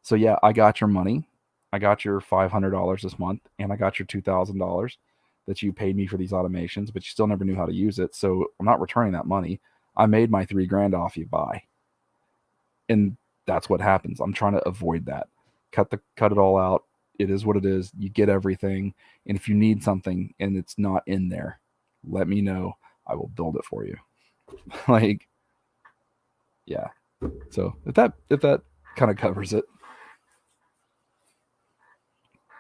Speaker 1: So yeah, I got your money. I got your $500 this month, and I got your $2,000 that you paid me for these automations, but you still never knew how to use it. So I'm not returning that money. I made my $3,000 off you. Bye. And that's what happens. I'm trying to avoid that. Cut it all out. It is what it is. You get everything. And if you need something and it's not in there, let me know. I will build it for you. Like, yeah. So if that kind of covers it.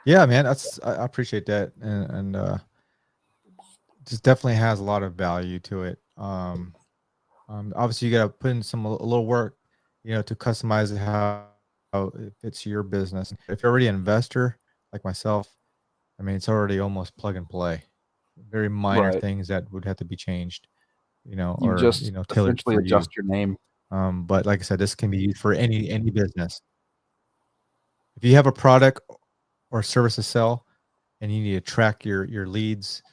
Speaker 2: Yeah, man, I appreciate that, and just definitely has a lot of value to it. Obviously, you got to put in a little work, to customize it how it fits your business. If you're already an investor like myself, I mean, it's already almost plug and play. Very minor
Speaker 1: Right.
Speaker 2: things that would have to be changed,
Speaker 1: You
Speaker 2: or
Speaker 1: just
Speaker 2: tailored
Speaker 1: essentially
Speaker 2: for you.
Speaker 1: adjust your name.
Speaker 2: But like I said, this can be used for any business. If you have a product or service to sell, and you need to track your leads,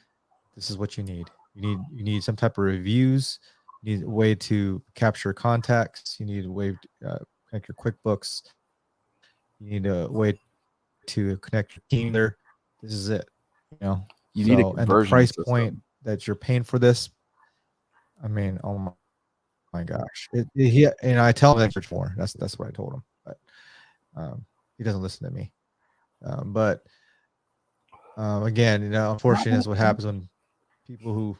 Speaker 2: this is what you need. You need some type of reviews. You need a way to capture contacts. You need a way to connect your QuickBooks. You need a way to connect your team there. This is it.
Speaker 1: You need a
Speaker 2: And the
Speaker 1: conversion
Speaker 2: price point
Speaker 1: system.
Speaker 2: that you're paying for this, I mean, oh my gosh. I tell him that's more. That's what I told him. But he doesn't listen to me. But again, unfortunately, is what happens when people who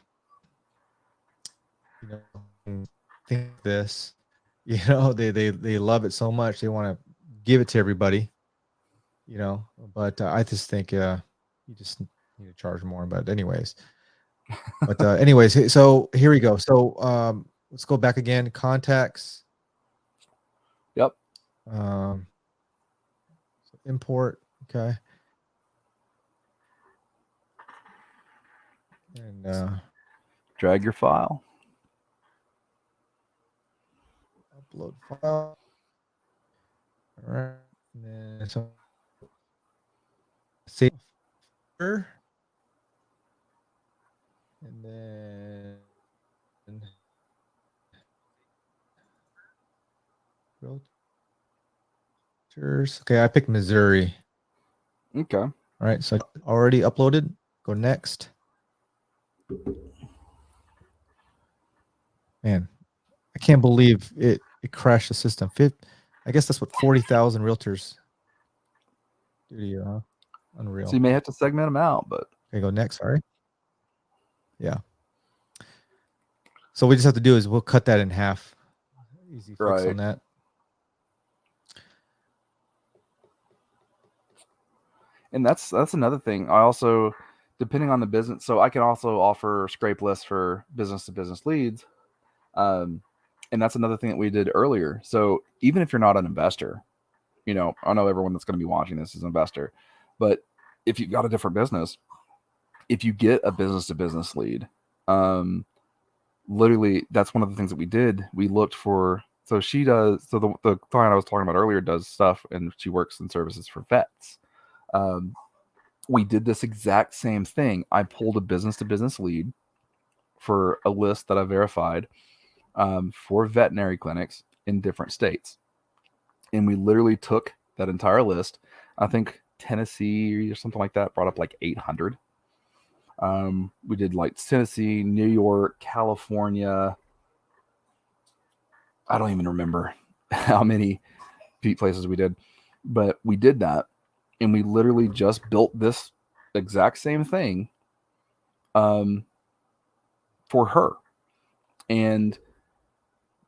Speaker 2: think this, you know, they love it so much they want to give it to everybody, you know. But I just think you just need to charge more. But anyways, so here we go. So let's go back again. Contacts.
Speaker 1: Yep.
Speaker 2: So import. Okay. And
Speaker 1: Drag your file.
Speaker 2: upload file. All right. And then so save. And then Realtors. Okay, I picked Missouri.
Speaker 1: Okay.
Speaker 2: All right, so already uploaded. Go next. Man, I can't believe it crashed the system. I guess that's what 40,000 realtors do to you, huh? Unreal.
Speaker 1: So you may have to segment them out, but
Speaker 2: okay, go next. Sorry. Yeah. So what we just have to do is we'll cut that in half. Easy fix
Speaker 1: right.
Speaker 2: on that.
Speaker 1: And that's another thing. I also, depending on the business, so I can also offer scrape lists for business to business leads. And that's another thing that we did earlier. So even if you're not an investor, you know, I know everyone that's going to be watching this is an investor, but if you've got a different business, if you get a business to business lead, literally that's one of the things that we did. We looked for, so she does, so the client I was talking about earlier does stuff and she works in services for vets. We did this exact same thing. I pulled a business to business lead for a list that I verified for veterinary clinics in different states. And we literally took that entire list. I think Tennessee or something like that brought up like 800. We did like Tennessee, New York, California. I don't even remember how many places we did, but we did that. And we literally just built this exact same thing for her. And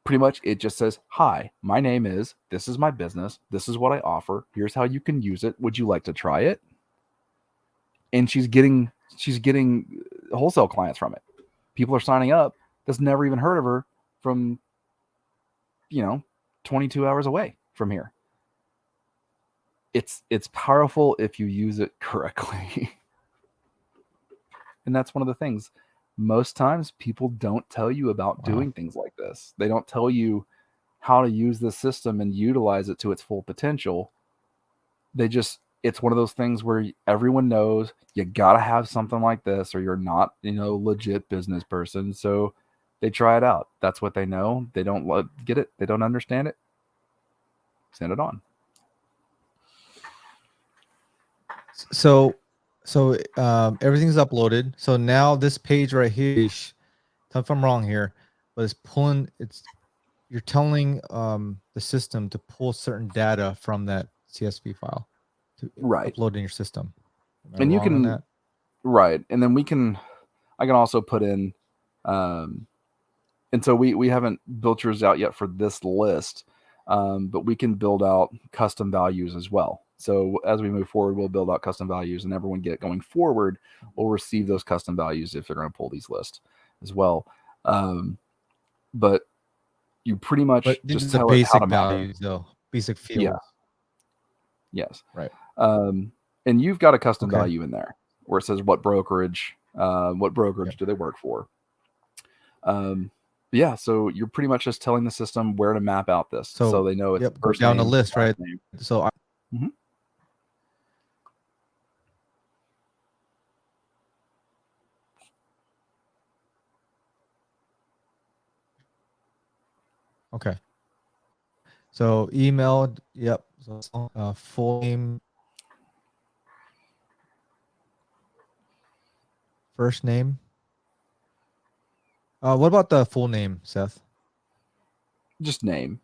Speaker 1: pretty much it just says, hi, my name is, this is my business. This is what I offer. Here's how you can use it. Would you like to try it? And she's getting wholesale clients from it. People are signing up that's never even heard of her from, 22 hours away from here. It's powerful if you use it correctly. And that's one of the things. Most times people don't tell you about doing things like this. They don't tell you how to use this system and utilize it to its full potential. It's one of those things where everyone knows you got to have something like this or you're not, legit business person. So they try it out. That's what they know. They don't get it. They don't understand it. Send it on.
Speaker 2: So everything's uploaded. So now this page right here, tell me if I'm wrong here, but you're telling the system to pull certain data from that CSV file to upload in your system.
Speaker 1: And you can, right. And then I can also put in, and so we haven't built yours out yet for this list, but we can build out custom values as well. So as we move forward, we'll build out custom values, and everyone going forward will receive those custom values if they're going to pull these lists as well. But you pretty much just tell it how to
Speaker 2: values, though, basic fields.
Speaker 1: Yeah. Yes.
Speaker 2: Right.
Speaker 1: And you've got a custom value in there where it says what brokerage do they work for? Yeah, so you're pretty much just telling the system where to map out this, so they know it's
Speaker 2: go down the list, right? So okay. So email, yep. So full name, first name. What about the full name, Seth?
Speaker 1: Just name.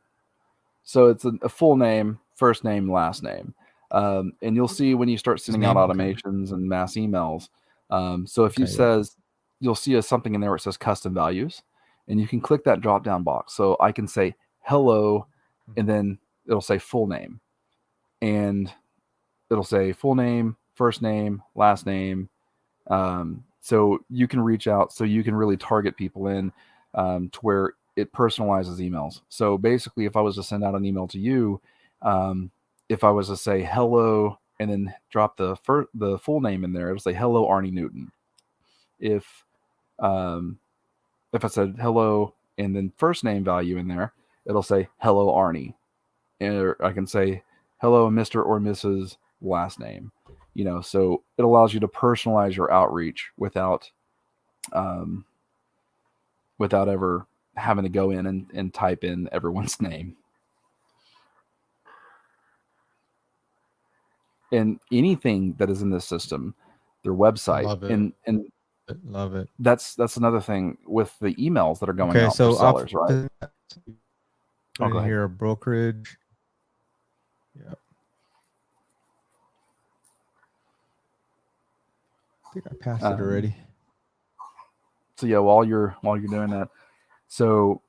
Speaker 1: So it's a full name, first name, last name. And you'll see when you start sending out automations and mass emails. So if you'll see something in there where it says custom values, and you can click that drop down box. So I can say, hello, and then it'll say full name, and it'll say full name, first name, last name. So you can reach out, so you can really target people in to where it personalizes emails. So basically, if I was to send out an email to you, if I was to say hello and then drop the full name in there, it'll say hello Arnie Newton. Um, if I said hello and then first name value in there, it'll say hello Arnie, or I can say hello Mr. or Mrs. last name. So it allows you to personalize your outreach without ever having to go in and type in everyone's name. And anything that is in this system, their website,
Speaker 2: Love it.
Speaker 1: and
Speaker 2: Love it.
Speaker 1: that's another thing with the emails that are going
Speaker 2: Okay,
Speaker 1: out
Speaker 2: so
Speaker 1: for sellers, right?
Speaker 2: Put
Speaker 1: go
Speaker 2: in
Speaker 1: ahead.
Speaker 2: here a brokerage. Yeah. I think I passed it already.
Speaker 1: So yeah, while you're doing that, so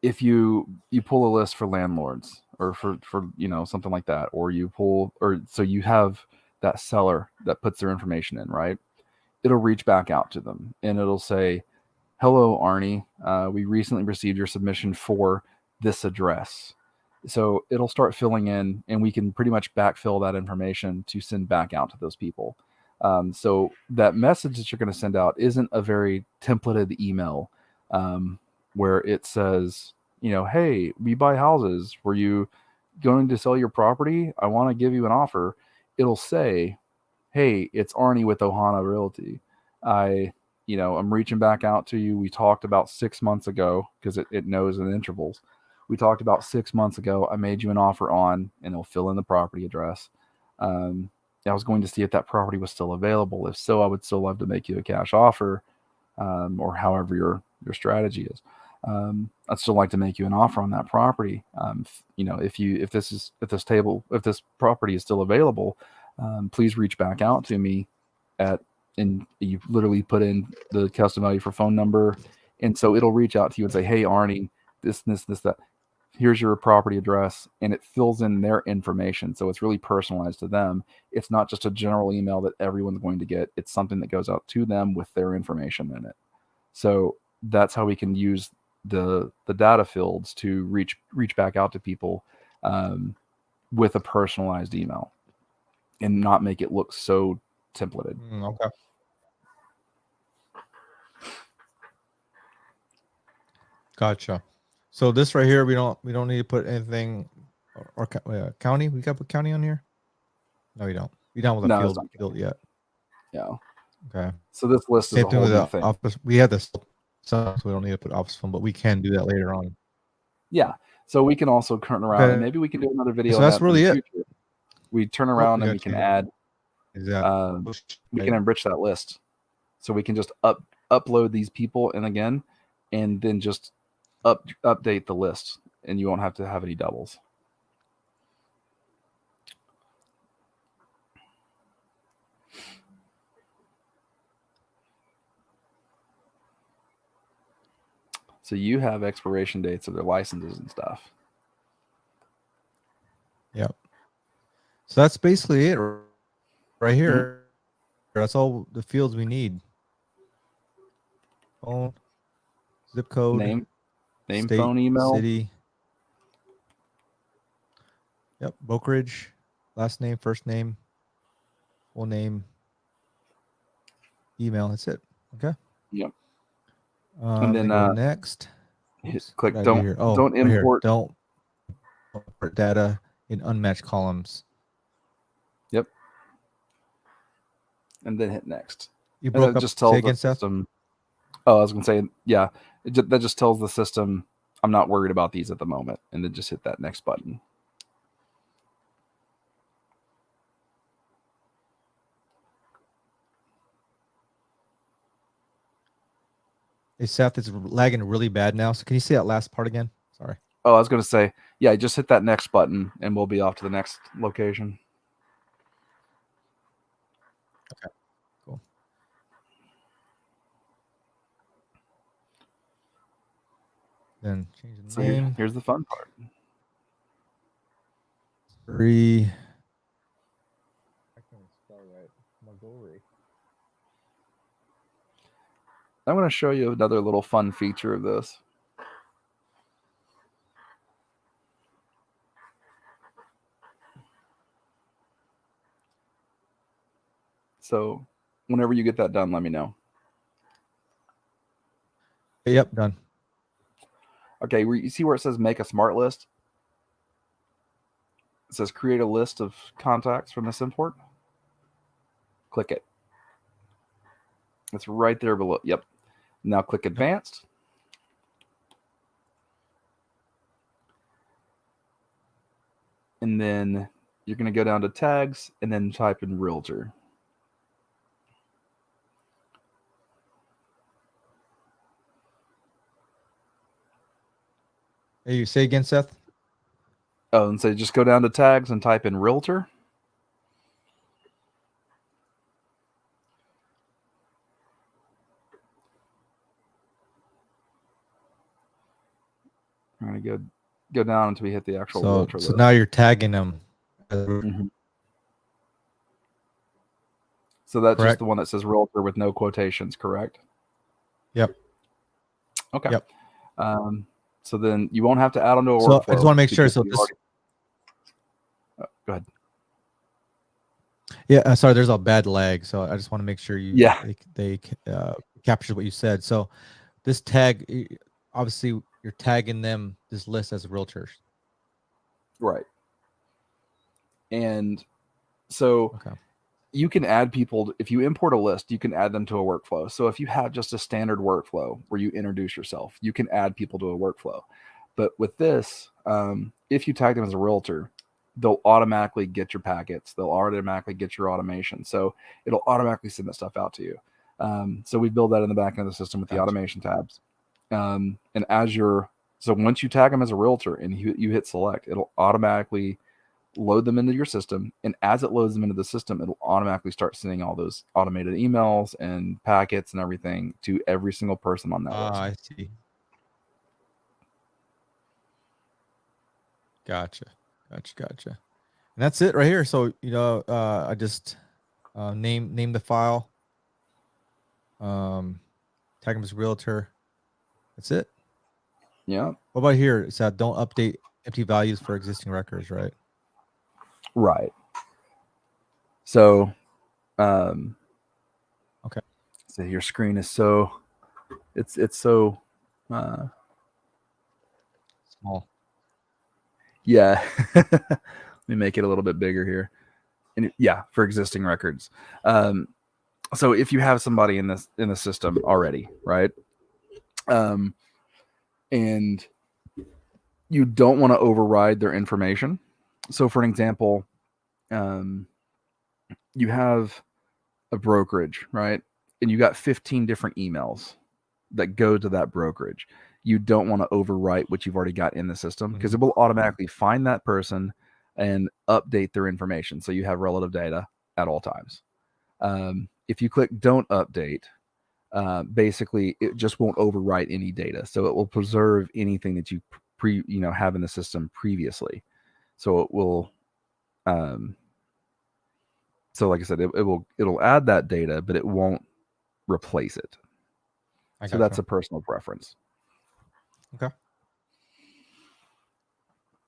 Speaker 1: if you pull a list for landlords or for something like that, or you pull, or so you have that seller that puts their information in, right? It'll reach back out to them and it'll say, hello Arnie, we recently received your submission for this address. So it'll start filling in, and we can pretty much backfill that information to send back out to those people. So that message that you're going to send out isn't a very templated email where it says, hey, we buy houses. Were you going to sell your property? I want to give you an offer. It'll say, hey, it's Arnie with Ohana Realty. I'm reaching back out to you. We talked about 6 months ago, because it knows in intervals. We talked about 6 months ago. I made you an offer on, and it'll fill in the property address. I was going to see if that property was still available. If so, I would still love to make you a cash offer, or however your strategy is. I'd still like to make you an offer on that property. If this property is still available, please reach back out to me and you literally put in the custom value for phone number. And so it'll reach out to you and say, hey, Arnie, this, that, here's your property address. And it fills in their information. So it's really personalized to them. It's not just a general email that everyone's going to get. It's something that goes out to them with their information in it. So that's how we can use the data fields to reach back out to people with a personalized email and not make it look so templated.
Speaker 2: Okay. Gotcha. So this right here, we don't need to put anything or county. We got to put county on here. No, we don't. We don't have the field built yet.
Speaker 1: Yeah.
Speaker 2: Okay.
Speaker 1: So this list
Speaker 2: Same
Speaker 1: is a
Speaker 2: thing
Speaker 1: whole
Speaker 2: with
Speaker 1: new
Speaker 2: the
Speaker 1: thing.
Speaker 2: office. We have this, so we don't need to put office phone, but we can do that later on.
Speaker 1: Yeah. So we can also turn around, and maybe we can do another video.
Speaker 2: So that's really
Speaker 1: in the future. We turn around and we can add.
Speaker 2: Exactly.
Speaker 1: We can enrich that list, so we can just upload these people in again, and then just update the list, and you won't have to have any doubles. So you have expiration dates of their licenses and stuff.
Speaker 2: Yep. So that's basically it right here. Mm-hmm. That's all the fields we need. Phone, zip code,
Speaker 1: name,
Speaker 2: state,
Speaker 1: phone, email,
Speaker 2: city. Yep. Brokerage, last name, first name, full name, email. That's it. Okay.
Speaker 1: Yep.
Speaker 2: And then go next.
Speaker 1: Click don't import.
Speaker 2: Here. Don't import data in unmatched columns.
Speaker 1: Yep. And then hit next.
Speaker 2: You broke up.
Speaker 1: Just tells
Speaker 2: again,
Speaker 1: the system. Oh, I was going to say, yeah. That just tells the system, I'm not worried about these at the moment. And then just hit that next button.
Speaker 2: Hey, Seth, it's lagging really bad now. So can you say that last part again? Sorry.
Speaker 1: Oh, I was going to say, yeah, just hit that next button and we'll be off to the next location.
Speaker 2: Okay, cool. Then change the
Speaker 1: So
Speaker 2: name.
Speaker 1: here's the fun part.
Speaker 2: 3. I can't spell right. Magori.
Speaker 1: I'm going to show you another little fun feature of this. So whenever you get that done, let me know.
Speaker 2: Yep, done.
Speaker 1: Okay, you see where it says make a smart list? It says create a list of contacts from this import. Click it. It's right there below. Yep. Now click advanced. And then you're going to go down to tags and then type in Realtor.
Speaker 2: Hey, you say again, Seth?
Speaker 1: Oh, and so just go down to tags and type in Realtor. I'm going to go down until we hit the actual Realtor
Speaker 2: So
Speaker 1: list.
Speaker 2: now you're tagging them.
Speaker 1: Mm-hmm. So that's
Speaker 2: Correct.
Speaker 1: just the one that says Realtor with no quotations, correct?
Speaker 2: Yep.
Speaker 1: Okay.
Speaker 2: Yep.
Speaker 1: So then you won't have to add them to a
Speaker 2: So
Speaker 1: workflow.
Speaker 2: I just want to make sure. So this,
Speaker 1: go ahead.
Speaker 2: Yeah, sorry, there's a bad lag, so I just want to make sure they capture what you said. So this tag, obviously, you're tagging them this list as realtors,
Speaker 1: right? And so you can add people if you import a list. You can add them to a workflow. So if you have just a standard workflow where you introduce yourself, you can add people to a workflow. But with this, if you tag them as a realtor, they'll automatically get your packets. They'll automatically get your automation. So it'll automatically send that stuff out to you. So we build that in the back end of the system with the automation tabs. And so once you tag them as a realtor and you hit select, it'll automatically load them into your system. And as it loads them into the system, it'll automatically start sending all those automated emails and packets and everything to every single person on that list.
Speaker 2: I see. Gotcha. And that's it right here. So, I just name the file, tag them as realtor. That's it.
Speaker 1: Yeah.
Speaker 2: What about here? It said don't update empty values for existing records, right?
Speaker 1: Right. So,
Speaker 2: okay.
Speaker 1: So your screen is so, it's so
Speaker 2: small.
Speaker 1: Yeah. Let me make it a little bit bigger here. And for existing records. So if you have somebody in the system already, right? And you don't want to override their information. So for an example, you have a brokerage, right? And you got 15 different emails that go to that brokerage. You don't want to overwrite what you've already got in the system because it will automatically find that person and update their information. So you have relative data at all times. If you click don't update, basically it just won't overwrite any data. So it will preserve anything that you have in the system previously. So it will, so like I said, it'll add that data, but it won't replace it. So that's a personal preference.
Speaker 2: Okay.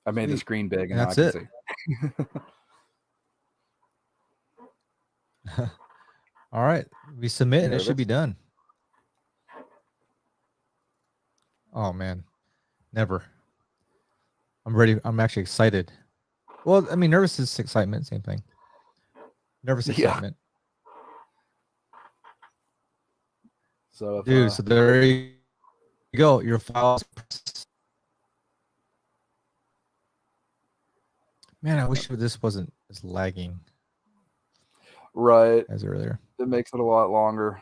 Speaker 1: I made the screen big and
Speaker 2: that's
Speaker 1: now I can
Speaker 2: see. All right. We submit and it should be done. Oh man. Never. I'm ready. I'm actually excited. Well, I mean, nervous is excitement, same thing. Nervous excitement.
Speaker 1: So if,
Speaker 2: dude, so there you go. Your files. Man, I wish this wasn't as lagging.
Speaker 1: Right.
Speaker 2: As earlier.
Speaker 1: It makes it a lot longer.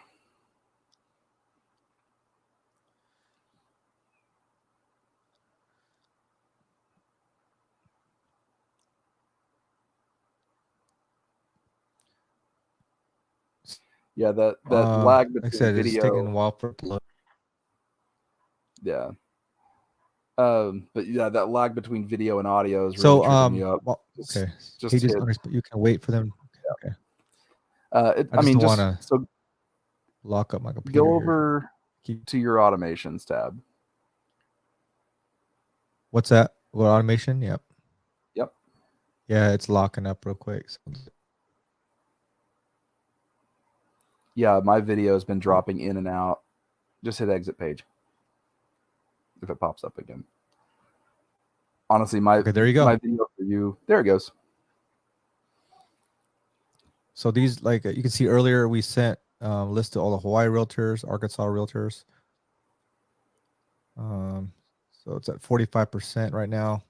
Speaker 1: Yeah, that lag between
Speaker 2: like I said,
Speaker 1: video.
Speaker 2: it's taking a while for upload.
Speaker 1: Yeah. But yeah, that lag between video and audio is really
Speaker 2: So
Speaker 1: tripping me up.
Speaker 2: well,
Speaker 1: Just,
Speaker 2: okay.
Speaker 1: just
Speaker 2: He just
Speaker 1: hit.
Speaker 2: you can wait for them. Okay. I
Speaker 1: I
Speaker 2: just
Speaker 1: mean,
Speaker 2: don't
Speaker 1: just
Speaker 2: want to
Speaker 1: so
Speaker 2: lock up my computer
Speaker 1: go
Speaker 2: here.
Speaker 1: over to your automations tab.
Speaker 2: What's that? What automation? Yep.
Speaker 1: Yep.
Speaker 2: Yeah, it's locking up real quick. So.
Speaker 1: Yeah, my video has been dropping in and out. Just hit exit page if it pops up again. Honestly,
Speaker 2: Okay, there you go.
Speaker 1: my video for you. There it goes.
Speaker 2: So these, like you can see earlier, we sent list to all the Hawaii realtors, Arkansas realtors. So it's at 45% right now.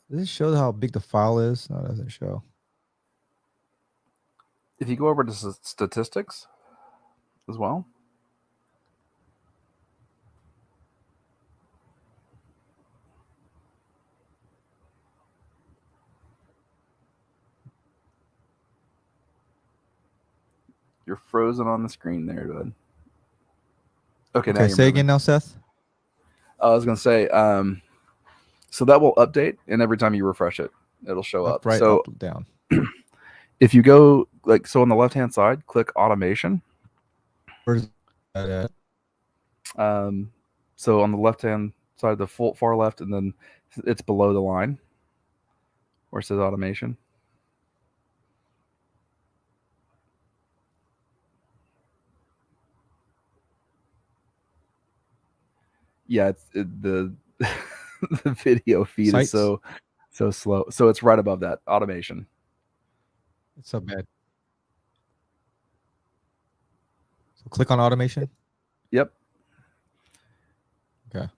Speaker 2: Does this show how big the file is? No, it doesn't show.
Speaker 1: If you go over to statistics as well. You're frozen on the screen there, bud. Okay, now you're
Speaker 2: say
Speaker 1: moving.
Speaker 2: again now, Seth.
Speaker 1: I was gonna say, so that will update, and every time you refresh it, it'll show up.
Speaker 2: Right,
Speaker 1: So
Speaker 2: up, down.
Speaker 1: if you go so on the left hand side, click automation.
Speaker 2: Where's that at?
Speaker 1: So on the left hand side, the far left, and then it's below the line where it says automation. Yeah, the the video feed
Speaker 2: Sites?
Speaker 1: is so slow. So it's right above that automation.
Speaker 2: It's so bad. So click on automation.
Speaker 1: Yep.
Speaker 2: Okay.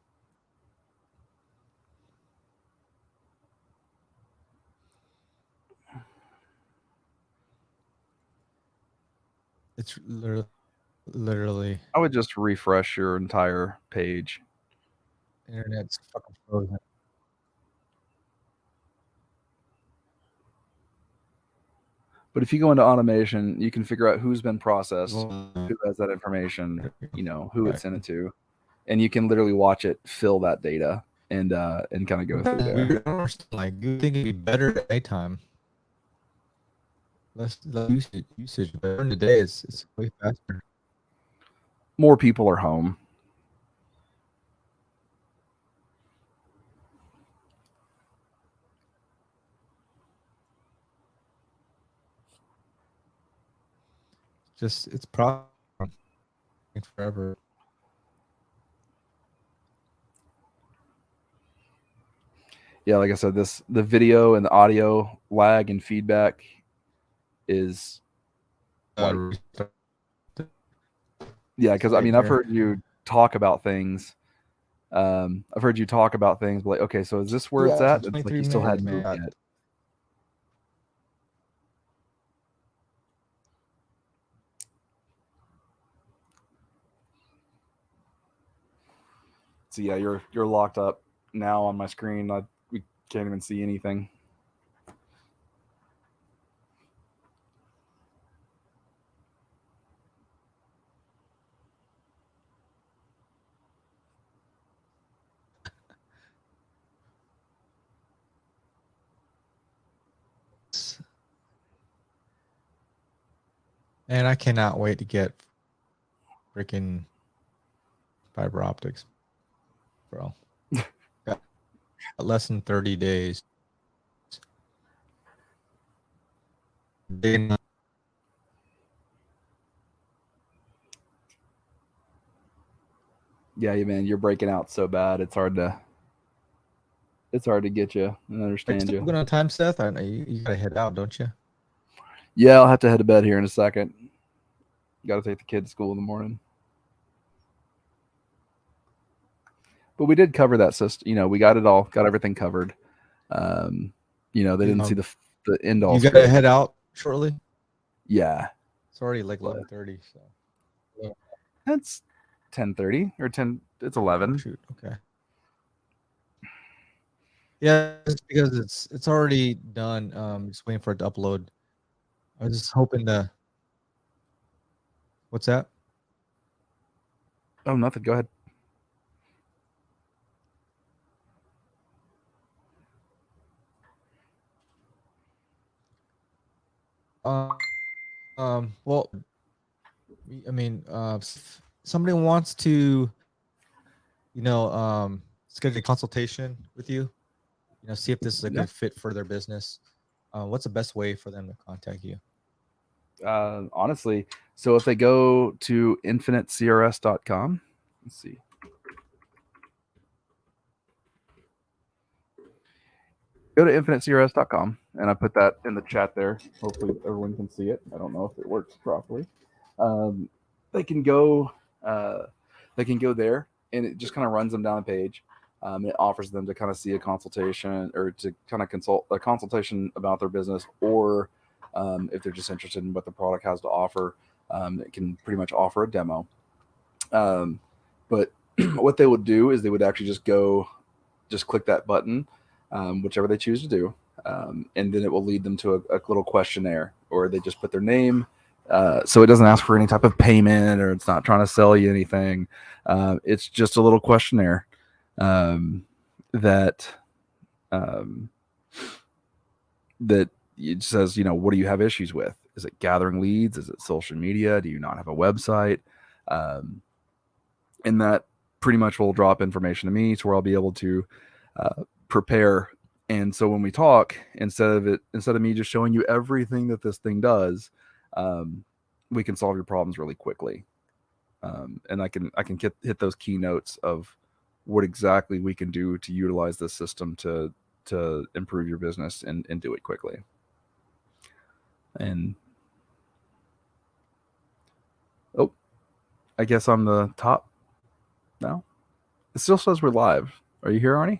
Speaker 2: It's literally.
Speaker 1: I would just refresh your entire page.
Speaker 2: Internet's fucking frozen.
Speaker 1: But if you go into automation, you can figure out who's been processed, who has that information, who it sent it to, and you can literally watch it fill that data and kind of go through there.
Speaker 2: Like, you think it'd be better at daytime? Less usage, but during the day it's way faster.
Speaker 1: More people are home.
Speaker 2: Just it's probably forever.
Speaker 1: Yeah, like I said, the video and the audio lag and feedback is like, yeah, because I mean, I've heard you talk about things. I've heard you talk about things, but like, okay, so is this where it's at? It's like you still hadn't moved yet. So yeah, you're locked up now on my screen. We can't even see anything.
Speaker 2: And I cannot wait to get freaking fiber optics, bro. Got less than 30 days.
Speaker 1: Yeah, man, you're breaking out so bad. It's hard to get you and understand you.
Speaker 2: Going on time, Seth? I know you gotta head out, don't you?
Speaker 1: Yeah, I'll have to head to bed here in a second. Got to take the kids to school in the morning. But we did cover that system. We got everything covered. They didn't see the end all.
Speaker 2: You gotta head out shortly.
Speaker 1: Yeah,
Speaker 2: it's already like 11:30. So
Speaker 1: yeah. That's 10:30 or 10. It's 11.
Speaker 2: Oh, shoot. Okay. Yeah, it's because it's already done. Just waiting for it to upload. I was just hoping to. What's that?
Speaker 1: Oh, nothing. Go ahead.
Speaker 2: Well, I mean, if somebody wants to, schedule a consultation with you, see if this is a
Speaker 1: Yeah.
Speaker 2: good fit for their business. What's the best way for them to contact you?
Speaker 1: Honestly, so if they go to infinitecrs.com, let's see. Go to infinitecrs.com, and I put that in the chat there. Hopefully, everyone can see it. I don't know if it works properly. Um, they can go. They can go there, and it just kind of runs them down a page. It offers them to kind of see a consultation or to kind of consult a consultation about their business, or if they're just interested in what the product has to offer, it can pretty much offer a demo. But what they would do is they would actually just click that button, whichever they choose to do, and then it will lead them to a little questionnaire, or they just put their name. So it doesn't ask for any type of payment, or it's not trying to sell you anything. It's just a little questionnaire that um, that it says, what do you have issues with? Is it gathering leads? Is it social media? Do you not have a website? Um, and that pretty much will drop information to me to where I'll be able to prepare. And so when we talk, instead of me just showing you everything that this thing does, we can solve your problems really quickly. And I can hit those key notes of what exactly we can do to utilize this system to improve your business and do it quickly. And I guess I'm the top now. It still says we're live. Are you here, Arnie?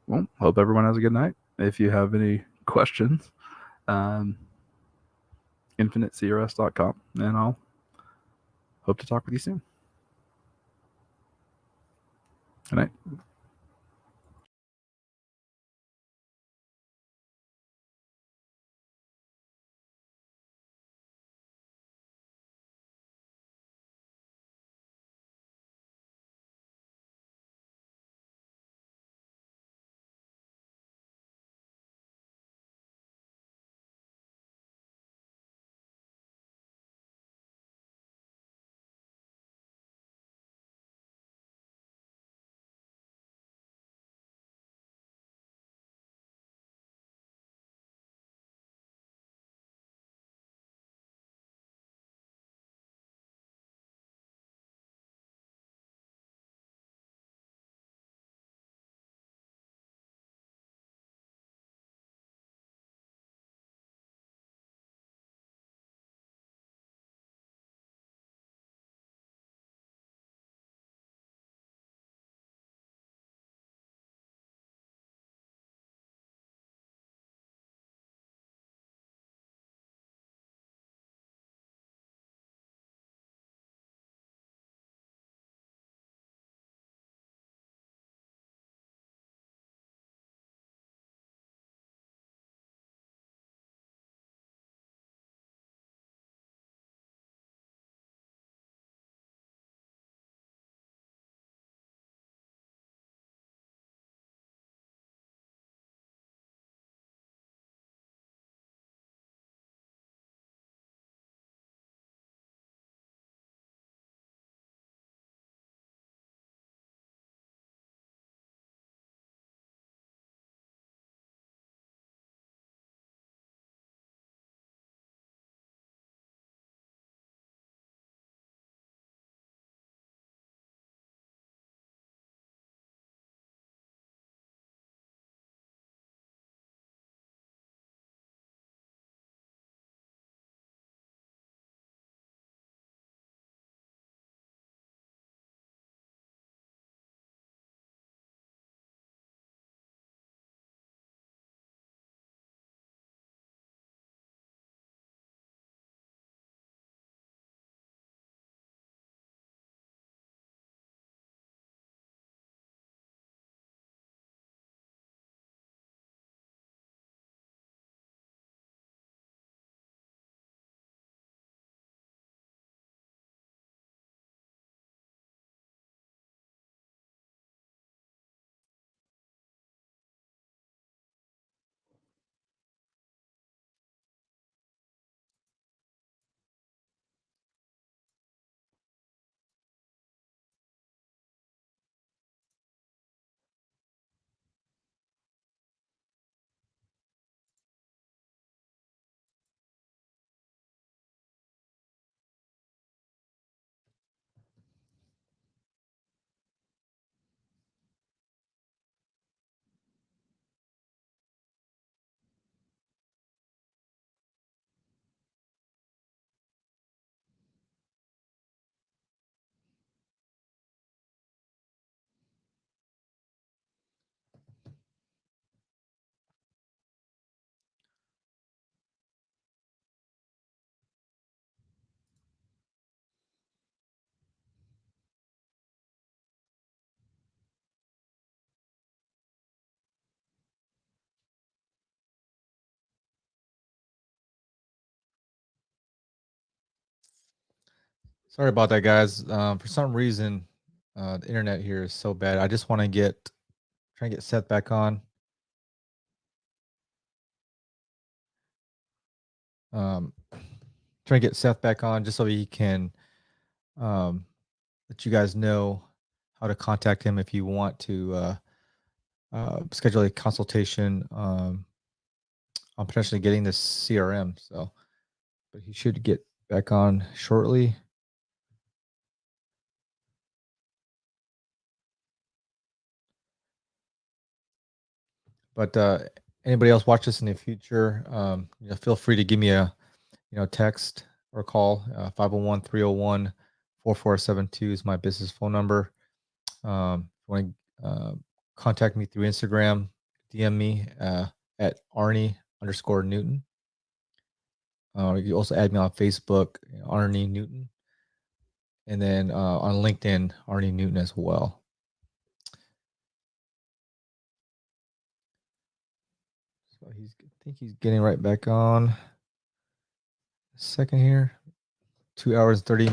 Speaker 1: Well, hope everyone has a good night. If you have any questions, infinitecrs.com, and I'll hope to talk with you soon. Good night.
Speaker 2: Sorry about that, guys. For some reason, the internet here is so bad. I just want to try and get Seth back on. Try and get Seth back on just so he can let you guys know how to contact him if you want to schedule a consultation on potentially getting this CRM. So, but he should get back on shortly. But anybody else watch this in the future, feel free to give me a text or call. 501-301-4472 is my business phone number. If you want to contact me through Instagram, DM me at Arnie_Newton. You can also add me on Facebook, Arnie Newton. And then on LinkedIn, Arnie Newton as well. So I think he's getting right back on. A second here. 2 hours 30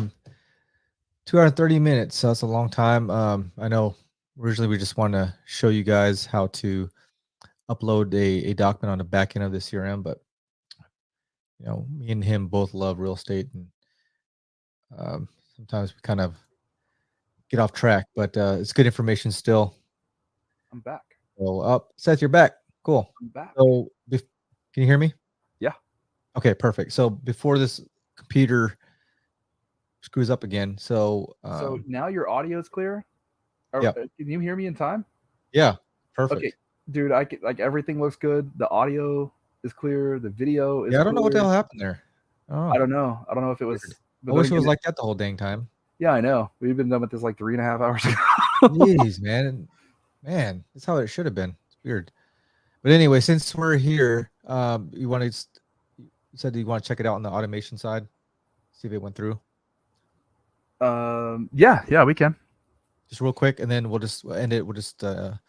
Speaker 2: minutes. So that's a long time. I know originally we just want to show you guys how to upload a document on the back end of the CRM, but me and him both love real estate, and sometimes we kind of get off track, but it's good information still.
Speaker 1: I'm back.
Speaker 2: So up, Seth, you're back. Cool.
Speaker 1: I'm back.
Speaker 2: So can you hear me?
Speaker 1: Yeah.
Speaker 2: Okay, perfect. So before this computer screws up again, so
Speaker 1: now your audio is clear.
Speaker 2: Yeah.
Speaker 1: Can you hear me in time?
Speaker 2: Yeah. Perfect.
Speaker 1: Okay, dude. Like everything looks good. The audio is clear. The video is.
Speaker 2: Yeah, I don't know what the
Speaker 1: clear.
Speaker 2: hell happened there.
Speaker 1: I don't know. I don't know if it was.
Speaker 2: I wish it was like that the whole dang time.
Speaker 1: Yeah, I know. We've been done with this like 3.5 hours ago.
Speaker 2: Jeez, man, that's how it should have been. It's weird. But anyway, since we're here, you said you want to check it out on the automation side, see if it went through.
Speaker 1: Yeah, we can.
Speaker 2: Just real quick, and then we'll just end it. We'll just talk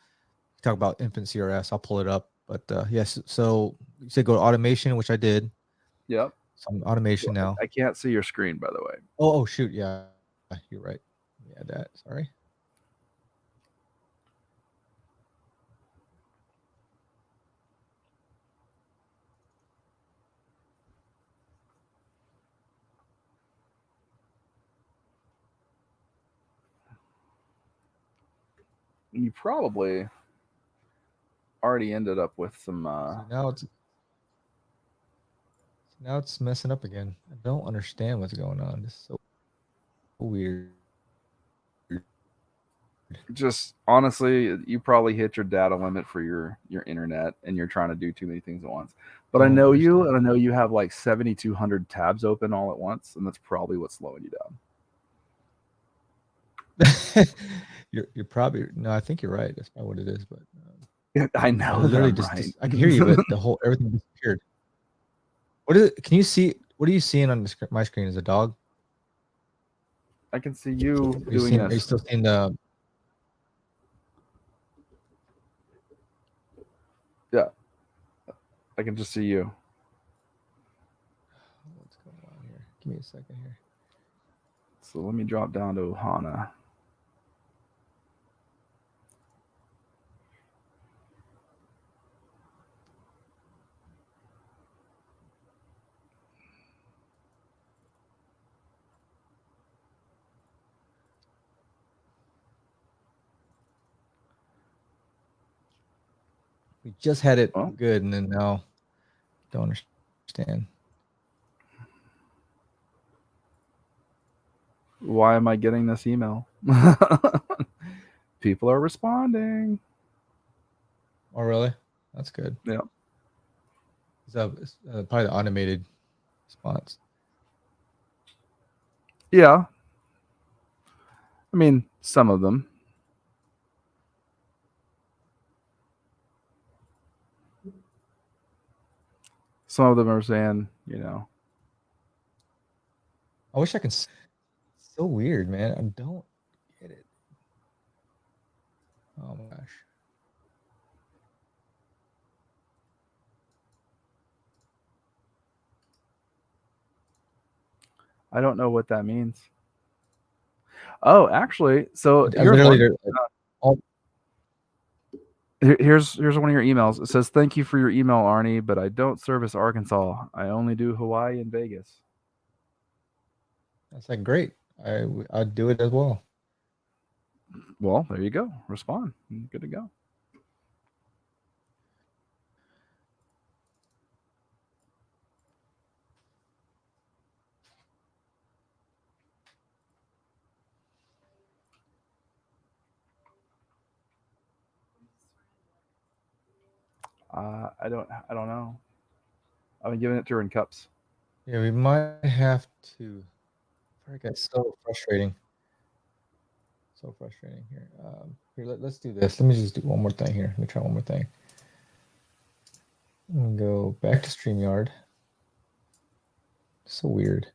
Speaker 2: about infant CRS. I'll pull it up. But yes, so you said go to automation, which I did.
Speaker 1: Yep.
Speaker 2: So I'm automation now.
Speaker 1: I can't see your screen, by the way.
Speaker 2: Oh shoot, yeah, you're right. Yeah, that. Sorry.
Speaker 1: You probably already ended up with some.
Speaker 2: See, now it's messing up again. I don't understand what's going on. This is so weird.
Speaker 1: Just honestly, you probably hit your data limit for your internet, and you're trying to do too many things at once. But I know you, and I know you have like 7,200 tabs open all at once, and that's probably what's slowing you
Speaker 2: down. You're probably no. I think you're right. That's not what it is. But
Speaker 1: I know.
Speaker 2: I literally just I can hear you, but everything disappeared. What is it? Can you see? What are you seeing on my screen? Is a dog?
Speaker 1: I can see you doing this.
Speaker 2: Are you still seeing the?
Speaker 1: Yeah, I can just see you.
Speaker 2: What's going on here? Give me a second here.
Speaker 1: So let me drop down to Ohana.
Speaker 2: We just had it good, and then now don't understand.
Speaker 1: Why am I getting this email? People are responding.
Speaker 2: Oh, really? That's good.
Speaker 1: Yeah.
Speaker 2: It's probably the automated response.
Speaker 1: Yeah. I mean, some of them. Some of them are saying,
Speaker 2: I wish I could. It's so weird, man. I don't get it. Oh my gosh.
Speaker 1: I don't know what that means. Oh, actually, so
Speaker 2: I
Speaker 1: here's
Speaker 2: literally
Speaker 1: one.
Speaker 2: all
Speaker 1: Here's one of your emails. It says, "Thank you for your email, Arnie, but I don't service Arkansas. I only do Hawaii and Vegas."
Speaker 2: that's like great. I'd do it as well.
Speaker 1: Well, there you go. Respond. Good to go. I don't know. I've been giving it to her in cups.
Speaker 2: Yeah, we might have to. Frick, it's so frustrating. So frustrating here. Here, let's do this. Let me just do one more thing here. Let me try one more thing. I'm gonna go back to StreamYard. So weird.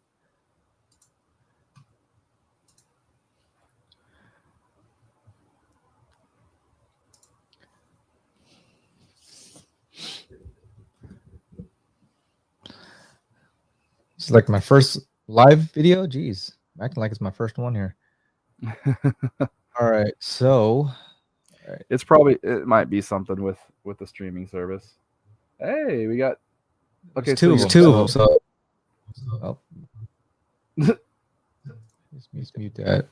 Speaker 2: It's like my first live video. Jeez, I'm acting like it's my first one here. All right, so
Speaker 1: It might be something with the streaming service. Hey, we got okay.
Speaker 2: there's two of them. So oh. Just mute that.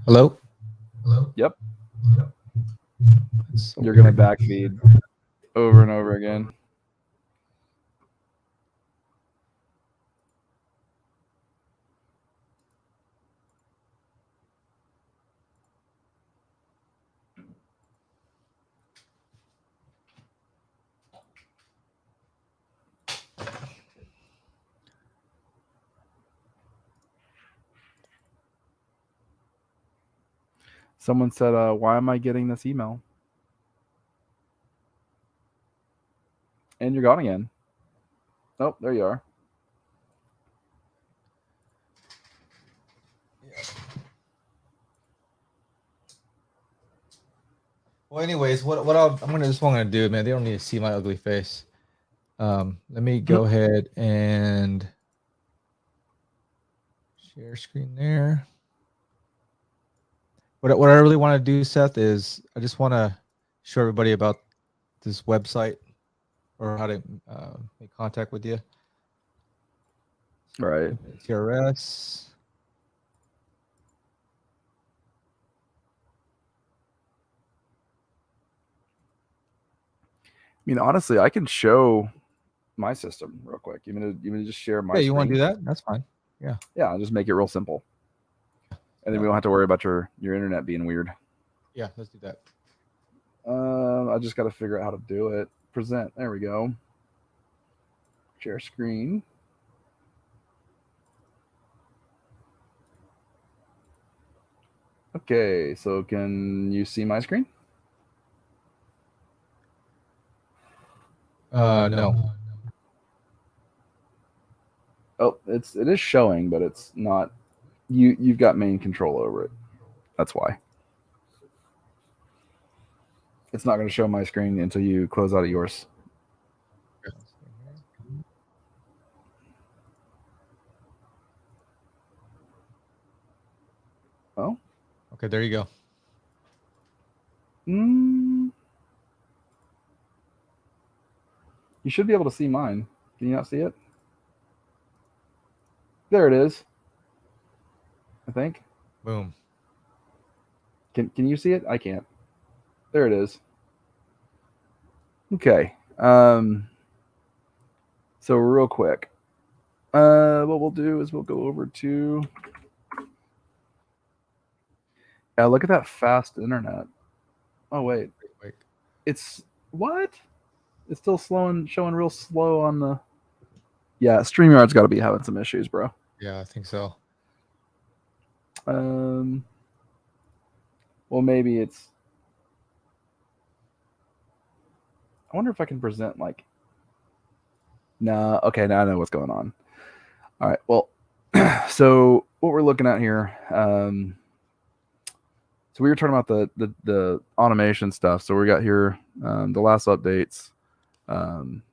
Speaker 2: Hello.
Speaker 1: Yep.
Speaker 2: So
Speaker 1: You're
Speaker 2: weird.
Speaker 1: gonna backfeed over and over again. Someone said, "Why am I getting this email?" And you're gone again. Oh, there you are.
Speaker 2: Well, anyways, I'm gonna do, man. They don't need to see my ugly face. Let me go ahead and share screen there. What I really want to do, Seth, is I just want to show everybody about this website or how to make contact with you.
Speaker 1: Right.
Speaker 2: TRS.
Speaker 1: I mean, honestly, I can show my system real quick. You mean to just share my?
Speaker 2: Yeah, you want to
Speaker 1: screen?
Speaker 2: do that? That's fine. Yeah.
Speaker 1: Yeah, I'll just make it real simple, and then we don't have to worry about your internet being weird.
Speaker 2: Yeah, let's do that.
Speaker 1: I just got to figure out how to do it. Present. There we go. Share screen. Okay, so can you see my screen?
Speaker 2: No.
Speaker 1: Oh, it is showing, but it's not. You've got main control over it. That's why. It's not going to show my screen until you close out of yours. Oh.
Speaker 2: Okay, there you go.
Speaker 1: You should be able to see mine. Can you not see it? There it is. I think.
Speaker 2: Boom.
Speaker 1: Can you see it? I can't. There it is. Okay. So real quick, what we'll do is we'll go over to. Yeah, look at that fast internet. Oh wait. It's what? It's still showing real slow on the. Yeah, StreamYard's got to be having some issues, bro.
Speaker 2: Yeah, I think so.
Speaker 1: Well, maybe it's. I wonder if I can present like. Nah, okay, now I know what's going on. All right, well, so what we're looking at here. So we were talking about the automation stuff. So we got here the last updates. And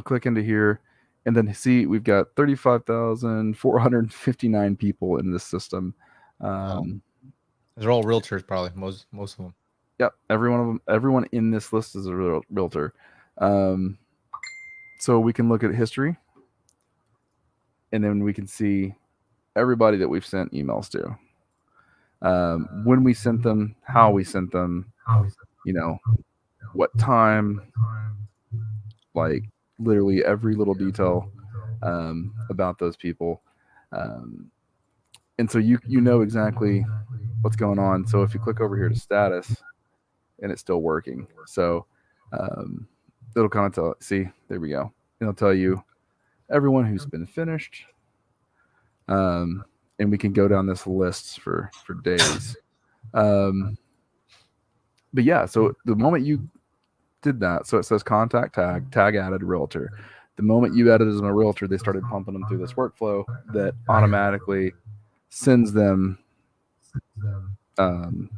Speaker 1: click into here, And then see, we've got 35,459 people in this system.
Speaker 2: They're all realtors, probably most of them.
Speaker 1: Yep, every one of them, everyone in this list is a realtor. So we can look at history, and then we can see everybody that we've sent emails to, when we sent them, how we sent them, what time, like literally every little detail about those people. And so you know exactly what's going on. So if you click over here to status, and it's still working, so it'll kind of tell. See, there we go. It'll tell you everyone who's been finished, and we can go down this list for days. But yeah, so the moment you did that, so it says contact tag added realtor. The moment you added as a realtor, they started pumping them through this workflow that automatically sends them an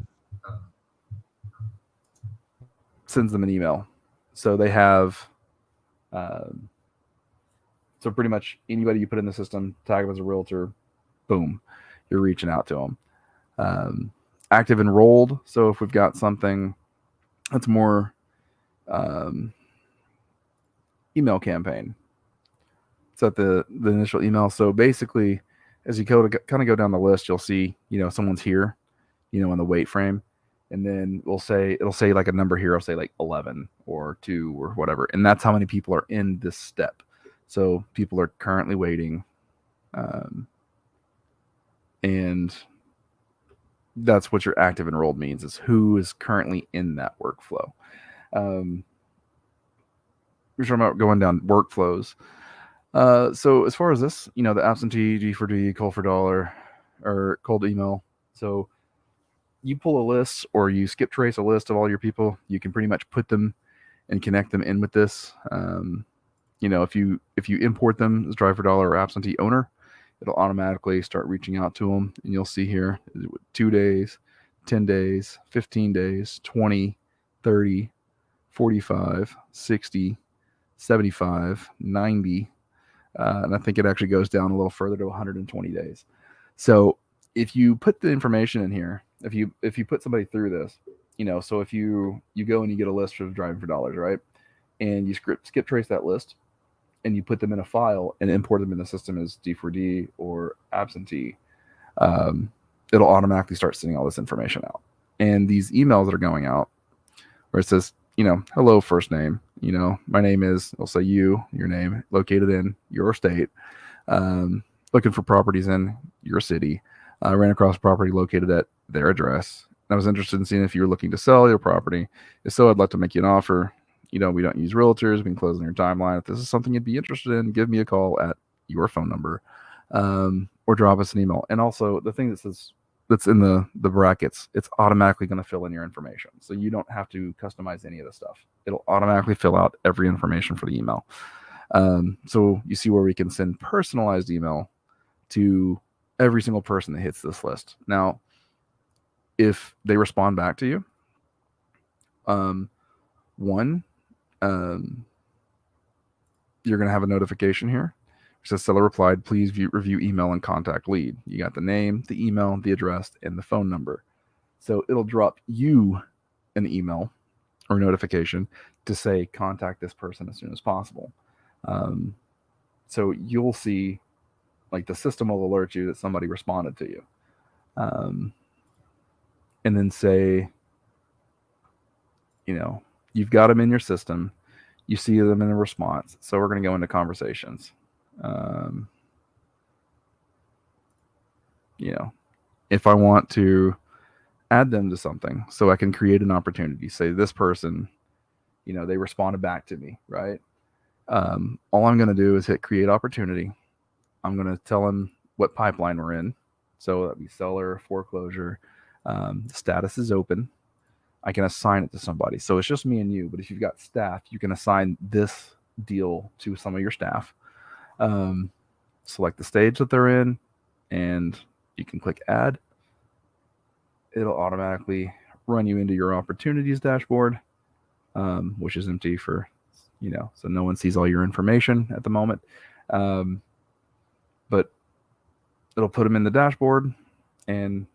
Speaker 1: email. So they have, so pretty much anybody you put in the system, tag them as a realtor, boom, you're reaching out to them. Active enrolled. So if we've got something that's more email campaign, set the initial email. So basically, as you kind of go down the list, you'll see, someone's here, in the wait frame. And then it'll say like a number here. I'll say like 11 or 2 or whatever. And that's how many people are in this step. So people are currently waiting. And that's what your active enrolled means, is who is currently in that workflow. We're talking about going down workflows. So as far as this, the absentee, G4D, call for dollar, or cold email. So you pull a list or you skip trace a list of all your people, you can pretty much put them and connect them in with this. If you import them as driver dollar or absentee owner, it'll automatically start reaching out to them. And you'll see here 2 days, 10 days, 15 days, 20, 30, 45, 60, 75, 90. And I think it actually goes down a little further to 120 days. So if you put the information in here, if you put somebody through this, so if you go and you get a list for driving for dollars, right? And you skip trace that list and you put them in a file and import them in the system as D4D or absentee, it'll automatically start sending all this information out. And these emails that are going out where it says, hello, first name, my name is, I'll say your name, located in your state, looking for properties in your city, ran across property located at their address. And I was interested in seeing if you were looking to sell your property. If so, I'd like to make you an offer. We don't use realtors. We can close on your timeline. If this is something you'd be interested in, give me a call at your phone number, or drop us an email. And also the thing that says, that's in the brackets, it's automatically going to fill in your information. So you don't have to customize any of the stuff. It'll automatically fill out every information for the email. So you see where we can send personalized email to every single person that hits this list. Now, if they respond back to you, you're going to have a notification here. It says seller replied, please review email and contact lead. You got the name, the email, the address, and the phone number. So it'll drop you an email or notification to say contact this person as soon as possible. So you'll see, like, the system will alert you that somebody responded to you. And then say, you've got them in your system. You see them in a response. So we're going to go into conversations. If I want to add them to something, so I can create an opportunity, say this person, they responded back to me, right? All I'm going to do is hit create opportunity. I'm going to tell them what pipeline we're in. So that'd be seller, foreclosure, status is open. I can assign it to somebody. So it's just me and you, but if you've got staff, you can assign this deal to some of your staff. Select the stage that they're in, and you can click add. It'll automatically run you into your opportunities dashboard, which is empty for, so no one sees all your information at the moment. But it'll put them in the dashboard, and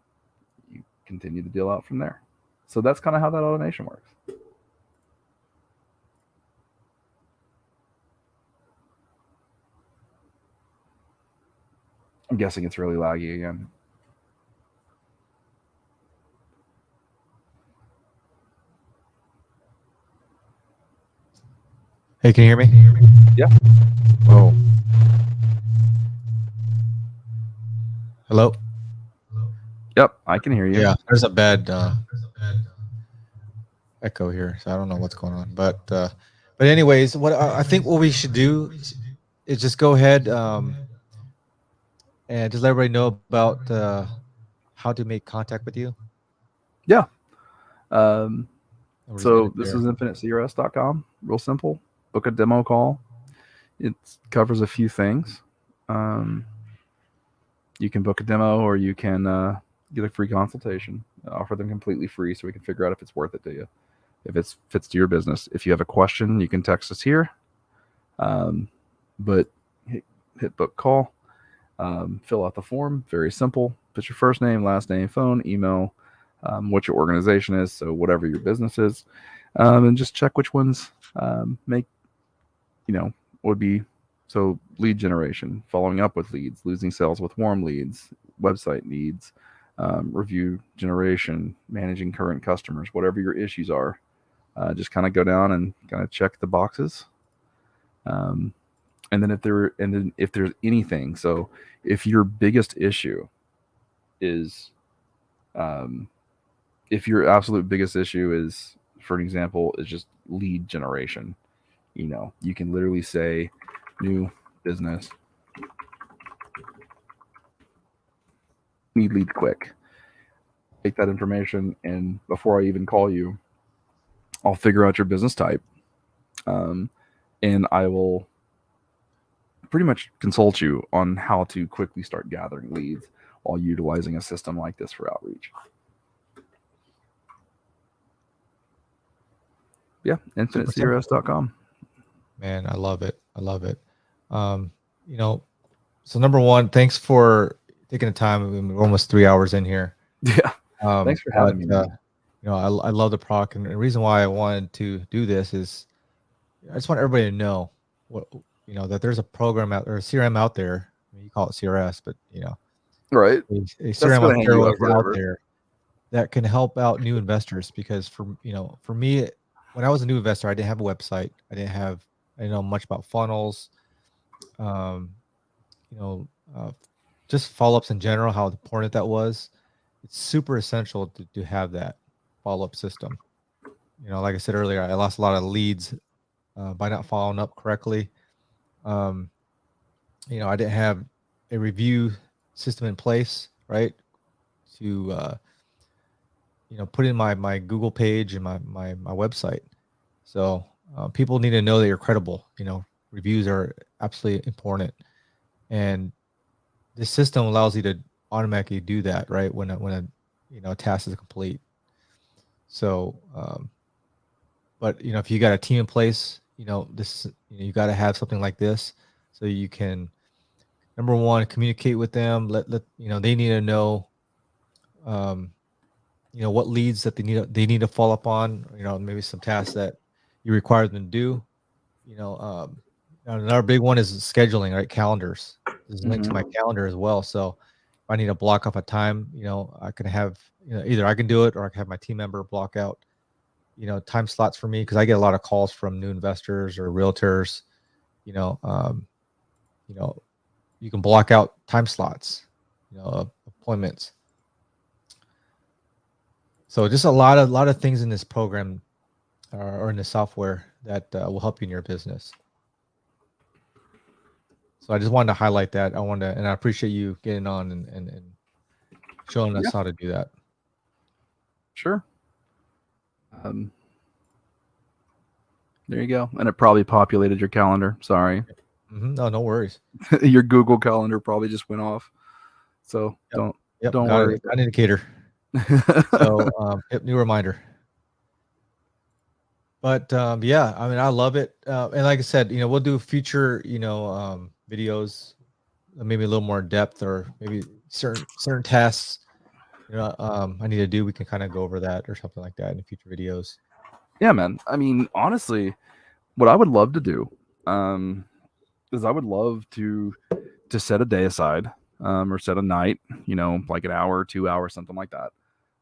Speaker 1: you continue the deal out from there. So that's kind of how that automation works. I'm guessing it's really laggy again.
Speaker 2: Hey, can you hear me?
Speaker 1: Yeah.
Speaker 2: Oh. Hello?
Speaker 1: Yep, I can hear you.
Speaker 2: Yeah, there's a bad echo here, so I don't know what's going on. But anyways, what I think what we should do is just go ahead and just let everybody know about how to make contact with you.
Speaker 1: Yeah.
Speaker 2: And we'll just end
Speaker 1: So
Speaker 2: it
Speaker 1: this
Speaker 2: there.
Speaker 1: is infinitecrs.com. Real simple. Book a demo call. It covers a few things. You can book a demo, or you can get a free consultation. Offer them completely free, so we can figure out if it's worth it to you, if it fits to your business. If you have a question, you can text us here. But hit book call. Fill out the form. Very simple. Put your first name, last name, phone, email, what your organization is, so whatever your business is, and just check which ones make, would be. So lead generation, following up with leads, losing sales with warm leads, website needs, review generation, managing current customers, whatever your issues are. Just kind of go down and kind of check the boxes. And then if there's anything, so if your biggest issue is, if your absolute biggest issue is, for an example, is just lead generation, you can literally say new business, need lead quick. Take that information, and before I even call you, I'll figure out your business type, and I will pretty much consult you on how to quickly start gathering leads while utilizing a system like this for outreach. Yeah, infinitecrs.com.
Speaker 2: Man, I love it. I love it. So number one, thanks for taking the time. I mean, we're almost 3 hours in here.
Speaker 1: Yeah. Thanks for having me.
Speaker 2: I love the product, and the reason why I wanted to do this is I just want everybody to know that there's a program out, or a CRM out there. I mean, you call it CRS, but
Speaker 1: right,
Speaker 2: a CRM out there that can help out new investors. Because for me, when I was a new investor, I didn't have a website. I didn't know much about funnels. Just follow-ups in general, how important that was. It's super essential to have that follow-up system. Like I said earlier, I lost a lot of leads by not following up correctly. I didn't have a review system in place, right? To put in my Google page and my website. So people need to know that you're credible. Reviews are absolutely important, and this system allows you to automatically do that, right? When a task is complete. So, but if you got a team in place, this you got to have something like this, so you can, number one, communicate with them. Let they need to know, what leads that they need to follow up on. Maybe some tasks that you require them to do. Another big one is scheduling, right? Calendars. This is linked to my calendar as well. So if I need to block off a time, I can have, either I can do it, or I can have my team member block out, time slots for me, because I get a lot of calls from new investors or realtors. You can block out time slots, appointments. So just a lot of things in this program or in the software that will help you in your business. So I just wanted to highlight that. And I appreciate you getting on and showing us how to do that.
Speaker 1: Sure. There you go. And it probably populated your calendar. Sorry.
Speaker 2: No worries.
Speaker 1: Your Google Calendar probably just went off. So don't worry.
Speaker 2: An indicator. So new reminder. But yeah, I mean, I love it. And like I said, we'll do future, videos, maybe a little more depth, or maybe certain tasks, I need to do, we can kind of go over that or something like that in future videos.
Speaker 1: Yeah, man. I mean, honestly, what I would love to do, is I would love to set a day aside, or set a night, like an hour, 2 hours, something like that.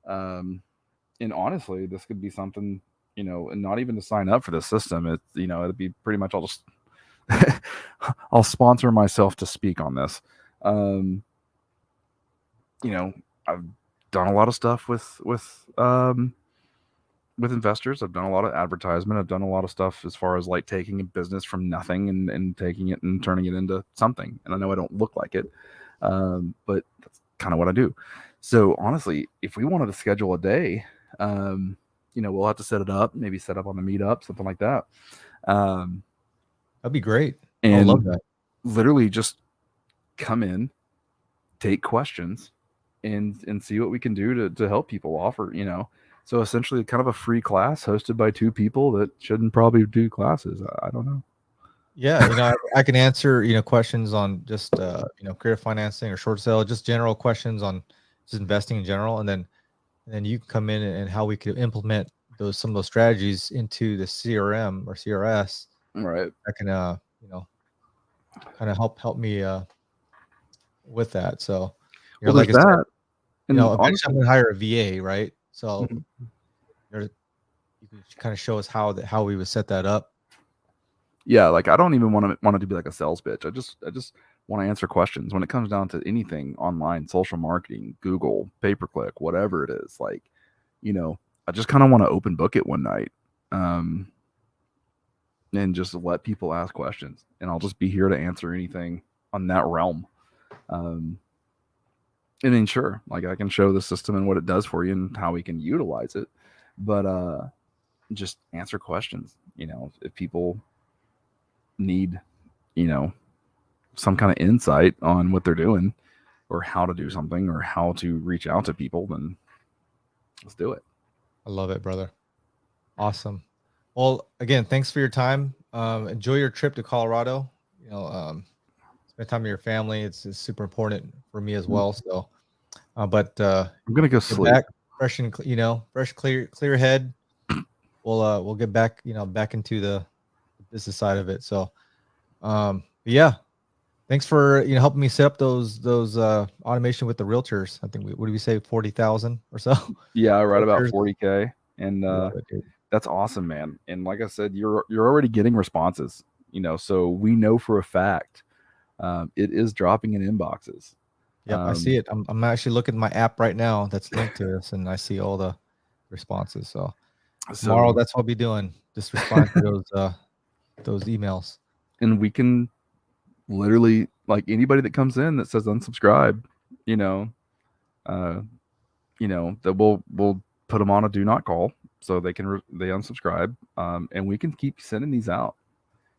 Speaker 1: And honestly, this could be something, and not even to sign up for the system. It'd be pretty much I'll just I'll sponsor myself to speak on this. Um, I've done a lot of stuff with investors. I've done a lot of advertisement. I've done a lot of stuff as far as like taking a business from nothing and taking it and turning it into something. And I know I don't look like it, but that's kind of what I do. So honestly, if we wanted to schedule a day, we'll have to set it up, maybe set up on the meetup, something like that.
Speaker 2: That'd be great.
Speaker 1: And
Speaker 2: I love that.
Speaker 1: Literally just come in, take questions, and see what we can do to help people offer, So essentially kind of a free class hosted by two people that shouldn't probably do classes. I don't know.
Speaker 2: Yeah, I can answer, questions on just career financing or short sale, just general questions on just investing in general, and then you can come in and how we could implement some of those strategies into the CRM or CRS.
Speaker 1: Right.
Speaker 2: I can kind of help me with that. So
Speaker 1: Well,
Speaker 2: like I
Speaker 1: there's
Speaker 2: said,
Speaker 1: that. And
Speaker 2: eventually
Speaker 1: honestly,
Speaker 2: I'm gonna hire a VA, right? So
Speaker 1: Mhm.
Speaker 2: you can kind of show us how we would set that up.
Speaker 1: Yeah, like I don't even want it to be like a sales pitch. I just want to answer questions when it comes down to anything online, social marketing, Google, pay per click, whatever it is. Like, I just kind of want to open book it one night, and just let people ask questions, and I'll just be here to answer anything on that realm. And then sure, like I can show the system and what it does for you and how we can utilize it, but just answer questions. If people need, you know, some kind of insight on what they're doing or how to do something or how to reach out to people, then let's do it.
Speaker 2: I love it, brother. Awesome. Well, again, thanks for your time. Enjoy your trip to Colorado. Spend time with your family. It's super important for me as well. So, but
Speaker 1: I'm gonna go
Speaker 2: get
Speaker 1: sleep.
Speaker 2: back fresh and fresh, clear head. We'll get back back into the business side of it. So, but yeah, thanks for helping me set up those automation with the realtors. I think what do we say, 40,000 or so?
Speaker 1: Yeah, right about
Speaker 2: Realtors.
Speaker 1: 40K, and
Speaker 2: Love it, dude.
Speaker 1: that's awesome, man. And like I said, you're already getting responses, so we know for a fact it is dropping in inboxes.
Speaker 2: Yep, I see it. I'm actually looking at my app right now that's linked to this, and I see all the responses. So tomorrow, that's what I'll be doing. Just respond to those emails.
Speaker 1: And we can literally, like, anybody that comes in that says unsubscribe, that we'll put them on a do not call so they unsubscribe, and we can keep sending these out.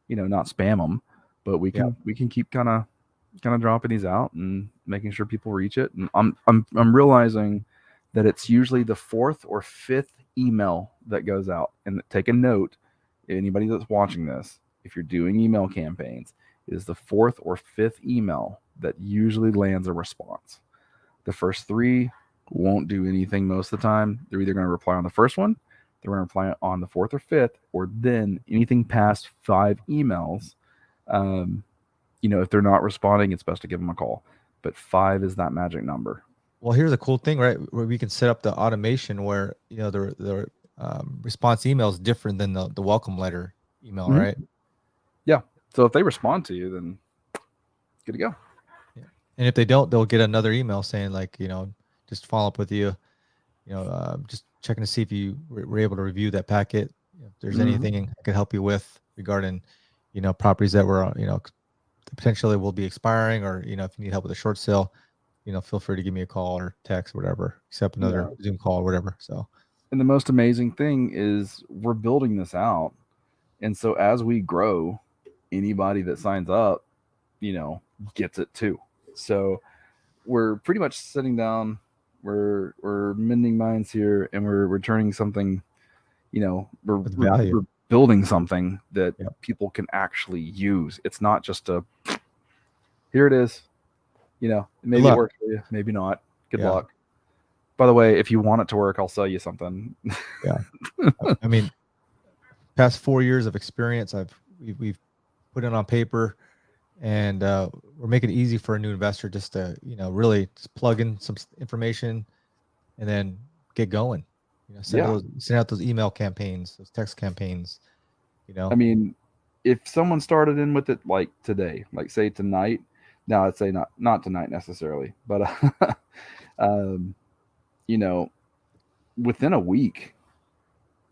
Speaker 1: Not spam them, but we can keep kind of dropping these out and making sure people reach it. And I'm realizing that it's usually the fourth or fifth email that goes out. And take a note, anybody that's watching this, if you're doing email campaigns, it is the fourth or fifth email that usually lands a response. The first three won't do anything most of the time. They're either going to reply on the first one, they're going to reply on the fourth or fifth, or then anything past 5 emails. If they're not responding, it's best to give them a call. But 5 is that magic number.
Speaker 2: Well, here's a cool thing, right? Where we can set up the automation where the response email is different than the welcome letter email,
Speaker 1: Mhm.
Speaker 2: right?
Speaker 1: Yeah. So if they respond to you, then good to go.
Speaker 2: Yeah. And if they don't, they'll get another email saying like, just follow up with you, just checking to see if you were able to review that packet. If there's anything I could help you with regarding, properties that were, potentially will be expiring, or, if you need help with a short sale, feel free to give me a call or text, whatever, except another Zoom call or whatever. So,
Speaker 1: and the most amazing thing is we're building this out. And so as we grow, anybody that signs up, gets it too. So we're pretty much sitting down, we're mending minds here, and we're turning something, we're building something that people can actually use. It's not just a here it is. You know, maybe it
Speaker 2: luck.
Speaker 1: works for you, maybe not. Good
Speaker 2: Yeah.
Speaker 1: luck. By the way, if you want it to work, I'll sell you something.
Speaker 2: Yeah. I mean, past 4 years of experience, we've put it on paper, and we're making it easy for a new investor just to, really just plug in some information and then get going. Send out those email campaigns, those text campaigns.
Speaker 1: I mean, if someone started in with it like today, like say tonight, now I'd say not tonight necessarily, but within a week,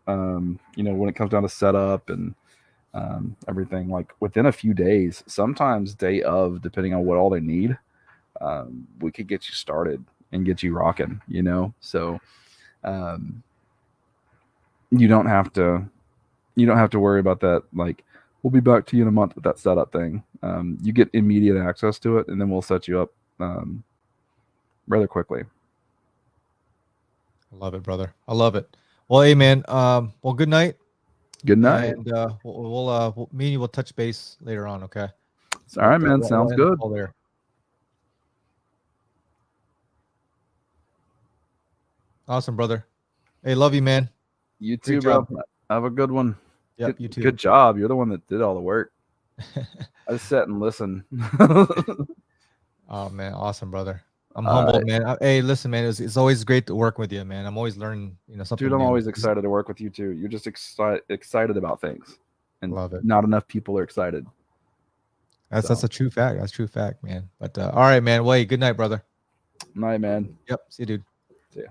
Speaker 1: when it comes down to setup and everything, like within a few days, sometimes day of, depending on what all they need, we could get you started and get you rocking. So you don't have to worry about that. Like, we'll be back to you in a month with that setup thing. You get immediate access to it, and then we'll set you up rather quickly.
Speaker 2: I love it, brother. I love it. Well, hey, man. Well, good night.
Speaker 1: Good night.
Speaker 2: And me and you will touch base later on. Okay.
Speaker 1: All right, man. Sounds good.
Speaker 2: There. Awesome, brother. Hey, love you, man.
Speaker 1: You too, bro. Have a good one.
Speaker 2: Yep, you too.
Speaker 1: Good job. You're the one that did all the work. I just sat and listened.
Speaker 2: Oh, man. Awesome, brother. I'm humbled, man. Hey, listen, man. It's always great to work with you, man. I'm always learning, something.
Speaker 1: Dude, I'm always excited to work with you too. You're just excited about things, and
Speaker 2: love it.
Speaker 1: Not enough people are excited.
Speaker 2: That's a true fact. That's a true fact, man. But all right, man. Wait. Good night, brother.
Speaker 1: Night, man.
Speaker 2: Yep. See you, dude.
Speaker 1: See ya.